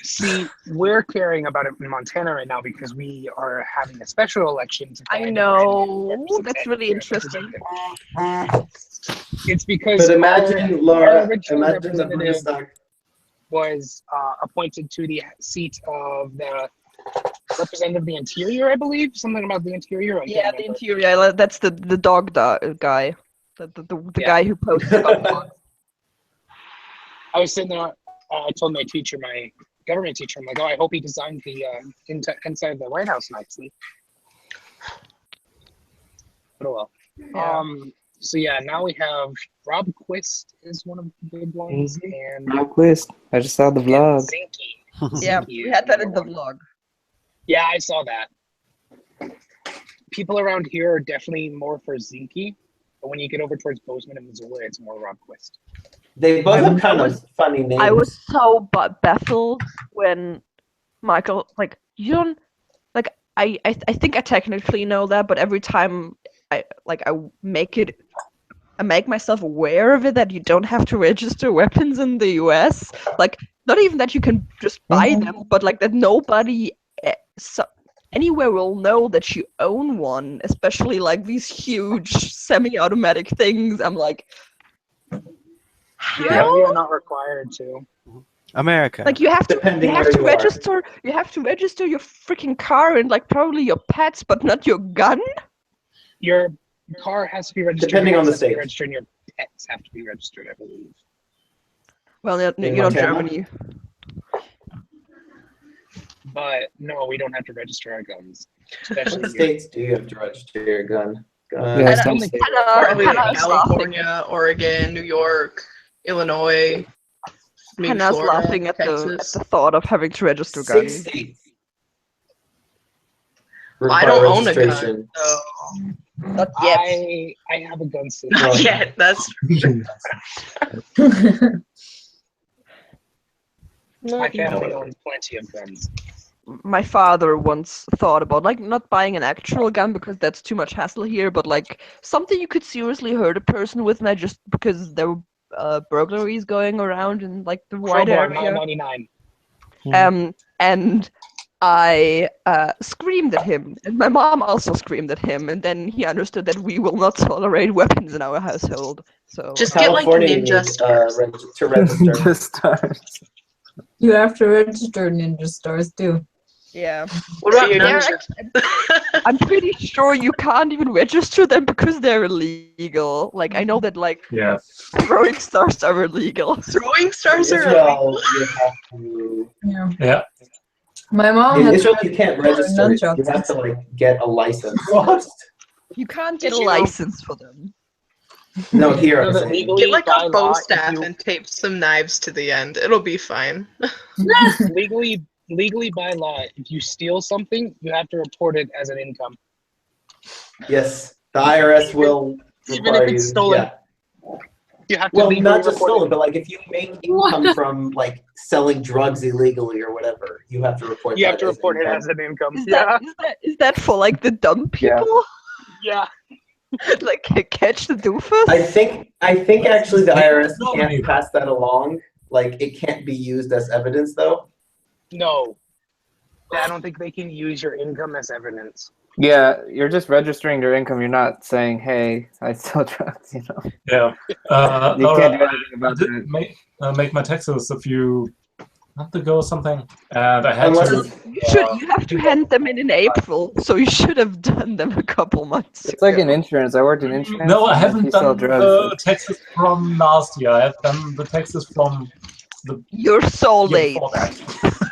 See, we're caring about it in Montana right now because we are having a special election. I know. That's really interesting. It's because But imagine, our Laura, original imagine the representative Bundestag. was appointed to the seat of the representative of the interior, I believe. Something about the interior. I Yeah, can't the remember. interior. That's the dog guy. The guy who posts about dogs. I was sitting there. I told my teacher, my government teacher, I'm like, oh, I hope he designed the inside of the White House nicely. But oh well. Yeah. So yeah, now we have Rob Quist is one of the big ones, and No quiz. I just saw the vlog. Yeah, we had that in the vlog. Yeah, I saw that. People around here are definitely more for Zinke, but when you get over towards Bozeman and Missoula, it's more Rob Quist. They both have kind of funny names. I was so baffled when Michael, like, you don't, like, I think I technically know that, but every time I make myself aware of it that you don't have to register weapons in the US. Like, not even that you can just buy them, but like that nobody anywhere will know that you own one, especially like these huge semi-automatic things. I'm like, Yeah, we are not required to. America. like you have to register. You have to register your freaking car and like probably your pets, but not your gun. Your car has to be registered. Depending on the has to be state. registered, and your pets have to be registered, I believe. Well, In you know, Montana? Germany. But no, we don't have to register our guns. Especially What here. states do you have to register your gun? Yeah, some only- states. Probably like Hannah's California, Oregon, New York, Illinois, maybe Hannah's Florida, laughing at Texas. the thought of having to register 6 guns. states. I don't own a gun, registration. so Not yet. I have a gun system. not yet. That's My family owns plenty of guns. My father once thought about like not buying an actual gun because that's too much hassle here, but like something you could seriously hurt a person with, not just because there were burglaries going around in like the wide Crowbar, area. $9.99. And I screamed at him, and my mom also screamed at him, and then he understood that we will not tolerate weapons in our household. So just get like California ninja needs, stars. to register. Ninja stars. You have to register ninja stars too. yeah. What about They're ninja? I'm pretty sure you can't even register them because they're illegal. Like I know that like Yeah. throwing stars are illegal. Throwing stars are Israel, you have to. Yeah. Yeah. My mom In had Israel, you can't register it. You nunchucks. have to like get a license. You can't get Did a you know- license for them. No, here So I'm that saying. legally Get like by a bow law, staff if you- and tape some knives to the end. It'll be fine. legally by law, if you steal something, you have to report it as an income. Yes, the IRS will Even require if it's you. stolen. Yeah. You have to Well, legally not just report stolen, it. but like if you make income from like selling drugs illegally or whatever, you have to report. You that have to as report it income. as an income. Is Yeah. that for like the dumb people? Yeah. Like catch the doofus? I think actually the IRS No, can't maybe. pass that along. Like it can't be used as evidence though. No. I don't think they can use your income as evidence. Yeah, you're just registering your income. You're not saying, "Hey, I sell drugs." You know. Yeah. You Laura, can't do anything I about did that. make my taxes a few months ago or something, and I had Unless to. You have to hand them in April, so you should have done them a couple months It's like ago. in insurance. I worked in insurance. No, I and if haven't you sell done drugs, the taxes from last year. I have done the taxes from the You're so year late. before that.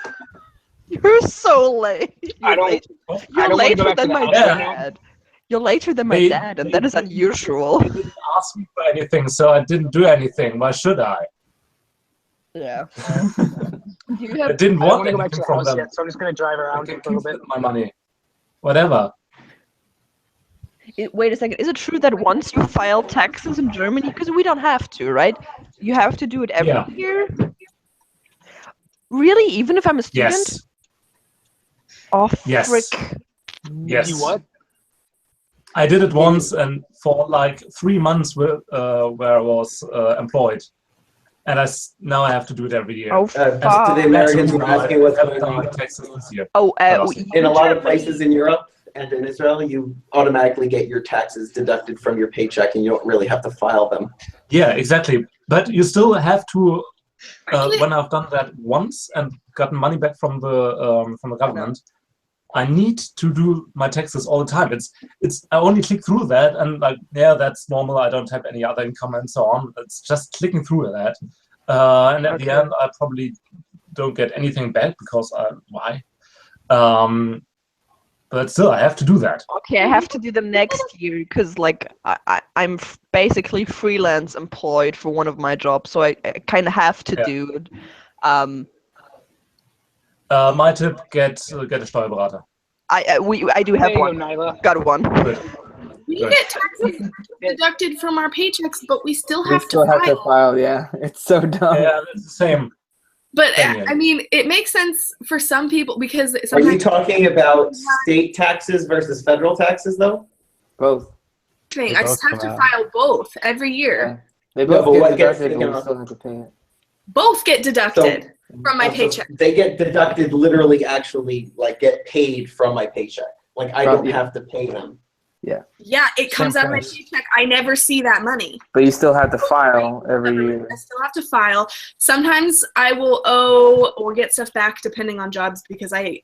You're so late. I don't. You're I don't wanna go later back to than the my house right now. dad. You're later than my They- dad, and they that is didn't- unusual. They didn't ask me for anything, so I didn't do anything. Why should I? Yeah. Do you I have? didn't I don't want want to go back to anything the from house them. yet, so I'm just gonna drive I around can for a little keep bit. my money. Whatever. Wait a second. Is it true that once you file taxes in Germany, because we don't have to, right? You have to do it every Yeah. year. Really? Even if I'm a student? Yes. Oh, Yes. frick. Yes. You what? I did it once, and for like 3 months where I was employed, and now I have to do it every year. Oh, And fuck. To the Americans who are asking what's haven't going done my on. taxes this year. Oh, In a lot of places in Europe and in Israel, you automatically get your taxes deducted from your paycheck, and you don't really have to file them. Yeah, exactly. But you still have to. When I've done that once and gotten money back from the government, I need to do my taxes all the time. It's I only click through that and like, yeah, that's normal. I don't have any other income and so on. It's just clicking through that, and at the end, I probably don't get anything back because why? But still, I have to do that. Okay, I have to do them next year because, like, I'm basically freelance employed for one of my jobs, so I kind of have to do it. My tip: get a Steuerberater. I do have There you one. go, Nyla. Got one. Good. We Good. get taxes deducted from our paychecks, but we still We have still to have to file. file, yeah. It's so dumb. Yeah, it's the same. But Same here. I mean, it makes sense for some people because Are you sometimes talking about state taxes versus federal taxes, though? Both. thing. They I just both have to come out. file both every year. They Yeah, both but get what gets deducted, but taken we off? still have to pay it. Both get deducted from my So paycheck. they get deducted literally, actually, like get paid from my paycheck. Like I don't have to pay them. Yeah. Yeah, it comes Same out of my price. paycheck. I never see that money. But you still have to file every year. I still have to file. Sometimes I will owe or get stuff back depending on jobs because I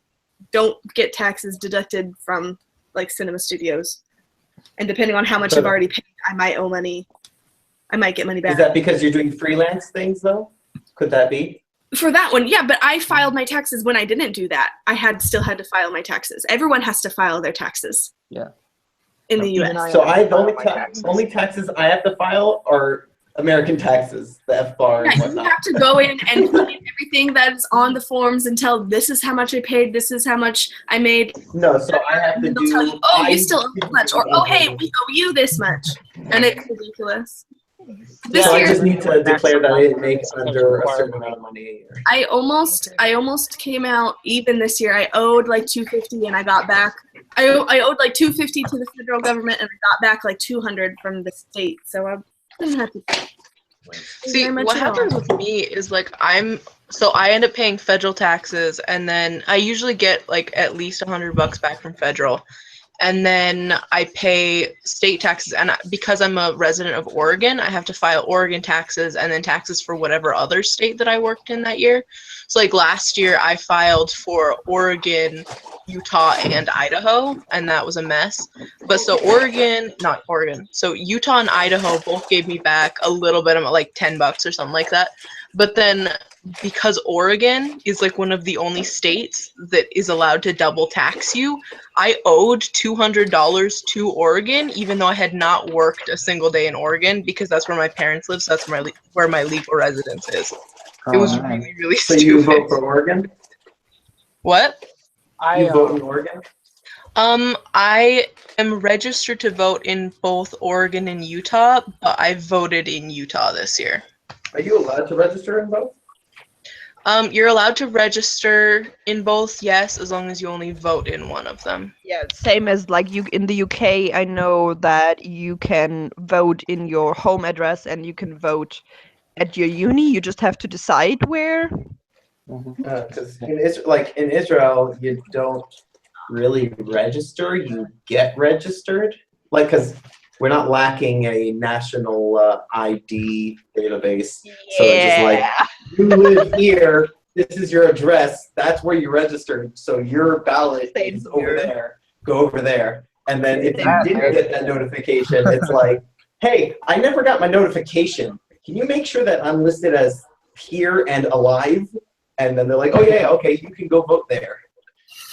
don't get taxes deducted from like cinema studios. And depending on how much I've already paid, I might owe money. I might get money back. Is that because you're doing freelance things, though? Could that be? For that one, yeah, but I filed my taxes when I didn't do that. I still had to file my taxes. Everyone has to file their taxes. Yeah. In the U.S. So the only taxes I have to file are American taxes, the FBAR and Yeah, you whatnot. have to go in and put in everything that's on the forms and tell this is how much I paid, this is how much I made. No, so I have to They'll tell you, oh, you still owe this much, or oh, hey, we owe you this much, and it's ridiculous. This So I year, just need to declare that I didn't make under a certain amount of money a year. I almost came out even this year. I owed like $250 and I got back. I owed like $250 to the federal government and I got back like $200 from the state. So I didn't have to. See, what happens with me is like I end up paying federal taxes, and then I usually get like at least $100 back from federal, and then I pay state taxes. And because I'm a resident of Oregon, I have to file Oregon taxes and then taxes for whatever other state that I worked in that year. So like last year, I filed for Oregon, Utah, and Idaho, and that was a mess. But so so Utah and Idaho both gave me back a little bit of like $10 or something like that. But then because Oregon is like one of the only states that is allowed to double tax you, I owed $200 to Oregon, even though I had not worked a single day in Oregon, because that's where my parents live. So that's where my legal residence is. It was really, really So stupid. you vote for Oregon? What? You vote in Oregon? I am registered to vote in both Oregon and Utah, but I voted in Utah this year. Are you allowed to register in both? You're allowed to register in both, yes, as long as you only vote in one of them. Yeah, same as like you in the UK. I know that you can vote in your home address and you can vote at your uni. You just have to decide where. Because in Israel, you don't really register; you get registered. Like, because we're not lacking a national ID database, so it's just like you live here. This is your address. That's where you registered. So your ballot is over there. Go over there. And then if you didn't get that notification, it's like, hey, I never got my notification. Can you make sure that I'm listed as here and alive? And then they're like, oh yeah, okay, you can go vote there,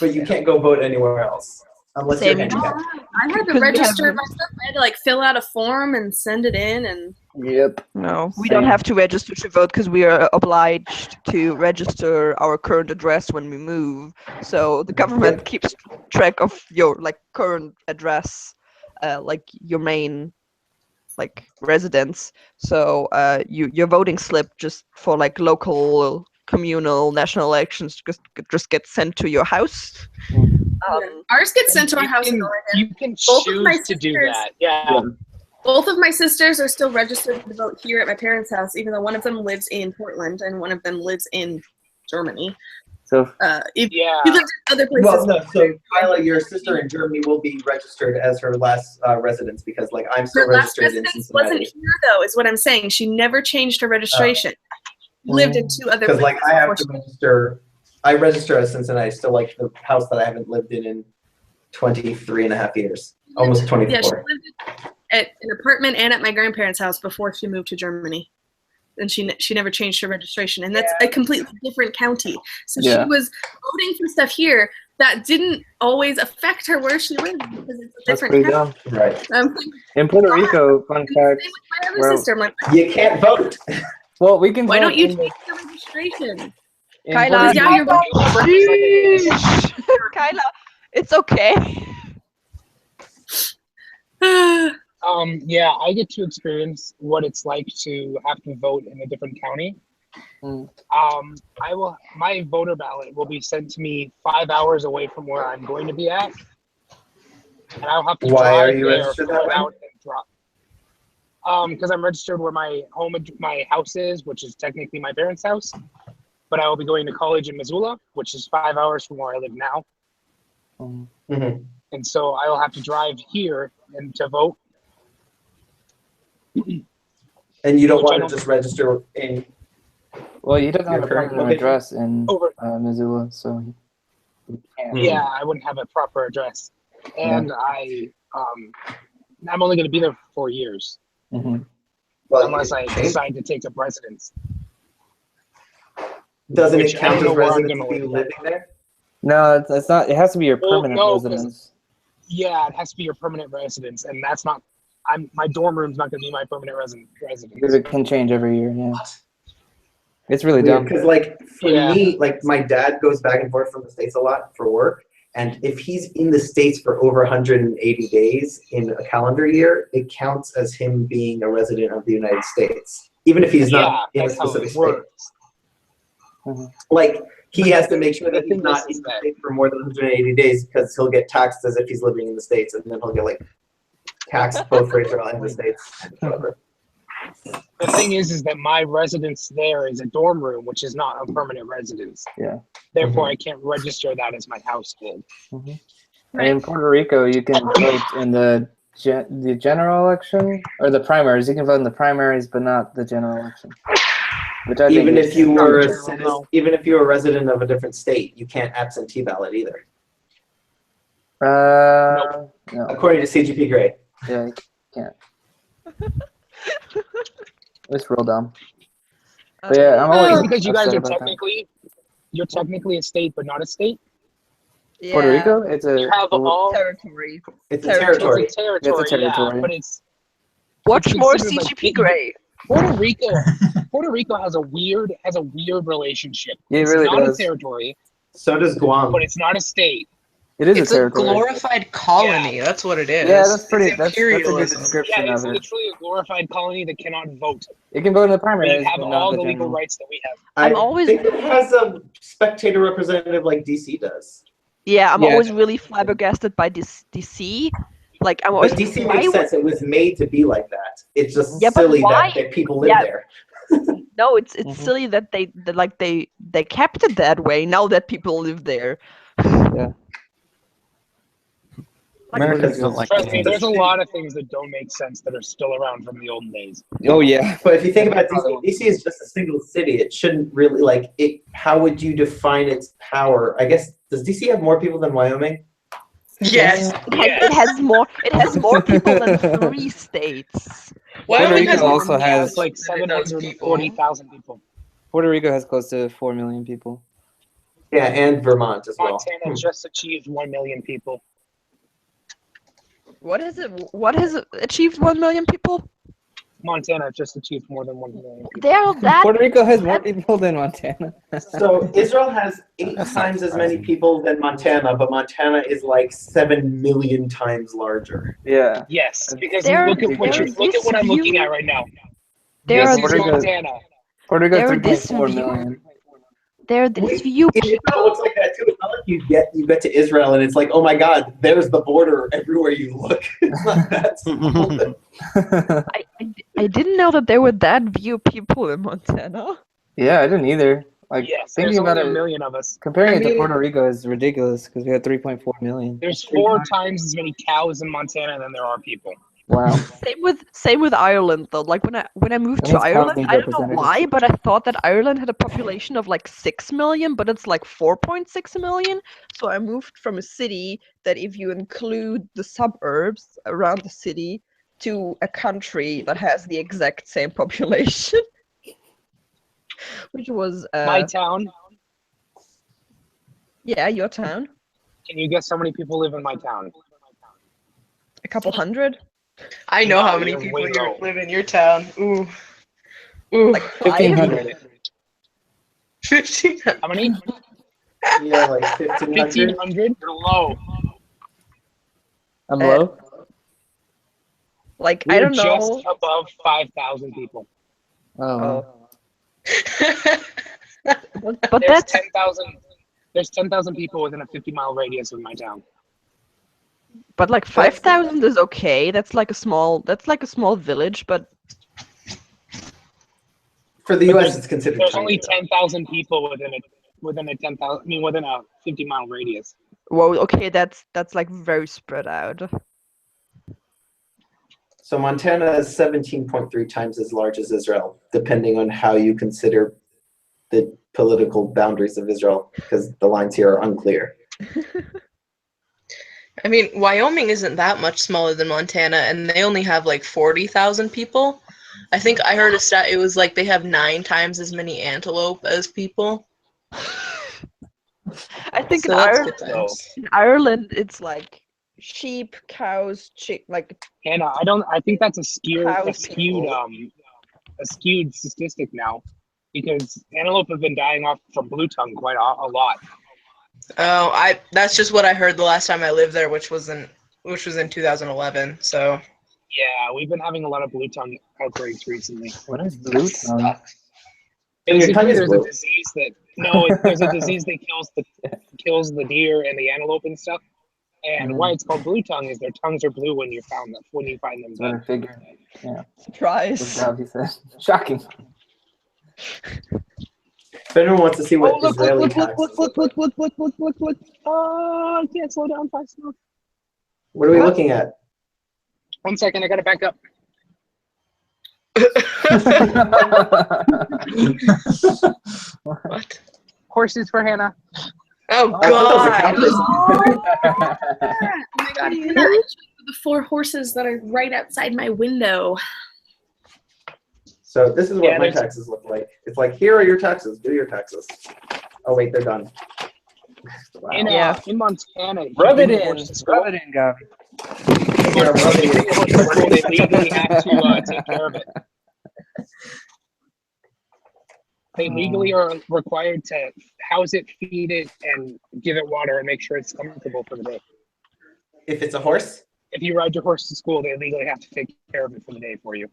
but you can't go vote anywhere else unless you're handicapped. I had to register myself. I had to like fill out a form and send it in, and Yep. No, we don't have to register to vote because we are obliged to register our current address when we move. So the government keeps track of your like current address, like your main like residence. So your voting slip just for like local communal national elections just get sent to your house. Ours gets sent to our house in Oregon. You can Both of my choose to do sisters- that. Yeah. Both of my sisters are still registered to vote here at my parents' house, even though one of them lives in Portland and one of them lives in Germany. So If you lived in other places, Well, no. So Kyla, your sister in Germany will be registered as her last residence because, like, I'm still her last registered in residence wasn't Cincinnati. here, though, is what I'm saying. She never changed her registration. Lived in 2 other Because, places. like, I have to register. I register as Cincinnati, still like the house that I haven't lived in 23 and a half years, almost 24. Yeah, she lived at an apartment and at my grandparents' house before she moved to Germany. And she never changed her registration. And that's a completely different county. So she was voting for stuff here that didn't always affect her where she lived because it's a That's different pretty county. dumb. Right. In Puerto Rico, fun fact. My other sister, I'm like, You can't vote. Well, we can why vote don't you in change the registration? in Kyla, Puerto Now you're Kyla, it's okay. Yeah, I get to experience what it's like to have to vote in a different county. My voter ballot will be sent to me 5 hours away from where I'm going to be at, and I'll have to Why are drive you there, registered fill that it way? out, and drop. Because I'm registered where my house is, which is technically my parents' house, but I will be going to college in Missoula, which is 5 hours from where I live now. Mm-hmm. And so I will have to drive here and to vote. And you don't Which I want to don't- just register in. Well, he doesn't have Your a current permanent location? address in Over. Missoula, so he can't. Yeah, I wouldn't have a proper address, and I'm only going to be there for 4 years, Well, unless I decide to take up residence. Doesn't Which it I count don't as know where I'm residence gonna if you live. living there? No, it's not. It has to be your Well, permanent no, 'cause- residence. Yeah, it has to be your permanent residence, and that's not. My dorm room's not going to be my permanent residence. Because it can change every year. Yeah. It's really Weird, dumb. because like for Yeah. me, like my dad goes back and forth from the States a lot for work. And if he's in the States for over 180 days in a calendar year, it counts as him being a resident of the United States, even if he's not in a that's how specific it state. works. Like he But has the to make sure that thing he's not is in the that- state for more than 180 days because he'll get taxed as if he's living in the States, and then he'll get like taxed both for Israel and the States. Whatever. The thing is that my residence there is a dorm room, which is not a permanent residence. Yeah. Therefore, I can't register that as my household. And in Puerto Rico, you can vote in the general election or the primaries. You can vote in the primaries, but not the general election. Which I Even think if you is were a stupid. citizen, even if you're a resident of a different state, you can't absentee ballot either, No. according to CGP grade. Yeah, you can't. It's real dumb. But yeah, I'm always because you guys upset are about that. technically a state, but not a state. Puerto Rico? It's a You have all territory. It's a territory. It's a territory. It's a territory. Yeah, but it's Watch it's more considered like CGP Grey. Puerto Rico has a weird relationship. Yeah, it It's really not does. a territory, So does Guam. but it's not a state. It is It's a a territory. glorified colony. That's what it is. Yeah, that's pretty. It's That's a good imperialism. description Yeah, it's of it. literally a glorified colony that cannot vote. It can vote in the But you primaries, have but all not the the legal general. rights that we have. I'm always- think it has a spectator representative like DC does. Yeah, I'm Yeah. always really flabbergasted by this DC. Like I'm always But DC why makes would- sense. It was made to be like that. It's just Yeah, but silly why? that people live Yeah. there. No, it's silly that they kept it that way now that people live there. Yeah. Americans don't like Trust me, Kansas. there's a lot of things that don't make sense that are still around from the olden days. Oh yeah. But if you think about DC is just a single city. It shouldn't really like it. How would you define its power? I guess does DC have more people than Wyoming? Yes. It has more people than 3 states. Wyoming has Rico also has It's like 740,000 people. Puerto Rico has close to 4 million people. Yeah, and Vermont as well. Montana just achieved 1 million people. What has it achieved 1 million people? Montana just achieved more than 1 million people. They're that Puerto Rico has more people than Montana. So Israel has 8 times as many people than Montana, but Montana is like 7 million times larger. Yeah. Yes, because There- look at what there's I'm looking view- at right now. There This are is Puerto Rico- Montana. Puerto Rico There are 3.4 this million. There are these few It looks like that too. It's not like you get to Israel and it's like, oh my God, there's the border everywhere you look. It's not that small. I didn't know that there were that few people in Montana. Yeah, I didn't either. Like Yes, thinking there's about only it, a million of us. comparing I it to mean, Puerto Rico is ridiculous because we had 3.4 million. There's 4 times as many cows in Montana than there are people. Wow. Same with Ireland though. Like when I moved That to means cows Ireland, need I don't know represented. why, but I thought that Ireland had a population of like 6 million, but it's like 4.6 million. So I moved from a city that, if you include the suburbs around the city, to a country that has the exact same population, which was My town. Yeah, your town. Can you guess how many people live in my town? A couple hundred. I know No, how many you're people way low. live in your town. Ooh. Ooh. Like 1,500. 1,500. How many? Yeah, like 1,500. 1,500? You're low. I'm low. Like We're I don't just know. above 5,000 people. Oh. But There's that's 10,000. There's 10,000 people within a 50-mile radius of my town. But like 5,000 is okay. That's like a small village, but For the But U.S., it's considered There's tiny. only 10,000 people within a 10,000. I mean, within a 50-mile radius. well, okay, that's like very spread out. So Montana is 17.3 times as large as Israel, depending on how you consider the political boundaries of Israel, because the lines here are unclear. I mean, Wyoming isn't that much smaller than Montana, and they only have like 40,000 people. I think I heard a stat. It was like they have 9 times as many antelope as people. I think So in, that's Ireland, good times. in Ireland it's like sheep, cows, like Hannah, I think that's a skewed people. statistic now, because antelope have been dying off from blue tongue quite a lot. Oh, that's just what I heard the last time I lived there, which was in 2011. So Yeah, we've been having a lot of blue tongue outbreaks recently. What is blue tongue? Basically, there's a disease there's a disease that kills the deer and the antelope and stuff. And why it's called blue tongue is their tongues are blue when you find them That's what I dead. figured. Yeah. Surprise. Good job, he said. Shocking. If anyone wants to see what look! Israeli Look! taxes look like, Look! Oh, I can't slow down fast enough. what are we looking at? 1 second, I gotta back up. what? Horses for Hannah. Oh I thought that was a God! cow Oh my god, Hannah, I showed you the 4 horses that are right outside my window. So this is what Yeah, my there's- taxes look like. It's like, here are your taxes. Do your taxes. Oh wait, they're done. Wow. In Montana, Rub it you in. horse to school. Rub it in, Gabi. Yeah, rub it in. If you horse to school, they legally have to take care of it. They legally are required to house it, feed it, and give it water and make sure it's comfortable for the day. If it's a horse? If you ride your horse to school, they legally have to take care of it for the day for you.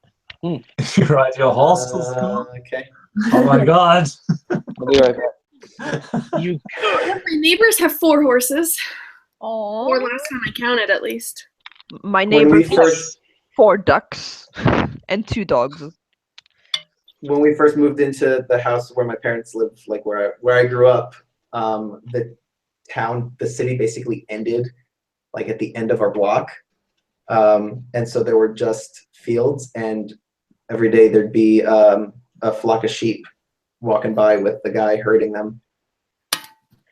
If you ride your horse to school? Okay. Oh my God. I'll be right back. You could. My neighbors have 4 horses. Aww. Or last time I counted, at least. My When neighbor we has first 4 ducks and 2 dogs. when we first moved into the house where my parents lived, like where I grew up, the city basically ended like at the end of our block. And so there were just fields, and every day there'd be a flock of sheep walking by with the guy herding them.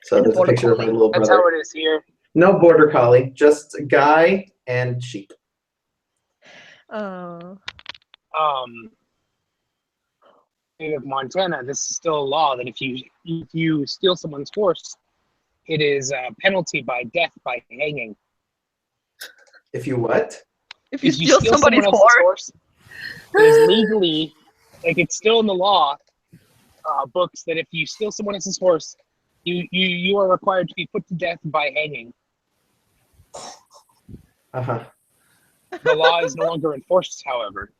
So there's a picture of my little That's brother. how it is here. No border collie, just a guy and sheep. State of Montana, this is still a law that if you steal someone's horse, it is a penalty by death by hanging. If you what? If you steal somebody's someone else's horse, it is legally, like it's still in the law books that if you steal someone else's horse, you are required to be put to death by hanging. Uh-huh. The law is no longer enforced, however.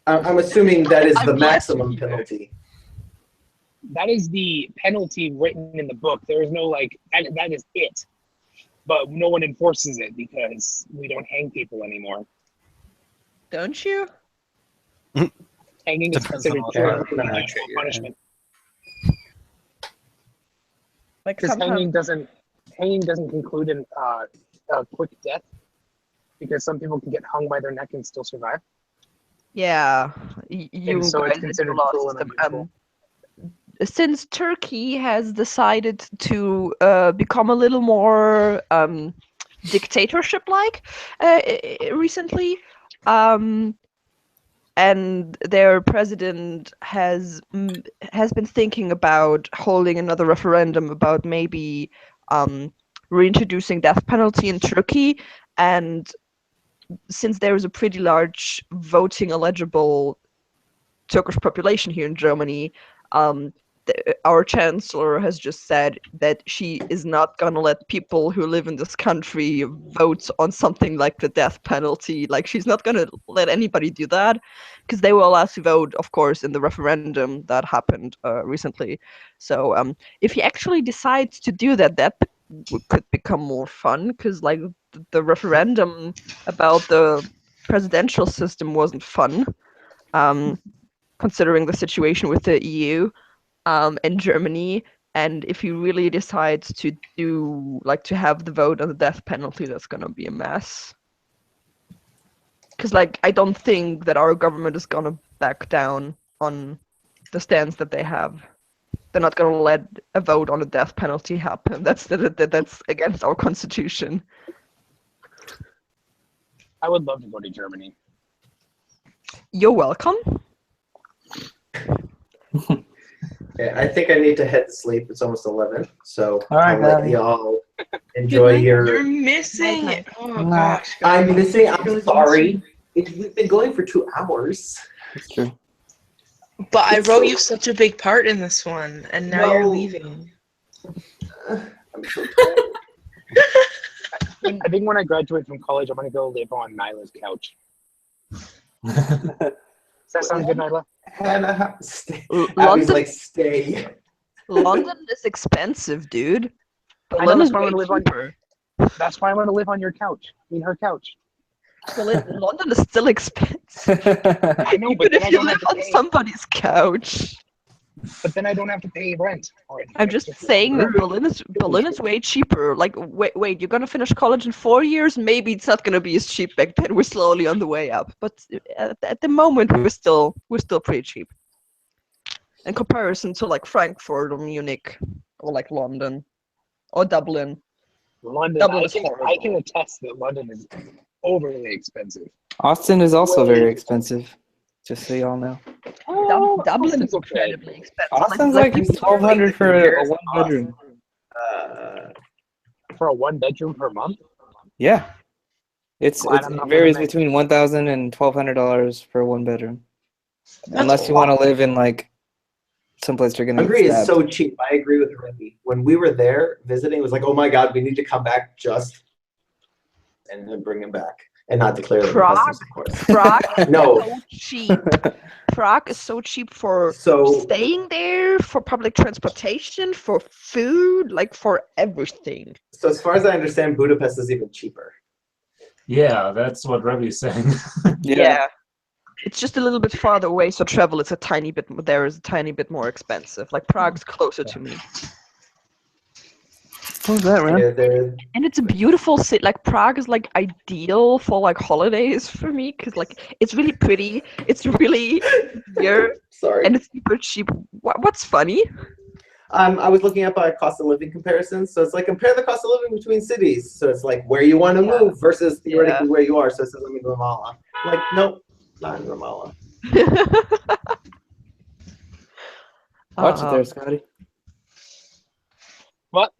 I'm assuming that is the I'm blessed maximum penalty. that is the penalty written in the book. There is no like that is it. But no one enforces it because we don't hang people anymore. Don't you? Hanging is Depends on considered what true part. actual punishment. Like Because sometimes hanging doesn't conclude in a quick death. Because some people can get hung by their neck and still survive. Yeah, And you so it's guys in considered your law cruel and system. unusual. Since Turkey has decided to become a little more dictatorship-like recently, and their president has been thinking about holding another referendum about maybe reintroducing death penalty in Turkey, and since there is a pretty large voting eligible Turkish population here in Germany, our chancellor has just said that she is not going to let people who live in this country vote on something like the death penalty. Like, she's not going to let anybody do that, because they were allowed to vote, of course, in the referendum that happened recently. So if he actually decides to do that, that could become more fun, because like the referendum about the presidential system wasn't fun, considering the situation with the EU and Germany. And if he really decides to do, like, to have the vote on the death penalty, that's gonna be a mess. Because, like, I don't think that our government is gonna back down on the stance that they have. They're not gonna let a vote on the death penalty happen. That's against our constitution. I would love to go to Germany. You're welcome. Okay, I think I need to head to sleep. It's almost 11, so All right, I'll let guys. y'all enjoy You're your. missing it. Oh Nah. gosh. I'm guys. missing. I'm sorry. We've been going for 2 hours. That's true. But I wrote you such a big part in this one, and now you're No. leaving. I'm so tired. I think when I graduate from college, I'm gonna go live on Nyla's couch. Does that sound good, Nyla? Hannah, stay. London- Abby's like, stay. London is expensive, dude. I know, Berlin that's is why I'm way gonna live on. cheaper. That's why I'm gonna live on your couch. I mean, her couch. London is still expensive. I know, but Even then if I you don't live have to on pay. somebody's couch. But then I don't have to pay rent. I'm just saying that Berlin is way cheaper. Like, wait, you're gonna finish college in 4 years? Maybe it's not gonna be as cheap back then. We're slowly on the way up, but at the moment we're still pretty cheap in comparison to like Frankfurt or Munich or like London or Dublin. London, Dublin I is can horrible. attest that London is overly expensive. Austin is also Way very expensive, just so y'all know. Dublin is Austin's okay. incredibly expensive. Austin's like people $1,200 for a years. 1-bedroom. For a 1-bedroom per month? Yeah. It Glad I'm not varies living there. between $1,000 and $1,200 for a 1-bedroom. That's Unless a you want to lot. live in like someplace you're gonna get Hungary is stabbed. so cheap. I agree with Randy. When we were there visiting, it was like, oh my god, we need to come back just and then bring him back and not declare them Prague? customs, of course. Prague No. is so cheap. Prague is so cheap for So staying there, for public transportation, for food, like for everything. so as far as I understand, Budapest is even cheaper. Yeah, that's what Ravi's saying. Yeah. It's just a little bit farther away, so travel is a tiny bit more expensive. Like Prague's closer to me. What was that, man? And it's a beautiful city. Like Prague is like ideal for like holidays for me, because like it's really pretty, it's really near, Sorry. and it's super cheap. What's funny? I was looking up cost of living comparisons. So it's like compare the cost of living between cities. So it's like where you want to move versus theoretically where you are. So it says I'm in Ramallah. I'm like, nope, not in Ramallah. Watch it there, Scotty. What?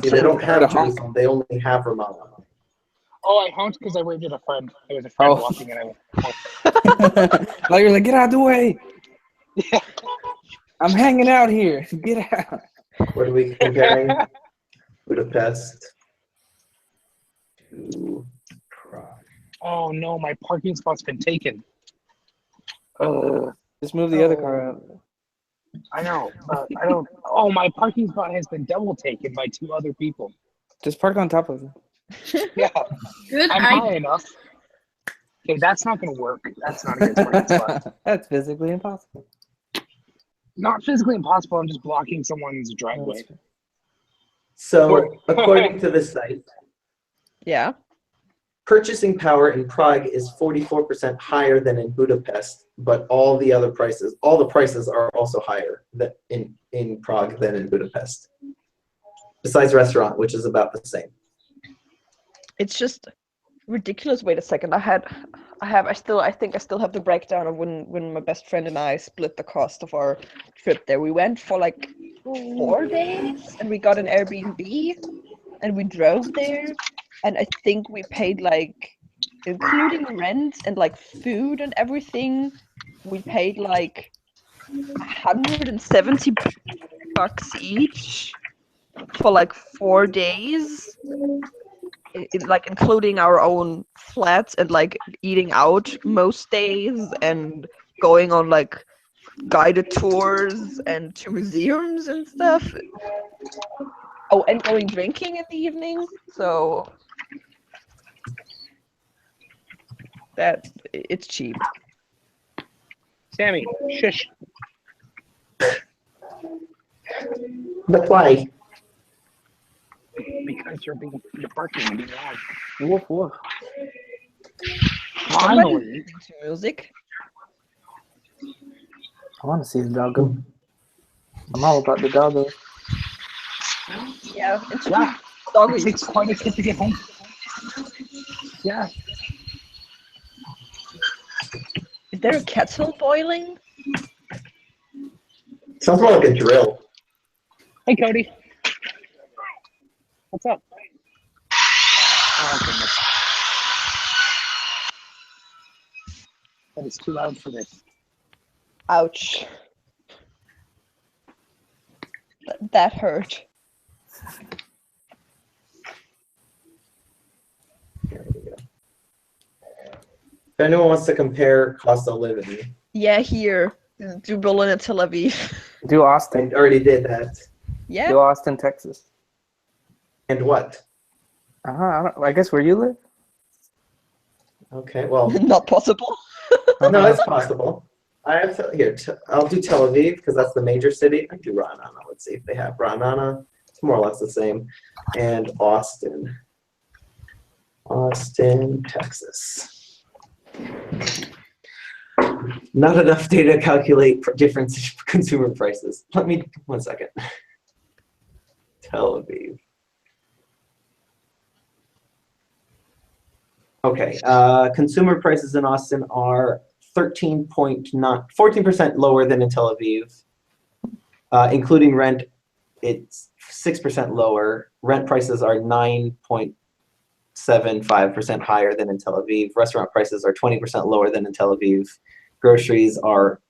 See, they don't have Jerusalem. They only have Ramallah. Oh, I honked because I waved at a friend. There was a friend Oh. walking, and I went. Like you're like, get out of the way. I'm hanging out here. Get out. What are we comparing? Budapest to Prague. Oh no, my parking spot's been taken. Just move the other car out. I know. I don't. Oh, my parking spot has been double taken by 2 other people. Just park on top of it. Yeah, Good I'm idea. high enough. Okay, that's not going to work. That's not a good parking spot. That's physically impossible. Not physically impossible. I'm just blocking someone's driveway. So, according to this site, Yeah. purchasing power in Prague is 44% higher than in Budapest, but all the prices are also higher in Prague than in Budapest. Besides restaurant, which is about the same. It's just ridiculous. Wait a second. I think I still have the breakdown of when my best friend and I split the cost of our trip there. We went for like 4 days and we got an Airbnb and we drove there, and I think we paid, like, including rent and like food and everything, we paid like 170 bucks each for like 4 days. Like including our own flats and like eating out most days and going on like guided tours and to museums and stuff. Oh, and going drinking in the evening. So that it's cheap. Sammy, shush. But why? Because you're parking and being loud. Woof woof. Finally. Music. I want to see the doggo. I'm all about the doggo. Yeah, it's Yeah. doggy. It takes quite a trip to get home. Yeah. Is there a kettle boiling? Sounds more like a drill. Hey, Cody. What's up? Oh, goodness. That is too loud for this. Ouch. That hurt. If anyone wants to compare cost of living, Yeah, here. Do Berlin and Tel Aviv. Do Austin. I already did that. Yeah. Do Austin, Texas. And what? I guess where you live? Okay, well, Not possible. no, it's possible. I have I'll do Tel Aviv because that's the major city. I do Ra'anana. Let's see if they have Ra'anana. It's more or less the same. And Austin. Austin, Texas. Not enough data to calculate difference in consumer prices. Let me, 1 second. Tel Aviv. Okay, consumer prices in Austin are 14% lower than in Tel Aviv. Including rent, it's 6% lower. Rent prices are 9.75% higher than in Tel Aviv. Restaurant prices are 20% lower than in Tel Aviv. Groceries are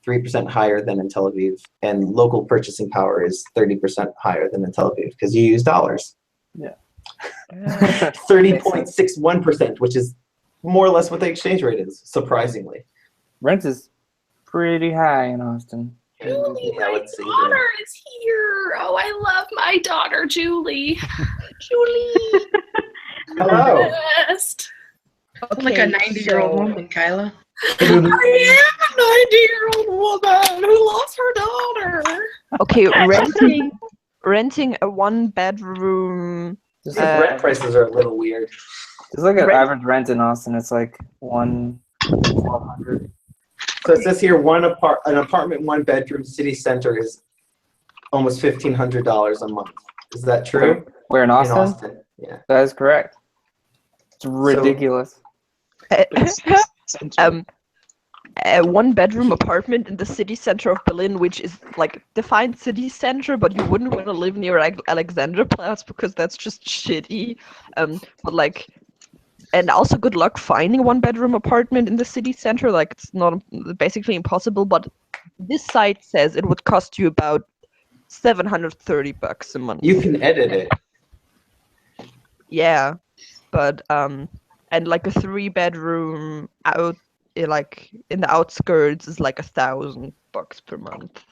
3% higher than in Tel Aviv. And local purchasing power is 30% higher than in Tel Aviv because you use dollars. Yeah. 30.61%, which is more or less what the exchange rate is, surprisingly. Rent is pretty high in Austin. Julie, Yeah, my let's see daughter here. is here. Oh, I love my daughter, Julie. Julie. Hello. Best. Like a 90-year-old woman, Kyla. I am a 90-year-old woman who lost her daughter. Okay, renting a 1-bedroom. Just the rent prices are a little weird. Just look at average rent in Austin. It's like $1,200. So it says here an apartment 1-bedroom city center is almost $1,500 a month. Is that true? Where in Austin? Yeah. That is correct. It's ridiculous. A 1-bedroom apartment in the city center of Berlin, which is like defined city center, but you wouldn't want to live near Alexanderplatz because that's just shitty. But like, and also good luck finding a 1-bedroom apartment in the city center. Like, it's not basically impossible. But this site says it would cost you about $730 a month. You can edit it. Yeah, but and like a 3-bedroom out, like in the outskirts, is like $1,000 per month.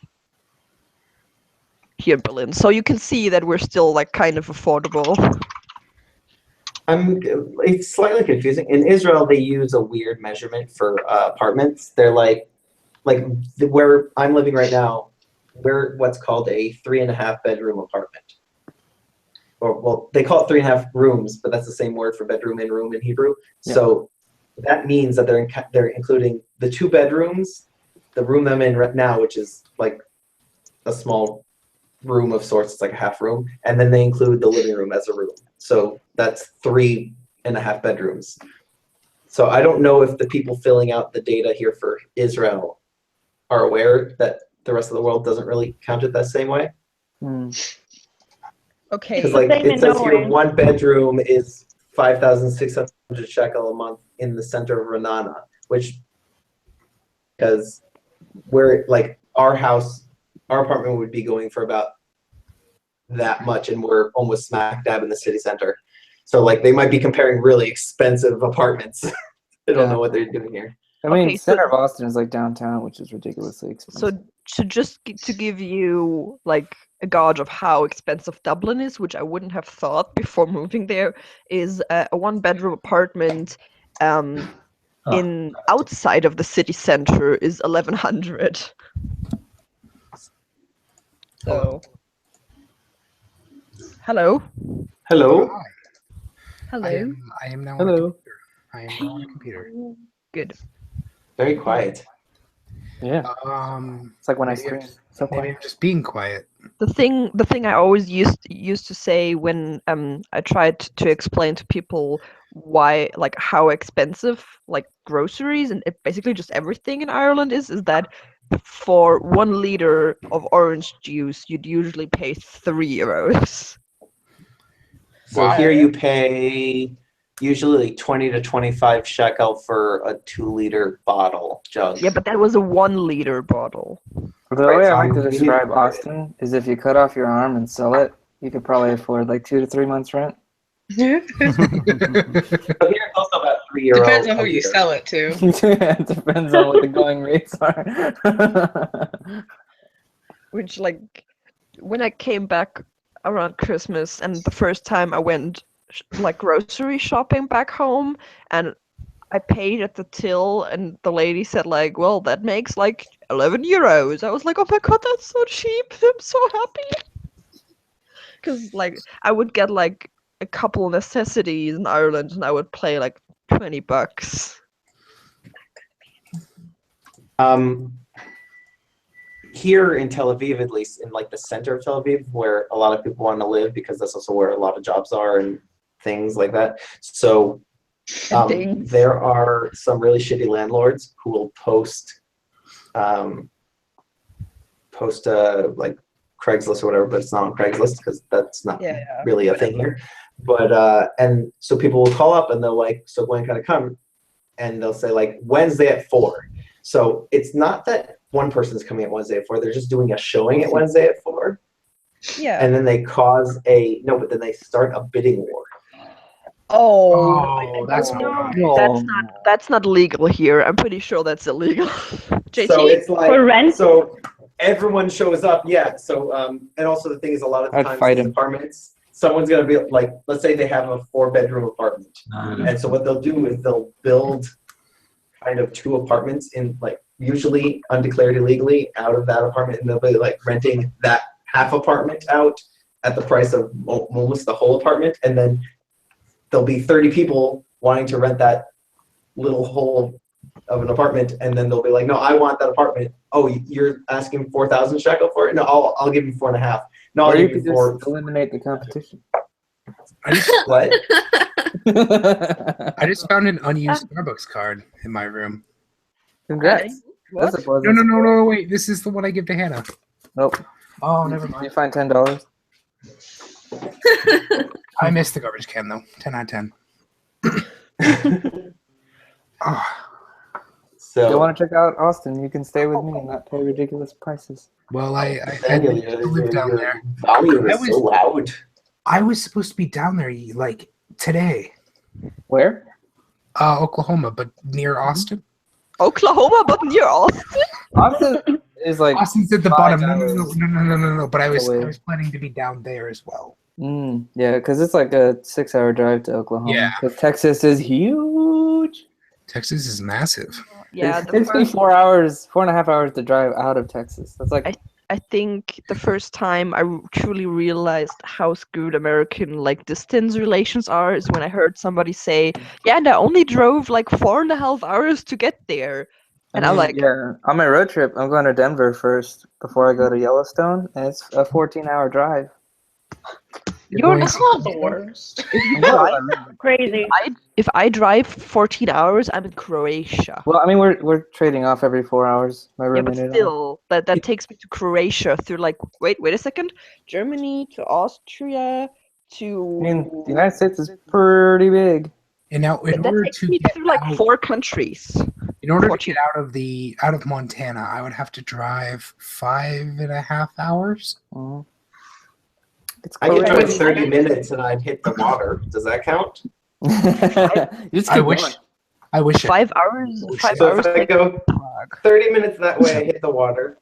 here in Berlin. So you can see that we're still like kind of affordable. It's slightly confusing. In Israel, they use a weird measurement for apartments. They're like where I'm living right now, we're what's called a 3.5 bedroom apartment. Or well, they call it 3.5 rooms, but that's the same word for bedroom and room in Hebrew. Yeah. So that means that they're including the 2 bedrooms, the room I'm in right now, which is like a small room of sorts. It's like a half room, and then they include the living room as a room. So that's 3.5 bedrooms. So I don't know if the people filling out the data here for Israel are aware that the rest of the world doesn't really count it that same way. Okay. Because like it says here, 1 bedroom is 5,600 shekel a month in the center of Renana, which because we're like our apartment would be going for about that much, and we're almost smack dab in the city center. So like they might be comparing really expensive apartments. I don't know what they're doing here. I mean, Okay, center of Austin is like downtown, which is ridiculously expensive. So to give you like a gauge of how expensive Dublin is, which I wouldn't have thought before moving there, is a 1-bedroom apartment in outside of the city center is 1,100. So, hello. Hello. Hello. I am now Hello. I am now on a computer. Good. Very quiet. Yeah. It's like when I Maybe I'm stream. So maybe I'm just being quiet. The thing I always used to say when I tried to explain to people why like how expensive like groceries and basically just everything in Ireland is that for 1 liter of orange juice you'd usually pay €3. So here you pay usually 20 to 25 shekel for a 2-liter bottle jug. Yeah, but that was a 1 liter bottle. The way I like to describe Austin is if you cut off your arm and sell it, you could probably afford like 2 to 3 months rent. But here it's also about €3. Depends on who you sell it to. It depends on what the going rates are. Which like when I came back around Christmas and the first time I went like grocery shopping back home and I paid at the till and the lady said like, well, that makes like €11. I was like, oh my god, that's so cheap. I'm so happy. Because like I would get like a couple necessities in Ireland and I would pay like $20. Here in Tel Aviv, at least in like the center of Tel Aviv, where a lot of people want to live because that's also where a lot of jobs are and things like that. So there are some really shitty landlords who will post like Craigslist or whatever, but it's not on Craigslist because that's not really a thing here. But and so people will call up and they'll like, so when can I come? And they'll say like Wednesday at 4. So it's not that one person's coming at Wednesday at 4. They're just doing a showing at Wednesday at 4. Yeah. And then they but then they start a bidding war. Oh, that's that's not legal here. I'm pretty sure that's illegal. JT, So it's like for rent. So everyone shows up, yeah. So and also the thing is, a lot of the times these apartments, someone's gonna be like, let's say they have a 4-bedroom apartment, and so what they'll do is they'll build kind of 2 apartments in like usually undeclared illegally out of that apartment, and they'll be like renting that half apartment out at the price of almost the whole apartment, and then there'll be 30 people wanting to rent that little hole of an apartment, and then they'll be like, no, I want that apartment. Oh, you're asking 4,000 shekel for it? No, I'll give you 4.5. No, I'll give you 4. Eliminate the competition. What? I just found an unused Starbucks card in my room. Congrats. What? That's a pleasant No, wait. This is the one I give to Hannah. Nope. Oh, never mind. You find $10. I missed the garbage can though. 10 out of 10. So if you want to check out Austin, you can stay with me and not pay ridiculous prices. Well, I Daniel, live down there. Volume is so loud. I was supposed to be down there like today. Where? Oklahoma, but near Austin. Oklahoma, but near Austin? It's like Austin's at the 5 bottom. hours No. But I was away. planning to be down there as well. Yeah, because it's like a 6-hour drive to Oklahoma. Yeah. Because Texas is huge. Texas is massive. Yeah, It takes me 4.5 hours to drive out of Texas. That's like I think the first time I truly realized how screwed American like distance relations are is when I heard somebody say, "Yeah, and I only drove like 4.5 hours to get there," and I'm like, yeah, on my road trip, I'm going to Denver first before I go to Yellowstone, and it's a 14-hour drive. "You're That's not the worst. Crazy. If I drive 14 hours, I'm in Croatia." Well, I mean, we're trading off every 4 hours. My Yeah, roommate but and I. still, that takes me to Croatia through like wait a second, Germany to Austria to. I mean, the United States is pretty big. And now, in That order takes to me get through like out, 4 countries. in order to get out of Montana, I would have to drive 5.5 hours. I could drive 30 minutes and I'd hit the water. Does that count? I wish. 5 hours. 5 So hours. if I go 30 minutes that way, I hit the water.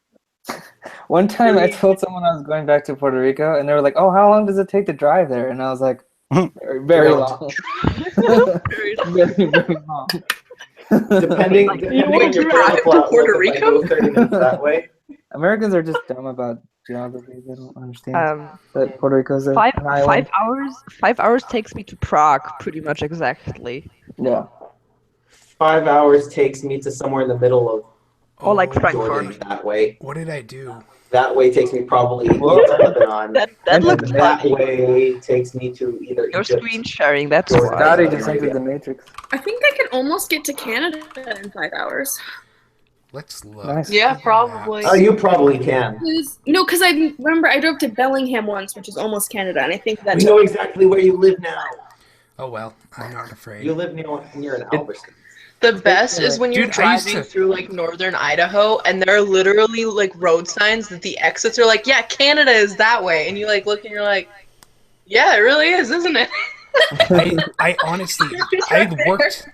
One time I told someone I was going back to Puerto Rico, and they were like, "Oh, how long does it take to drive there?" And I was like, "Very long." Very long. Depending on your travel plot, Puerto if I go 30 minutes that way. Americans are just dumb about geography. They don't understand that Puerto Rico's an island. 5 hours. 5 hours takes me to Prague, pretty much exactly. Yeah. 5 hours takes me to somewhere in the middle of Or like Jordan Frankfurt. that way. What did I do? That way takes me probably to Lebanon. That and looks that funny. way takes me to either Your Egypt. screen sharing, that's Jordan, why. Scotty Saudi just entered Arabia. the Matrix. I think I can almost get to Canada in 5 hours. Let's look. Nice. Yeah, probably. Oh, you probably can. Because I remember I drove to Bellingham once, which is almost Canada, and I think We that's know exactly where you live now. Oh well, I'm not afraid. You live near an Albertson. The best is when you're Dude, I used driving to- through like northern Idaho and there are literally like road signs that the exits are like, yeah, Canada is that way, and you like look and you're like, yeah, it really is, isn't it? I honestly, I worked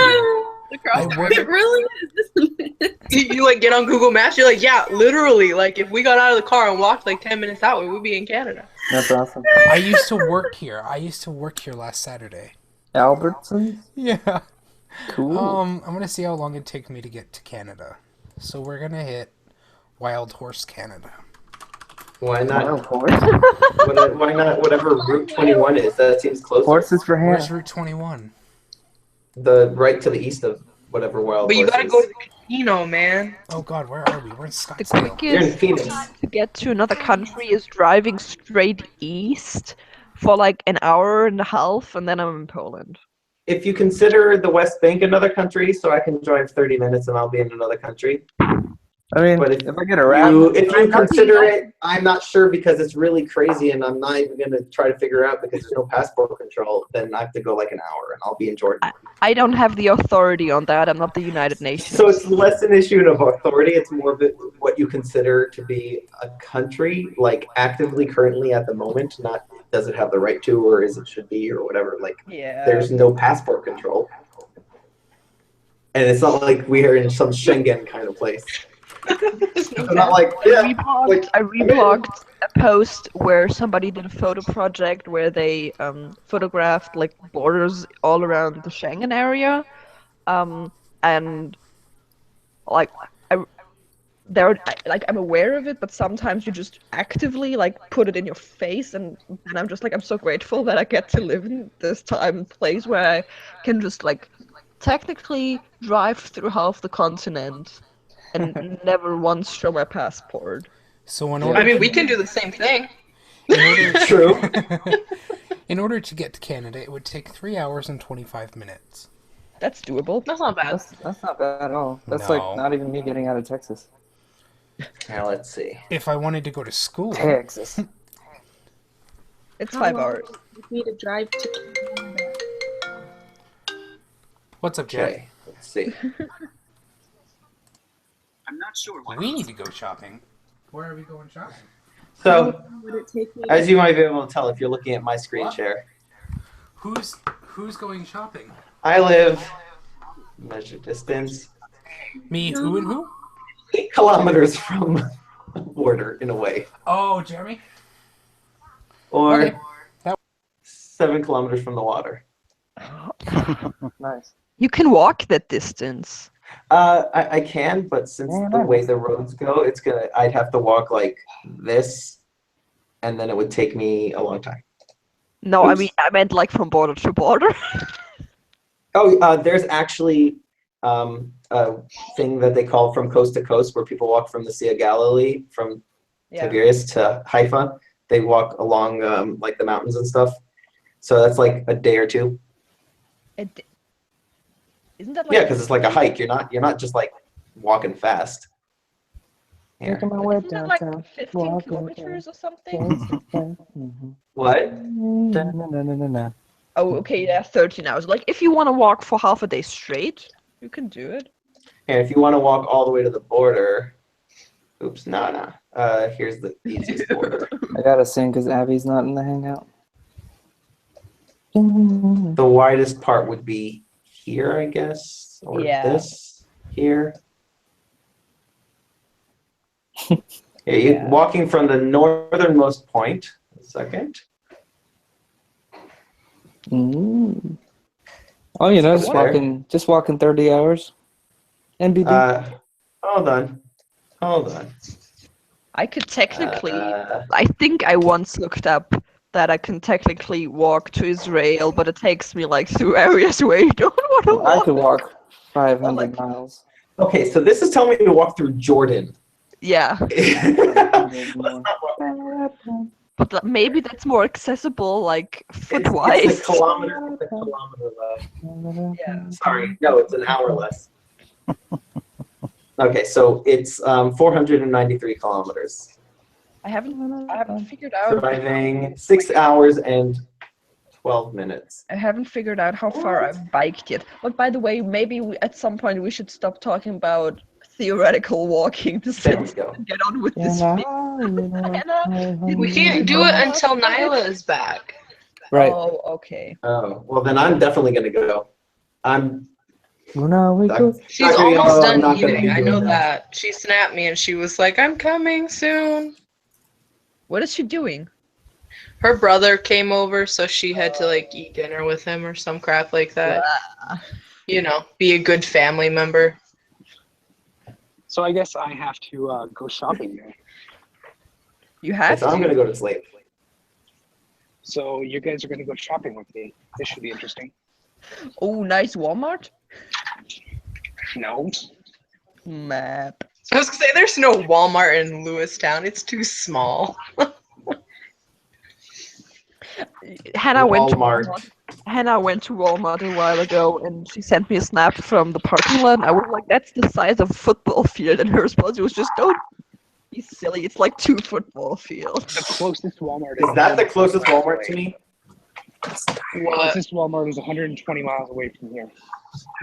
here. It really is. You like get on Google Maps, you're like, yeah, literally, like if we got out of the car and walked like 10 minutes that way, we'd be in Canada. That's awesome. I used to work here. Last Saturday. Albertsons? Yeah. Cool. I'm gonna see how long it takes me to get to Canada. So we're gonna hit Wild Horse, Canada. Why not? Wild horse? Why not whatever Route 21 is? That seems closer. Horses for Where's Hannah. Route 21? The right to the east of whatever Wild But you Horse gotta is. go to the casino, man. Oh God, where are we? We're in The Scottsdale. You're in quickest Phoenix. time to get to another country is driving straight east for like an hour and a half, and then I'm in Poland. If you consider the West Bank another country, so I can drive 30 minutes and I'll be in another country. I mean, But if I get around, if you consider it, I'm not sure because it's really crazy and I'm not even going to try to figure out because there's no passport control. Then I have to go like an hour and I'll be in Jordan. I don't have the authority on that. I'm not the United Nations. So it's less an issue of authority. It's more of what you consider to be a country, like actively currently at the moment, not does it have the right to or is it should be or whatever. Like there's no passport control. And it's not like we are in some Schengen kind of place. It's not like, I reblogged a post where somebody did a photo project where they photographed like borders all around the Schengen area, and like I'm aware of it, but sometimes you just actively like put it in your face, and I'm just like, I'm so grateful that I get to live in this time and place where I can just like technically drive through half the continent and never once show my passport. So I mean, we can do the same thing. True. In order to get to Canada, it would take 3 hours and 25 minutes. That's doable. That's not bad. That's not bad at all. That's No. like not even me getting out of Texas. Now let's see. If I wanted to go to school. Texas. It's 5 hours. You need to drive to Canada. What's up, Jay? Okay, let's see. I'm not sure why. We need to go shopping. Where are we going shopping? So, Would it take me as you might be able to tell if you're looking at my screen share, Who's going shopping? I live, measure distance, Me, who and who? 8 kilometers from the border in a way. Oh, Jeremy. Or Okay. 7 kilometers from the water. Nice. You can walk that distance. I can, but since Yeah, the nice. way the roads go, I'd have to walk like this, and then it would take me a long time. No, I mean I meant like from border to border. Oh, there's actually a thing that they call from coast to coast, where people walk from the Sea of Galilee, from Tiberias to Haifa. They walk along like the mountains and stuff. So that's like a day or two. Isn't that like Yeah, because it's like a hike. You're not just like walking fast. Here. Making my way Isn't that like downtown. 15 kilometers or something? What? No. Oh, okay, yeah, 13 hours. Like, if you want to walk for half a day straight, you can do it. And if you want to walk all the way to the border, oops, no. Here's the easiest border. I gotta sing because Abby's not in the hangout. The widest part would be here, I guess, or this here. Walking from the northernmost point. A second. Oh, you know, just walking 30 hours. NBD. Hold on. I could technically, I think I once looked up that I can technically walk to Israel, but it takes me like through areas where you don't want to walk. I could walk 500 miles. Okay, so this is telling me to walk through Jordan. Yeah. But maybe that's more accessible, like foot-wise. It's a kilometer less. Yeah. Sorry, no, it's an hour less. Okay, so it's 493 kilometers. I haven't figured out. Driving 6 hours and 12 minutes. I haven't figured out how far I've biked yet. But by the way, maybe at some point we should stop talking about theoretical walking distance and get on with this. We can't do it until Nyla is back. Right. Oh, okay. Oh, well then I'm definitely gonna go. She's almost done eating. I know that. She snapped me and she was like, "I'm coming soon." What is she doing? Her brother came over, so she had to like eat dinner with him or some crap like that. You know, be a good family member. So I guess I have to go shopping now. You have to? I'm going to go to sleep. So you guys are going to go shopping with me. This should be interesting. Oh, nice Walmart? No. Map. I was going to say, there's no Walmart in Lewistown. It's too small. Hannah went to Walmart a while ago, and she sent me a snap from the parking lot. I was like, "That's the size of a football field," and her response was just, "Don't be silly. It's like 2 football fields." The closest Walmart is that the closest Walmart to me? The closest Walmart is 120 miles away from here.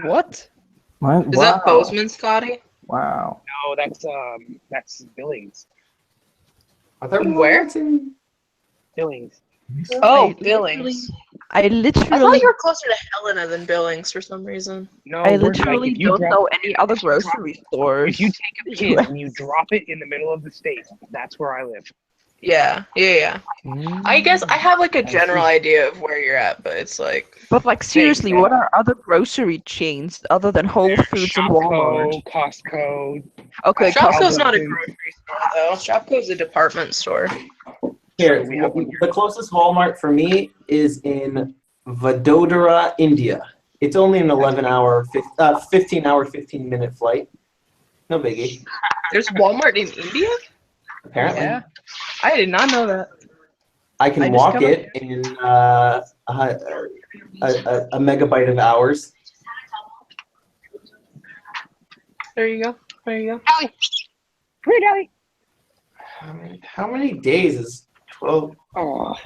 What? What? Is that Bozeman, Scotty? Wow. No, that's Billings. Are there Where? Billings. Oh, Billings. I literally. I thought you were closer to Helena than Billings for some reason. No, I literally don't know any other grocery stores. If you take a pin and you drop it in the middle of the state, that's where I live. Yeah. I guess I have like a general idea of where you're at, but it's like. But like seriously, what are other grocery chains other than Whole Foods and Walmart? Costco. Okay, Shopko's not a grocery store though. Shopko's a department store. Here, the closest Walmart for me is in Vadodara, India. It's only an 15-minute flight. No biggie. There's Walmart in India? Apparently. Yeah. I did not know that. I can walk it in a megabyte of hours. There you go. Allie! Come here, Allie! How many days is 12? Oh.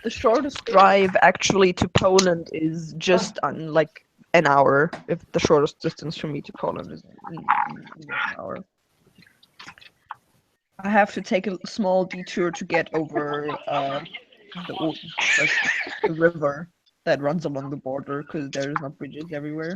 The shortest drive actually to Poland is just on like an hour. If the shortest distance from me to Poland is an hour. I have to take a small detour to get over the river that runs along the border because there's not bridges everywhere.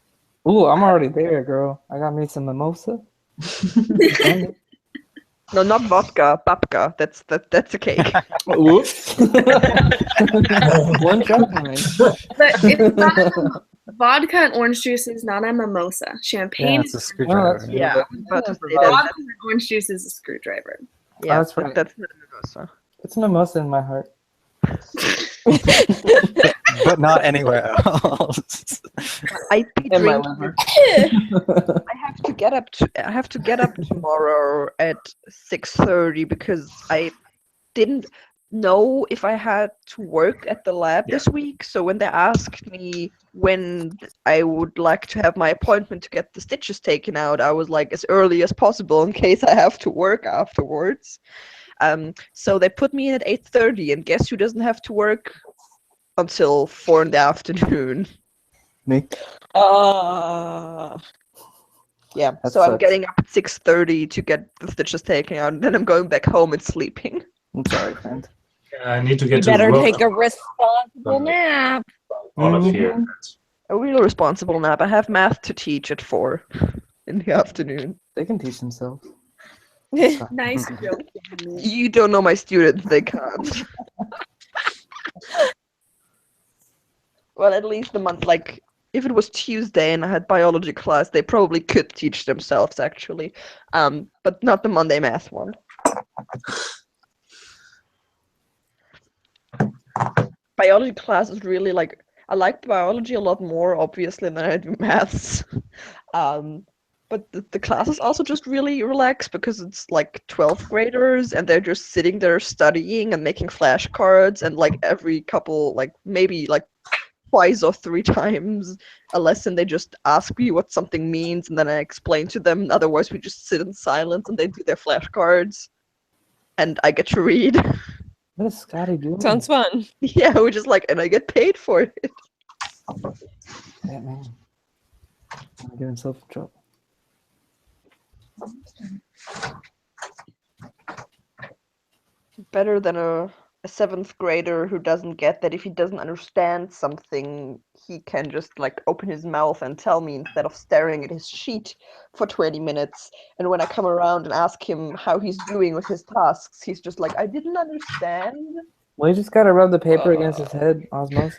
Ooh, I'm already there, girl. I got me some mimosa. No, not vodka, babka. That's a cake. Whoops. One drop mind. But it's not a vodka and orange juice is not a mimosa. Champagne Yeah, is it's a orange screwdriver. juice. Yeah, I was about to say Vodka that. and orange juice is a screwdriver. Yeah, that's right. that's not a mimosa. It's a mimosa in my heart. But not anywhere else. I'd be In my drinking. liver. I have to get up tomorrow at 6:30 because I didn't know if I had to work at the lab this week. So when they asked me when I would like to have my appointment to get the stitches taken out, I was like as early as possible in case I have to work afterwards. So they put me in at 8:30, and guess who doesn't have to work until 4 in the afternoon? Me. Yeah, That so I'm sucks. getting up at 6:30 to get the stitches taken out, and then I'm going back home and sleeping. I'm sorry, friend. I need to You get to better work take a responsible nap. out of here. A real responsible nap. I have math to teach at 4 in the afternoon. They can teach themselves. Nice joke. You don't know my students, they can't. Well, at least the month, like, if it was Tuesday and I had biology class, they probably could teach themselves, actually. But not the Monday math one. Biology class is really, like, I like biology a lot more, obviously, than I do maths. But the class is also just really relaxed because it's like 12th graders and they're just sitting there studying and making flashcards, and like every couple, like maybe like twice or 3 times a lesson, they just ask me what something means and then I explain to them. Otherwise, we just sit in silence and they do their flashcards and I get to read. What is Scotty doing? Sounds fun. Yeah, we're just like, and I get paid for it. Yeah, man. I'm get himself in trouble. Better than a 7th grader who doesn't get that if he doesn't understand something, he can just like open his mouth and tell me instead of staring at his sheet for 20 minutes. And when I come around and ask him how he's doing with his tasks, he's just like, I didn't understand. Well, you just gotta rub the paper against his head, osmosis.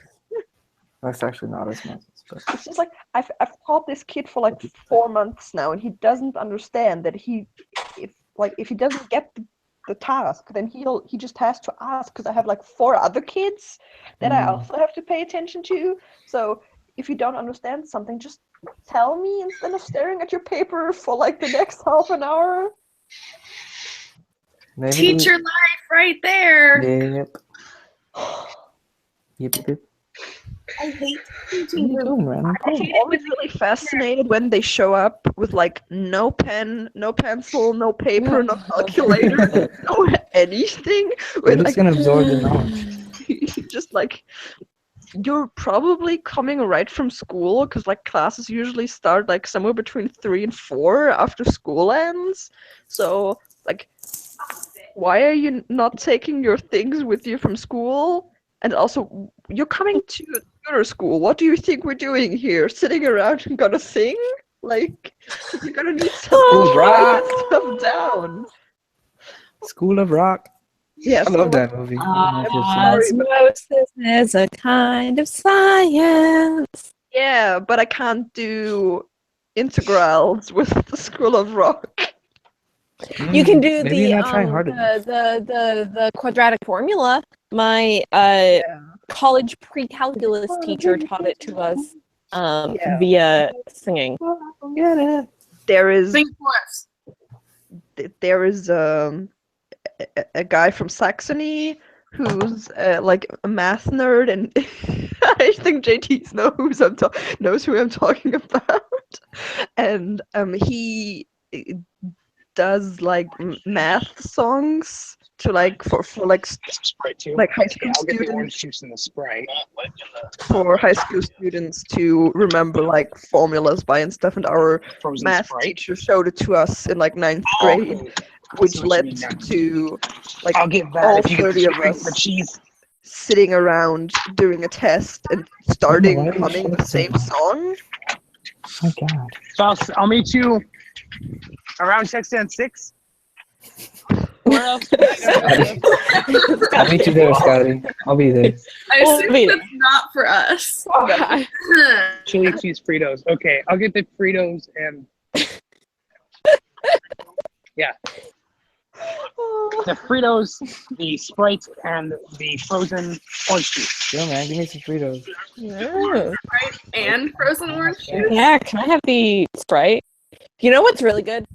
That's actually not osmosis, but It's just like I've taught this kid for like 4 months now, and he doesn't understand that if he doesn't get the task, then he just has to ask, because I have like 4 other kids that I also have to pay attention to. So if you don't understand something, just tell me instead of staring at your paper for like the next half an hour. maybe Teacher life right there. Yep. Yep. I hate What are teaching. you doing, man? I'm always really fascinated when they show up with like no pen, no pencil, no paper, no calculator, no anything. We're With just gonna absorb the knowledge. just like, you're probably coming right from school, because like classes usually start like somewhere between 3 and 4 after school ends. So like, why are you not taking your things with you from school? And also, you're coming to computer school. What do you think we're doing here? Sitting around and gonna sing? Like, you're gonna need something to write that stuff down. School of Rock. Yes, I love that movie. I don't know if you've seen it. Osmosis is a kind of science. Yeah, but I can't do integrals with the School of Rock. You can do Maybe you're not trying hard enough. the quadratic formula. My college pre-calculus teacher taught it to us via singing. Get it. There is Sing for us. there is a guy from Saxony who's like a math nerd, and I think JT knows who I'm talking about, and he does like math songs to like for like Sprite too. like high school Yeah, I'll get the students, orange juice and the Sprite. for high school students to remember like formulas by and stuff, and our Frozen math Sprite. teacher showed it to us in like 9th grade, which led to like I'll give that all if you get 30 of the us cheese. sitting around doing a test and starting Why are you humming the same song. my god. So I'll meet you around check stand 6. Where else? I'll meet you there, Scotty. I'll be there. I assume that's not for us. Chili cheese Fritos. Okay, I'll get the Fritos and yeah. The Fritos, the Sprite, and the frozen orange juice. Yo, man, give me some Fritos. Sprite and frozen orange juice. Yeah, can I have the Sprite? You know what's really good?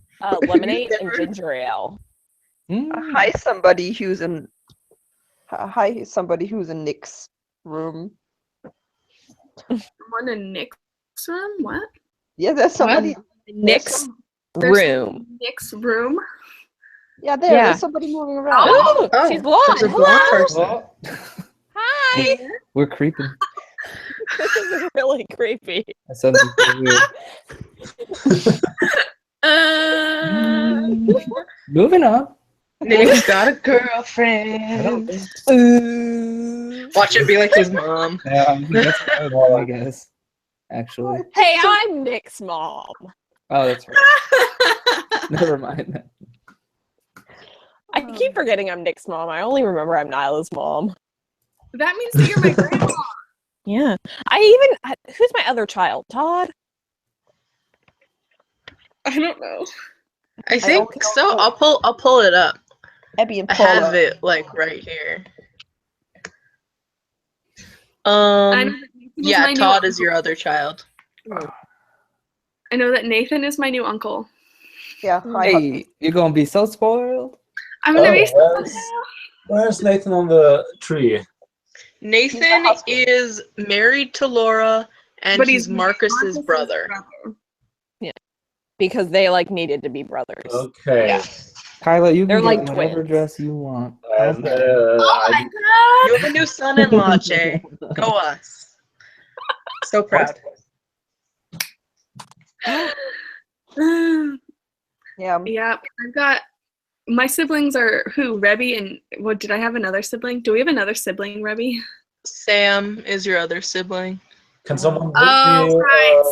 Lemonade and ginger ale. Hi, somebody who's in. Hi, somebody who's in Nick's room. Someone in Nick's room? What? Yeah, there's somebody. Nick's There's room. Nick's room. Yeah, there's somebody moving around. Oh, she's blonde. There's a blonde person. Hi. We're creeping. This is really creepy. That sounds weird. Moving on. Nick's got a girlfriend. Watch it be like his mom. Yeah, I think that's I guess. Actually. Hey, I'm Nick's mom. Oh, that's right. Never mind that. I keep forgetting I'm Nick's mom. I only remember I'm Nyla's mom. That means that you're my grandma. Yeah. Who's my other child? Todd? I don't know. I think so. I'll pull it up. Abby and I Paula. have it like right here. Yeah, Todd is your other child. I know that Nathan is my new uncle. Yeah. Hey, you're gonna be so spoiled. I'm gonna be. Where's Nathan on the tree? Nathan is married to Laura, and But he's he's Marcus's brother. Yeah. Because they needed to be brothers. Okay. Yeah. Kyla, you They're can like get whatever twins. dress you want. And, You have a new son-in-law, Jay. Go us. So proud. Yeah. Yeah. I've got my siblings are who? Rebby and what? Did I have another sibling? Do we have another sibling, Rebby? Sam is your other sibling. Can someone Oh, right,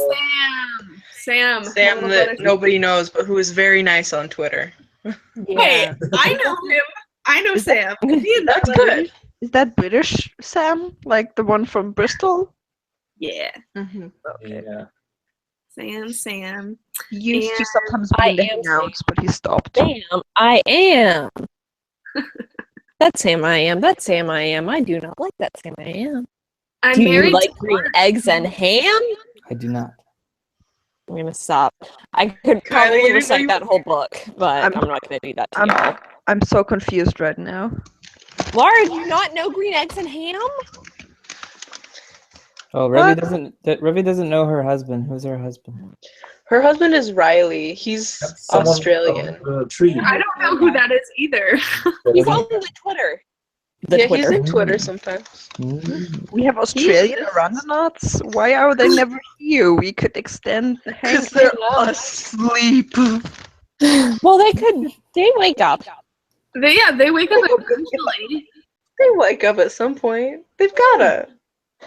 Sam. Sam my little that brother's- nobody knows, but who is very nice on Twitter. Hey, I know him. I know Sam. That's good. Is that British Sam? Like the one from Bristol? Yeah. Yeah. Sam. He used to And sometimes be in the Hangouts, but he stopped. Sam, I am. That's Sam, I am. That's Sam, I am. I do not like that Sam, I am. I'm Do you married like to green eggs and ham? I do not. I'm gonna stop. I could Kyla, probably you didn't recite know that whole book, but I'm not gonna do that to y'all. I'm so confused right now. Laura, do you not know green eggs and ham? Oh, Revy doesn't know her husband. Who's her husband? Her husband is Riley. He's Australian. Tree. I don't know who that is either. He's on the Twitter. Yeah, he's in Twitter sometimes. We have Australian Arandonauts. Why are they never here? We could extend the hang. Because they're asleep. Well, they wake up. They wake up eventually. They wake up at some point. They've gotta.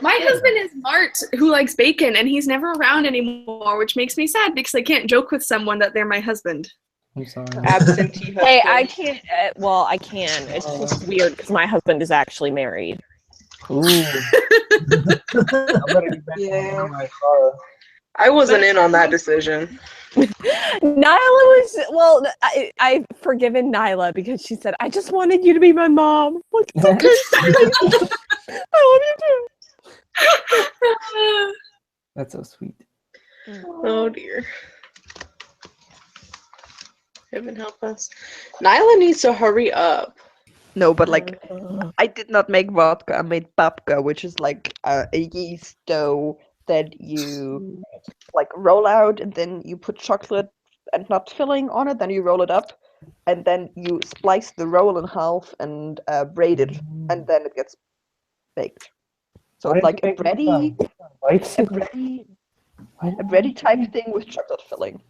My husband is Mart, who likes bacon, and he's never around anymore, which makes me sad because I can't joke with someone that they're my husband. I'm sorry. Absentee husband. Hey, I can't. Well, I can. It's just weird because my husband is actually married. Ooh. Yeah. I wasn't in on that decision. Nyla was I've forgiven Nyla because she said, "I just wanted you to be my mom." Like, it's okay. I love you too. That's so sweet. Oh dear. Heaven help us. Nyla needs to hurry up. No, but like, I did not make vodka. I made babka, which is like a yeast dough that you like roll out, and then you put chocolate and nut filling on it. Then you roll it up, and then you splice the roll in half and braid it, and then it gets baked. So it's like a bready type thing with chocolate filling.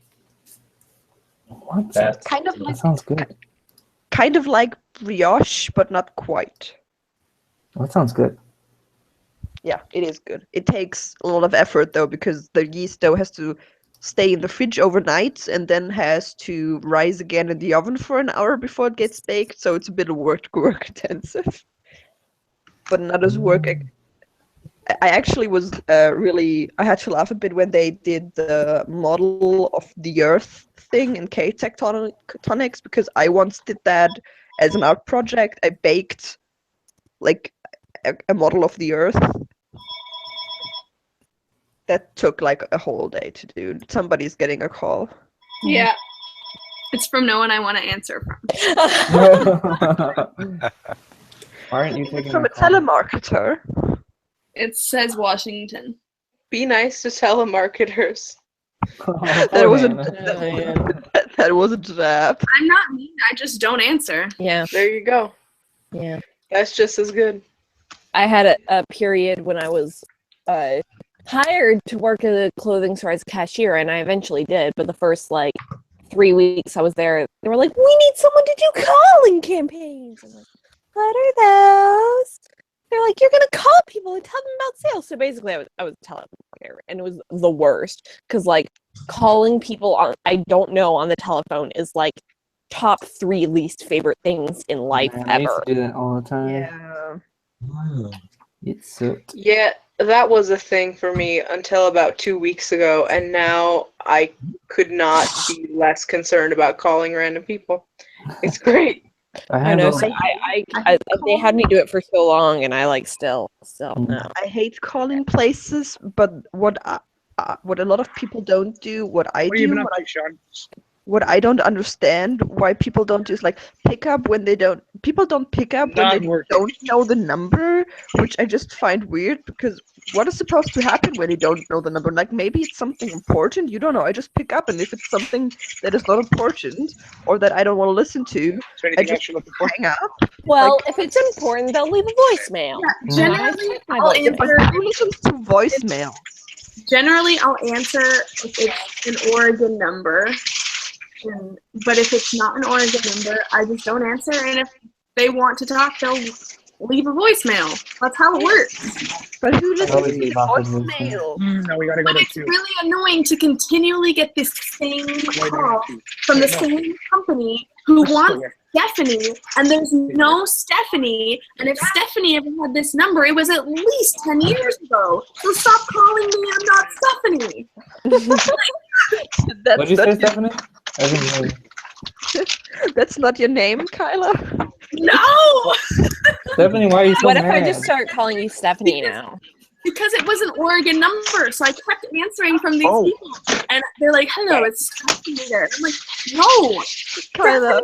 What? That sounds good. Kind of like brioche, but not quite. That sounds good. Yeah, it is good. It takes a lot of effort though, because the yeast dough has to stay in the fridge overnight and then has to rise again in the oven for an hour before it gets baked. So it's a bit of work intensive, but not as work. I actually was I had to laugh a bit when they did the model of the Earth thing in K Tectonics, because I once did that as an art project. I baked like a model of the Earth. That took like a whole day to do. Somebody's getting a call. Yeah. It's from no one I want to answer from. Why aren't you taking From a a telemarketer? It says Washington. Be nice to telemarketers. That was a trap. I'm not mean. I just don't answer. Yeah. There you go. Yeah. That's just as good. I had a period when I was hired to work at a clothing store as a cashier, and I eventually did. But the first 3 weeks I was there, they were like, "We need someone to do calling campaigns." I'm like, "What are those?" They're like, "You're gonna call people and tell them about sales." So basically, I was telling them, and it was the worst because calling people on I don't know on the telephone is top 3 least favorite things in life Man, I used ever. to do that all the time. Yeah. It sucked. Yeah, that was a thing for me until about 2 weeks ago, and now I could not be less concerned about calling random people. It's great. I know. So they had me do it for so long, and I still no. I hate calling places, but what a lot of people don't do, what I What have you do, been up to, Sean? what I don't understand why people don't do is pick up when they don't. People don't pick up when they don't know the number, which I just find weird, because what is supposed to happen when you don't know the number? Maybe it's something important. You don't know. I just pick up, and if it's something that is not important or that I don't want to listen to, I just hang up. Well, if it's important, they'll leave a voicemail. Yeah, generally, I'll answer. Who listens to voicemail? Generally, I'll answer if it's an Oregon number. But if it's not an Oregon number, I just don't answer. And if they want to talk, they'll leave a voicemail. That's how it works. But who listens to leave voicemail? No, we gotta go But there it's too. really annoying to continually get this same call from the same company who wants Stephanie, and there's no Stephanie. And if Stephanie ever had this number, it was at least 10 years ago. So stop calling me. I'm not Stephanie. What'd you say, Stephanie? I didn't hear you. That's not your name, Kyla? No! Stephanie, why are you so What mad? if I just start calling you Stephanie now? Because it was an Oregon number, so I kept answering from these people, and they're like, "Hello, it's Stephanie there." And I'm like, "No, Kyla,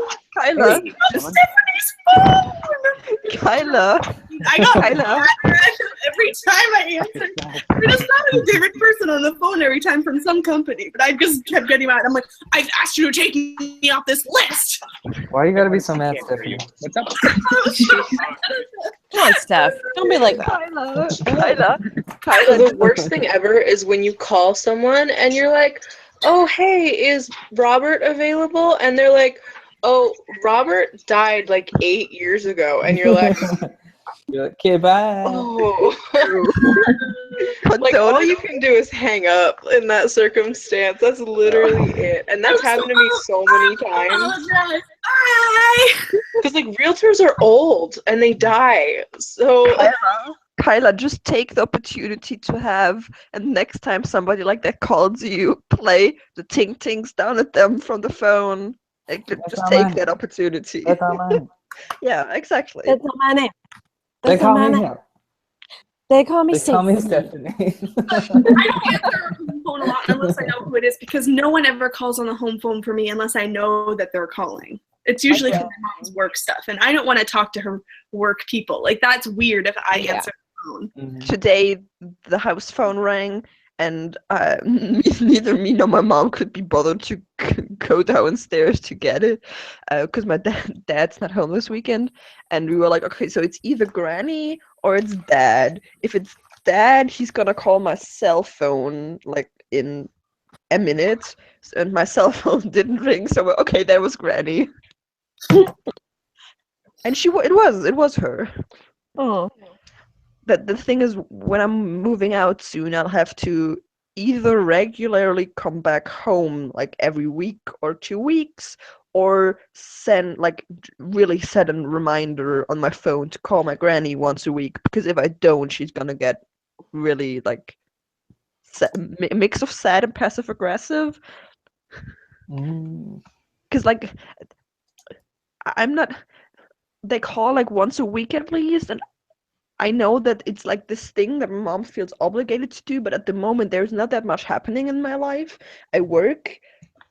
Stephanie's phone." Kyla, I got Kyla. every time I answered. There's not a different person on the phone every time from some company, but I just kept getting mad. I'm like, "I've asked you to take me off this list." Why you gotta be so mad, Stephanie? What's up? Come on, Steph. Don't be like that. Kyla. The worst thing ever is when you call someone and you're like, "Oh, hey, is Robert available?" And they're like, "Oh, Robert died 8 years ago." And you're like, You're like, okay, bye. "Oh." All you can do is hang up in that circumstance. That's literally it. And that's happened to me so many times. Because realtors are old and they die. So Kyla, just take the opportunity to have, and next time somebody like that calls you, play the ting tings down at them from the phone. Just take that opportunity. That's not mine. Yeah, exactly. That's not my name. They call me name. They call me They call me Stephanie. Stephanie. I don't answer the phone a lot unless I know who it is, because no one ever calls on the home phone for me unless I know that they're calling. It's usually for my mom's work stuff, and I don't want to talk to her work people. That's weird if I answer the phone. Today, the house phone rang, and neither me nor my mom could be bothered to go downstairs to get it, because my dad's not home this weekend, and we were like, okay, so it's either Granny or it's Dad. If it's Dad, he's gonna call my cell phone in a minute, and my cell phone didn't ring, so we're, okay, that was Granny. And it was her. Oh. But the thing is, when I'm moving out soon, I'll have to either regularly come back home like every week or 2 weeks, or really set a reminder on my phone to call my granny once a week, because if I don't, she's gonna get really like mix of sad and passive aggressive. Because like I'm not, they call like once a week at least, and I know that it's like this thing that my mom feels obligated to do, but at the moment there's not that much happening in my life. I work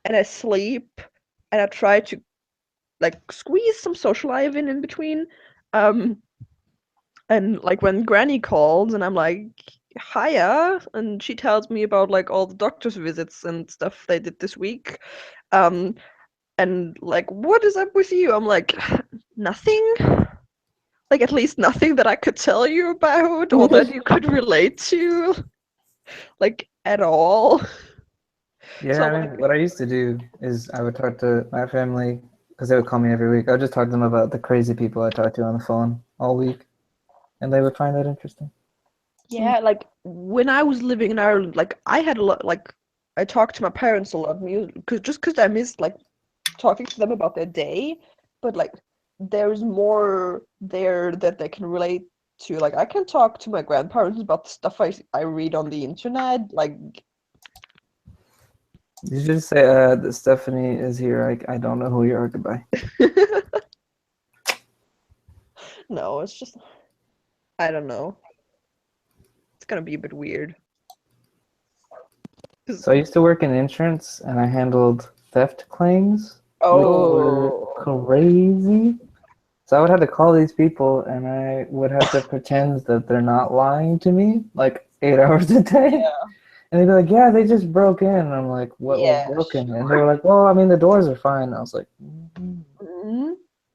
and I sleep and I try to like squeeze some social life in between. And like when Granny calls and I'm like, hiya, and she tells me about like all the doctor's visits and stuff they did this week. And like, what is up with you? I'm like, nothing. Like at least nothing that I could tell you about or that you could relate to, like at all. Yeah, So, I mean, what I used to do is I would talk to my family because they would call me every week. I would just talk to them about the crazy people I talked to on the phone all week, and they would find that interesting. Yeah, like when I was living in Ireland, like I had a lot, like I talked to my parents a lot, because I missed like talking to them about their day, but like there's more there that they can relate to. Like I can talk to my grandparents about the stuff I read on the internet. Like You should just say that Stephanie is here. I don't know who you are. Goodbye. no, it's just I don't know. It's gonna be a bit weird. So I used to work in insurance, and I handled theft claims. Oh, crazy! So I would have to call these people, and I would have to pretend that they're not lying to me, like 8 hours a day. Yeah. And they'd be like, "Yeah, they just broke in." And I'm like, "What was broken?" And they were like, "Well, I mean, the doors are fine." And I was like,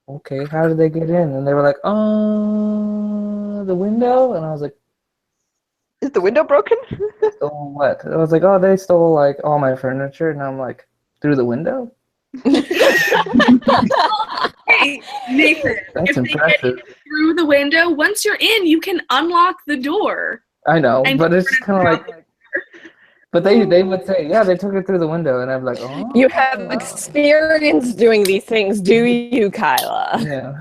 "Okay, how did they get in?" And they were like, the window." And I was like, "Is the window broken?" Stole what? I was like, "Oh, they stole like all my furniture." And I'm like, "Through the window?" Hey, Nathan, That's if they impressive. get in through the window, once you're in, you can unlock the door. I know, And but it's kind of like, but they would say, "Yeah, they took it through the window," and I'm like, "Oh." You have experience doing these things, do you, Kyla? Yeah.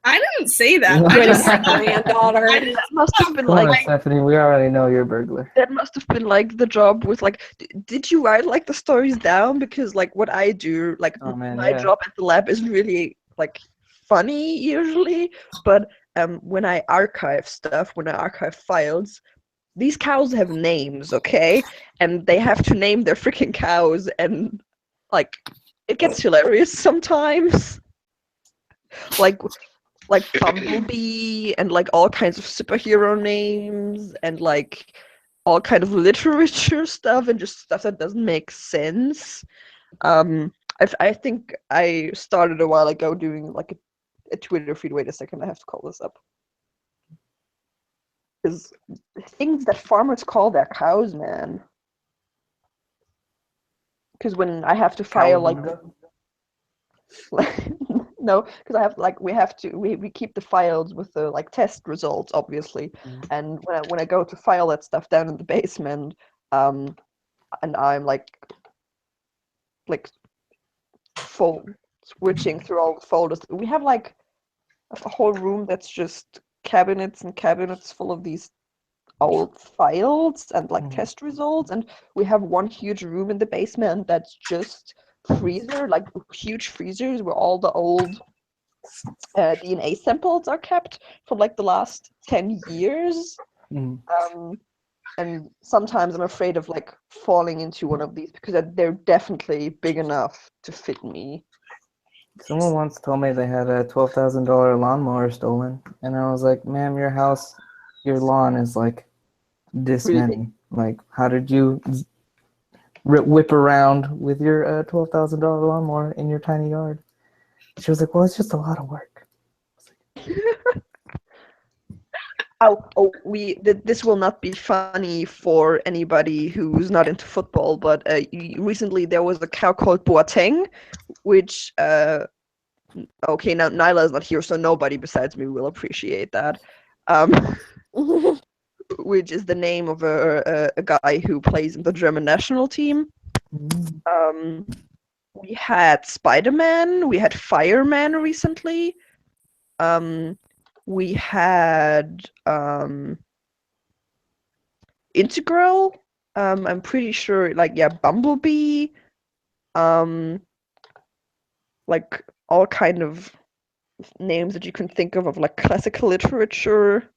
I didn't say that. You I and just, your granddaughter. That must have been Come on, like Stephanie, we already know you're a burglar. that must have been like the job with like did you write like the stories down? Because like what I do, like Oh, man, my yeah. job at the lab is really like funny usually, but when I archive stuff, when I archive files, these cows have names, okay? And they have to name their freaking cows, and like it gets hilarious sometimes. Like Bumblebee and like all kinds of superhero names and like all kind of literature stuff and just stuff that doesn't make sense. I think I started a while ago doing like a Twitter feed. Wait a second, I have to call this up. Because things that farmers call their cows, man. Because when I have to file like the no, because I have like we keep the files with the like test results, obviously. And when I go to file that stuff down in the basement, and I'm like switching through all the folders. We have like a whole room that's just cabinets and cabinets full of these old files and like test results, and we have one huge room in the basement that's just freezer, like huge freezers where all the old DNA samples are kept from like the last 10 years. And sometimes I'm afraid of like falling into one of these because they're definitely big enough to fit me. Someone once told me they had a $12,000 lawnmower stolen, and I was like, "Ma'am, your lawn is like this many. Like, how did you whip around with your $12,000 lawnmower in your tiny yard?" She was like, "Well, it's just a lot of work." This will not be funny for anybody who's not into football, but recently there was a cow called Boateng, which okay, now Nyla is not here, so nobody besides me will appreciate that. which is the name of a guy who plays in the German national team. We had Spider-Man, we had Fireman recently. We had Integral. I'm pretty sure, like, yeah, Bumblebee. Like all kind of names that you can think of like classical literature.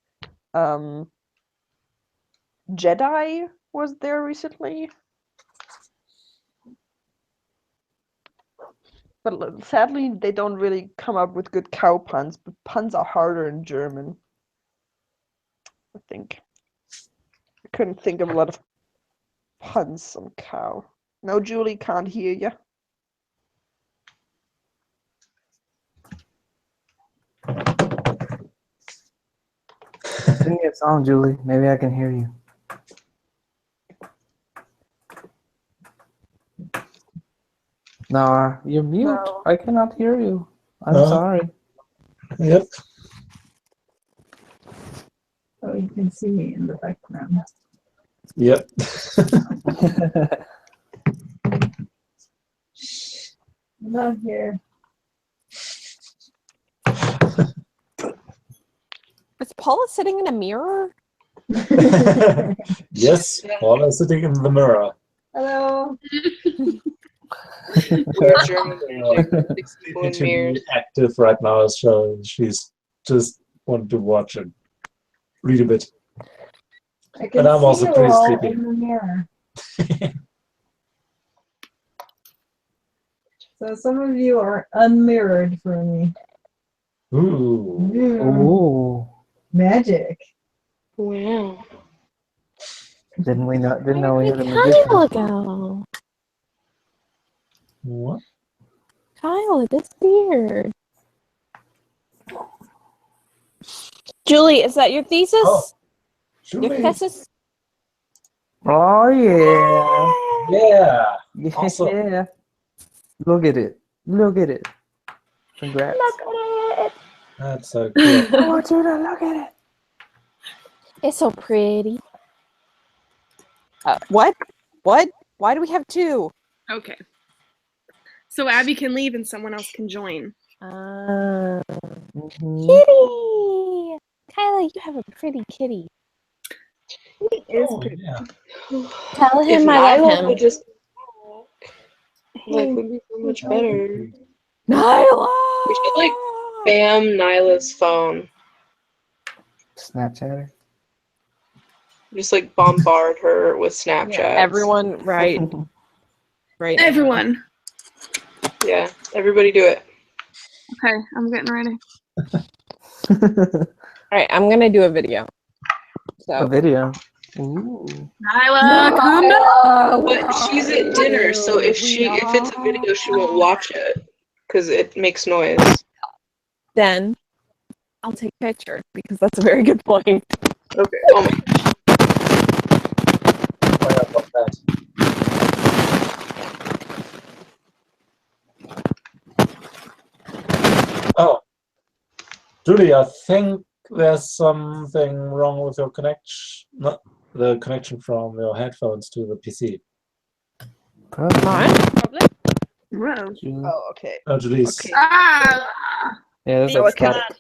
Jedi was there recently. But sadly, they don't really come up with good cow puns, but puns are harder in German. I think. I couldn't think of a lot of puns on cow. No, Julie can't hear you. Sing me a song, Julie. Maybe I can hear you. No, you're mute. No. I cannot hear you. I'm No. sorry. Yep. Oh, you can see me in the background. Yep. I'm not here. Is Paula sitting in a mirror? Yes, Paula is sitting in the mirror. Hello. Interview active right now, so she's just wanting to watch and read a bit. I can And I'm see also you pretty all sleepy. in the mirror. So some of you are unmirrored for me. Ooh. Ooh. Magic. Wow. Didn't we know? Didn't know we had a Kyle magician. go? What? Kyle, it disappeared. Julie, is that your thesis? Oh, Your Julie. thesis? Oh yeah. Yeah. Yeah. Awesome. Look at it. Look at it. Congrats. Look at it. That's so cool. I want you to look at it. It's so pretty. What? What? Why do we have two? Okay. So Abby can leave and someone else can join. Kitty! Kyla, you have a pretty kitty. He is Oh, pretty. yeah. Tell If him I Nyla love him. would just like would be so much better. Nyla! We should like spam Nyla's phone. Snapchat her. Just like bombard her with Snapchat. Everyone, right. Right. Everyone. Yeah, everybody do it. Okay, I'm getting ready. Alright, I'm gonna do a video. So A video. Ooh. Nyla, come down. But she's at dinner, so if it's a video, she won't watch it because it makes noise. then I'll take a picture because that's a very good point. Okay. Oh my. Oh, yeah, what's that? Oh, Julie, I think there's something wrong with your connection. Not the connection from your headphones to the PC. Mine? Probably. Whoa. Oh, okay. Oh, Julie's. Okay. Ah! Yeah, there's Now I like can. static.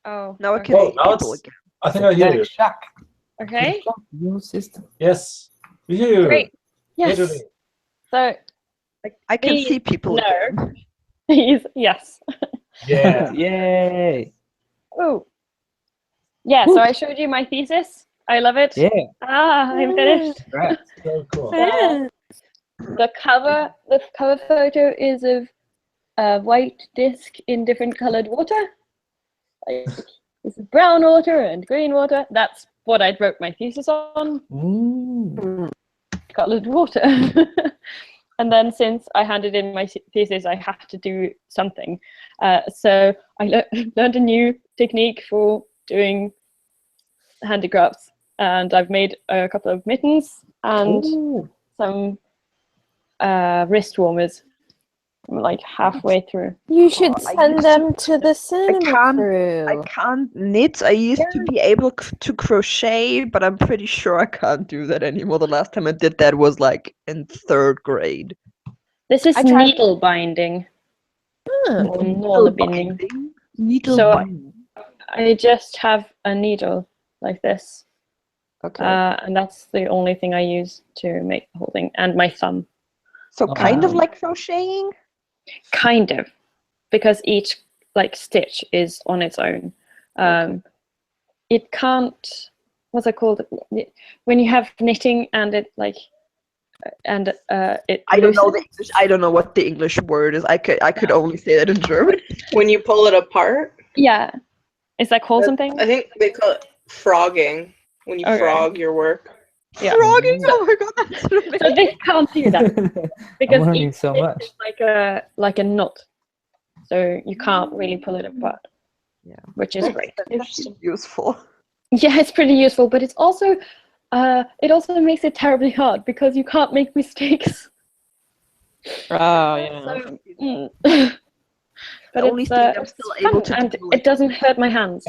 Oh, now I can Oh, hear now people it's. again. I think I hear you. Shock. Okay. Your system. Yes, we hear you. Great. Hey, Yes. Julie. So I can Please, see people no. again. Yes. Yeah. Yay. Oh. Yeah, so I showed you my thesis. I love it. Yeah. I'm finished. Right. So cool. The cover photo is of a white disc in different colored water. Like, this is brown water and green water. That's what I wrote my thesis on. Colored water. And then since I handed in my thesis, I have to do something. So I learned a new technique for doing handicrafts. And I've made a couple of mittens and some wrist warmers. I'm like halfway through. You should I send used them to the cinema crew. I can't knit. I used to be able to crochet, but I'm pretty sure I can't do that anymore. The last time I did that was like in 3rd grade. This is I tried- needle binding. Or nålbinding. Needle So binding. I just have a needle like this. Okay. And that's the only thing I use to make the whole thing, and my thumb. So kind of like crocheting? Kind of, because each like stitch is on its own. It can't. What's it called? When you have knitting and it like, and it. I don't know the English. I don't know what the English word is. I could only say that in German. When you pull it apart? Yeah. Is that called something? I think they call it frogging. When you frog your work. Yeah. Frogging? Oh my god, that's amazing. So this can't do that because learning each so stitch much. is like a knot, so you can't really pull it apart. Yeah, which is great. That's useful. Yeah, it's pretty useful, but it's also makes it terribly hard because you can't make mistakes. Oh yeah. So, The but only it's, thing I'm it's still fun, able to and do, it doesn't hurt my hands.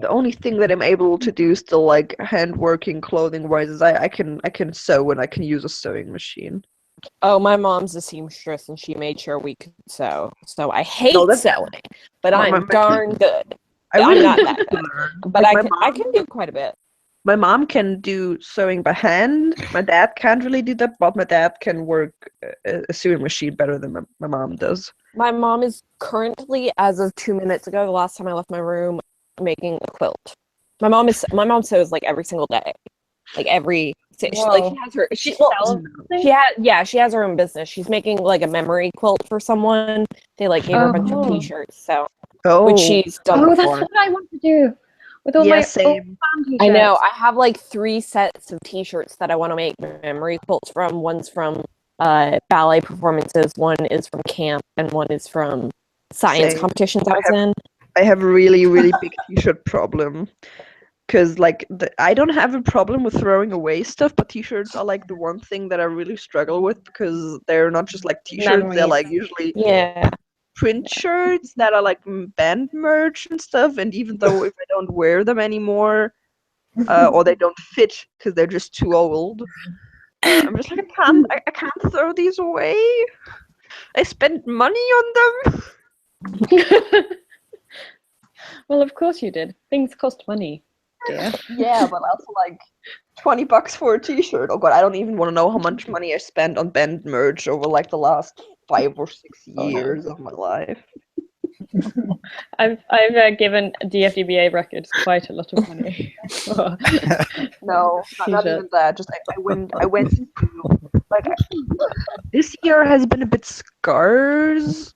The only thing that I'm able to do still like hand working clothing wise is I can sew and I can use a sewing machine. Oh, my mom's a seamstress, and she made sure we could sew. So I hate No, that's- sewing, but No, I'm darn good. I I'm really not need that to good, learn. but Like, I can do quite a bit. My mom can do sewing by hand. My dad can't really do that, but my dad can work a sewing machine better than my mom does. My mom is currently, as of 2 minutes ago, the last time I left my room, making a quilt. My mom sews like every single day, like every. She has her own business. She's making like a memory quilt for someone. They like gave her a bunch of T-shirts, so which she's done That's before. what I want to do with all Yeah, my same. old fan I know. t-shirts. I have like 3 sets of T-shirts that I want to make memory quilts from. One's from ballet performances, one is from camp, and one is from science Same. competitions I was in. I have a really, really big t-shirt problem. Because, like, I don't have a problem with throwing away stuff, but t-shirts are, like, the one thing that I really struggle with because they're not just, like, t-shirts. They're, like, usually print shirts that are, like, band merch and stuff. And even though if I don't wear them anymore or they don't fit because they're just too old, I'm just like, I can't throw these away. I spent money on them. Well, of course you did. Things cost money, dear. Yeah, but also like $20 for a t-shirt. Oh god, I don't even want to know how much money I spent on band merch over like the last 5 or 6 years of my life. I've given DFDBA records quite a lot of money. No, not even that. Just I went into like this year has been a bit scarce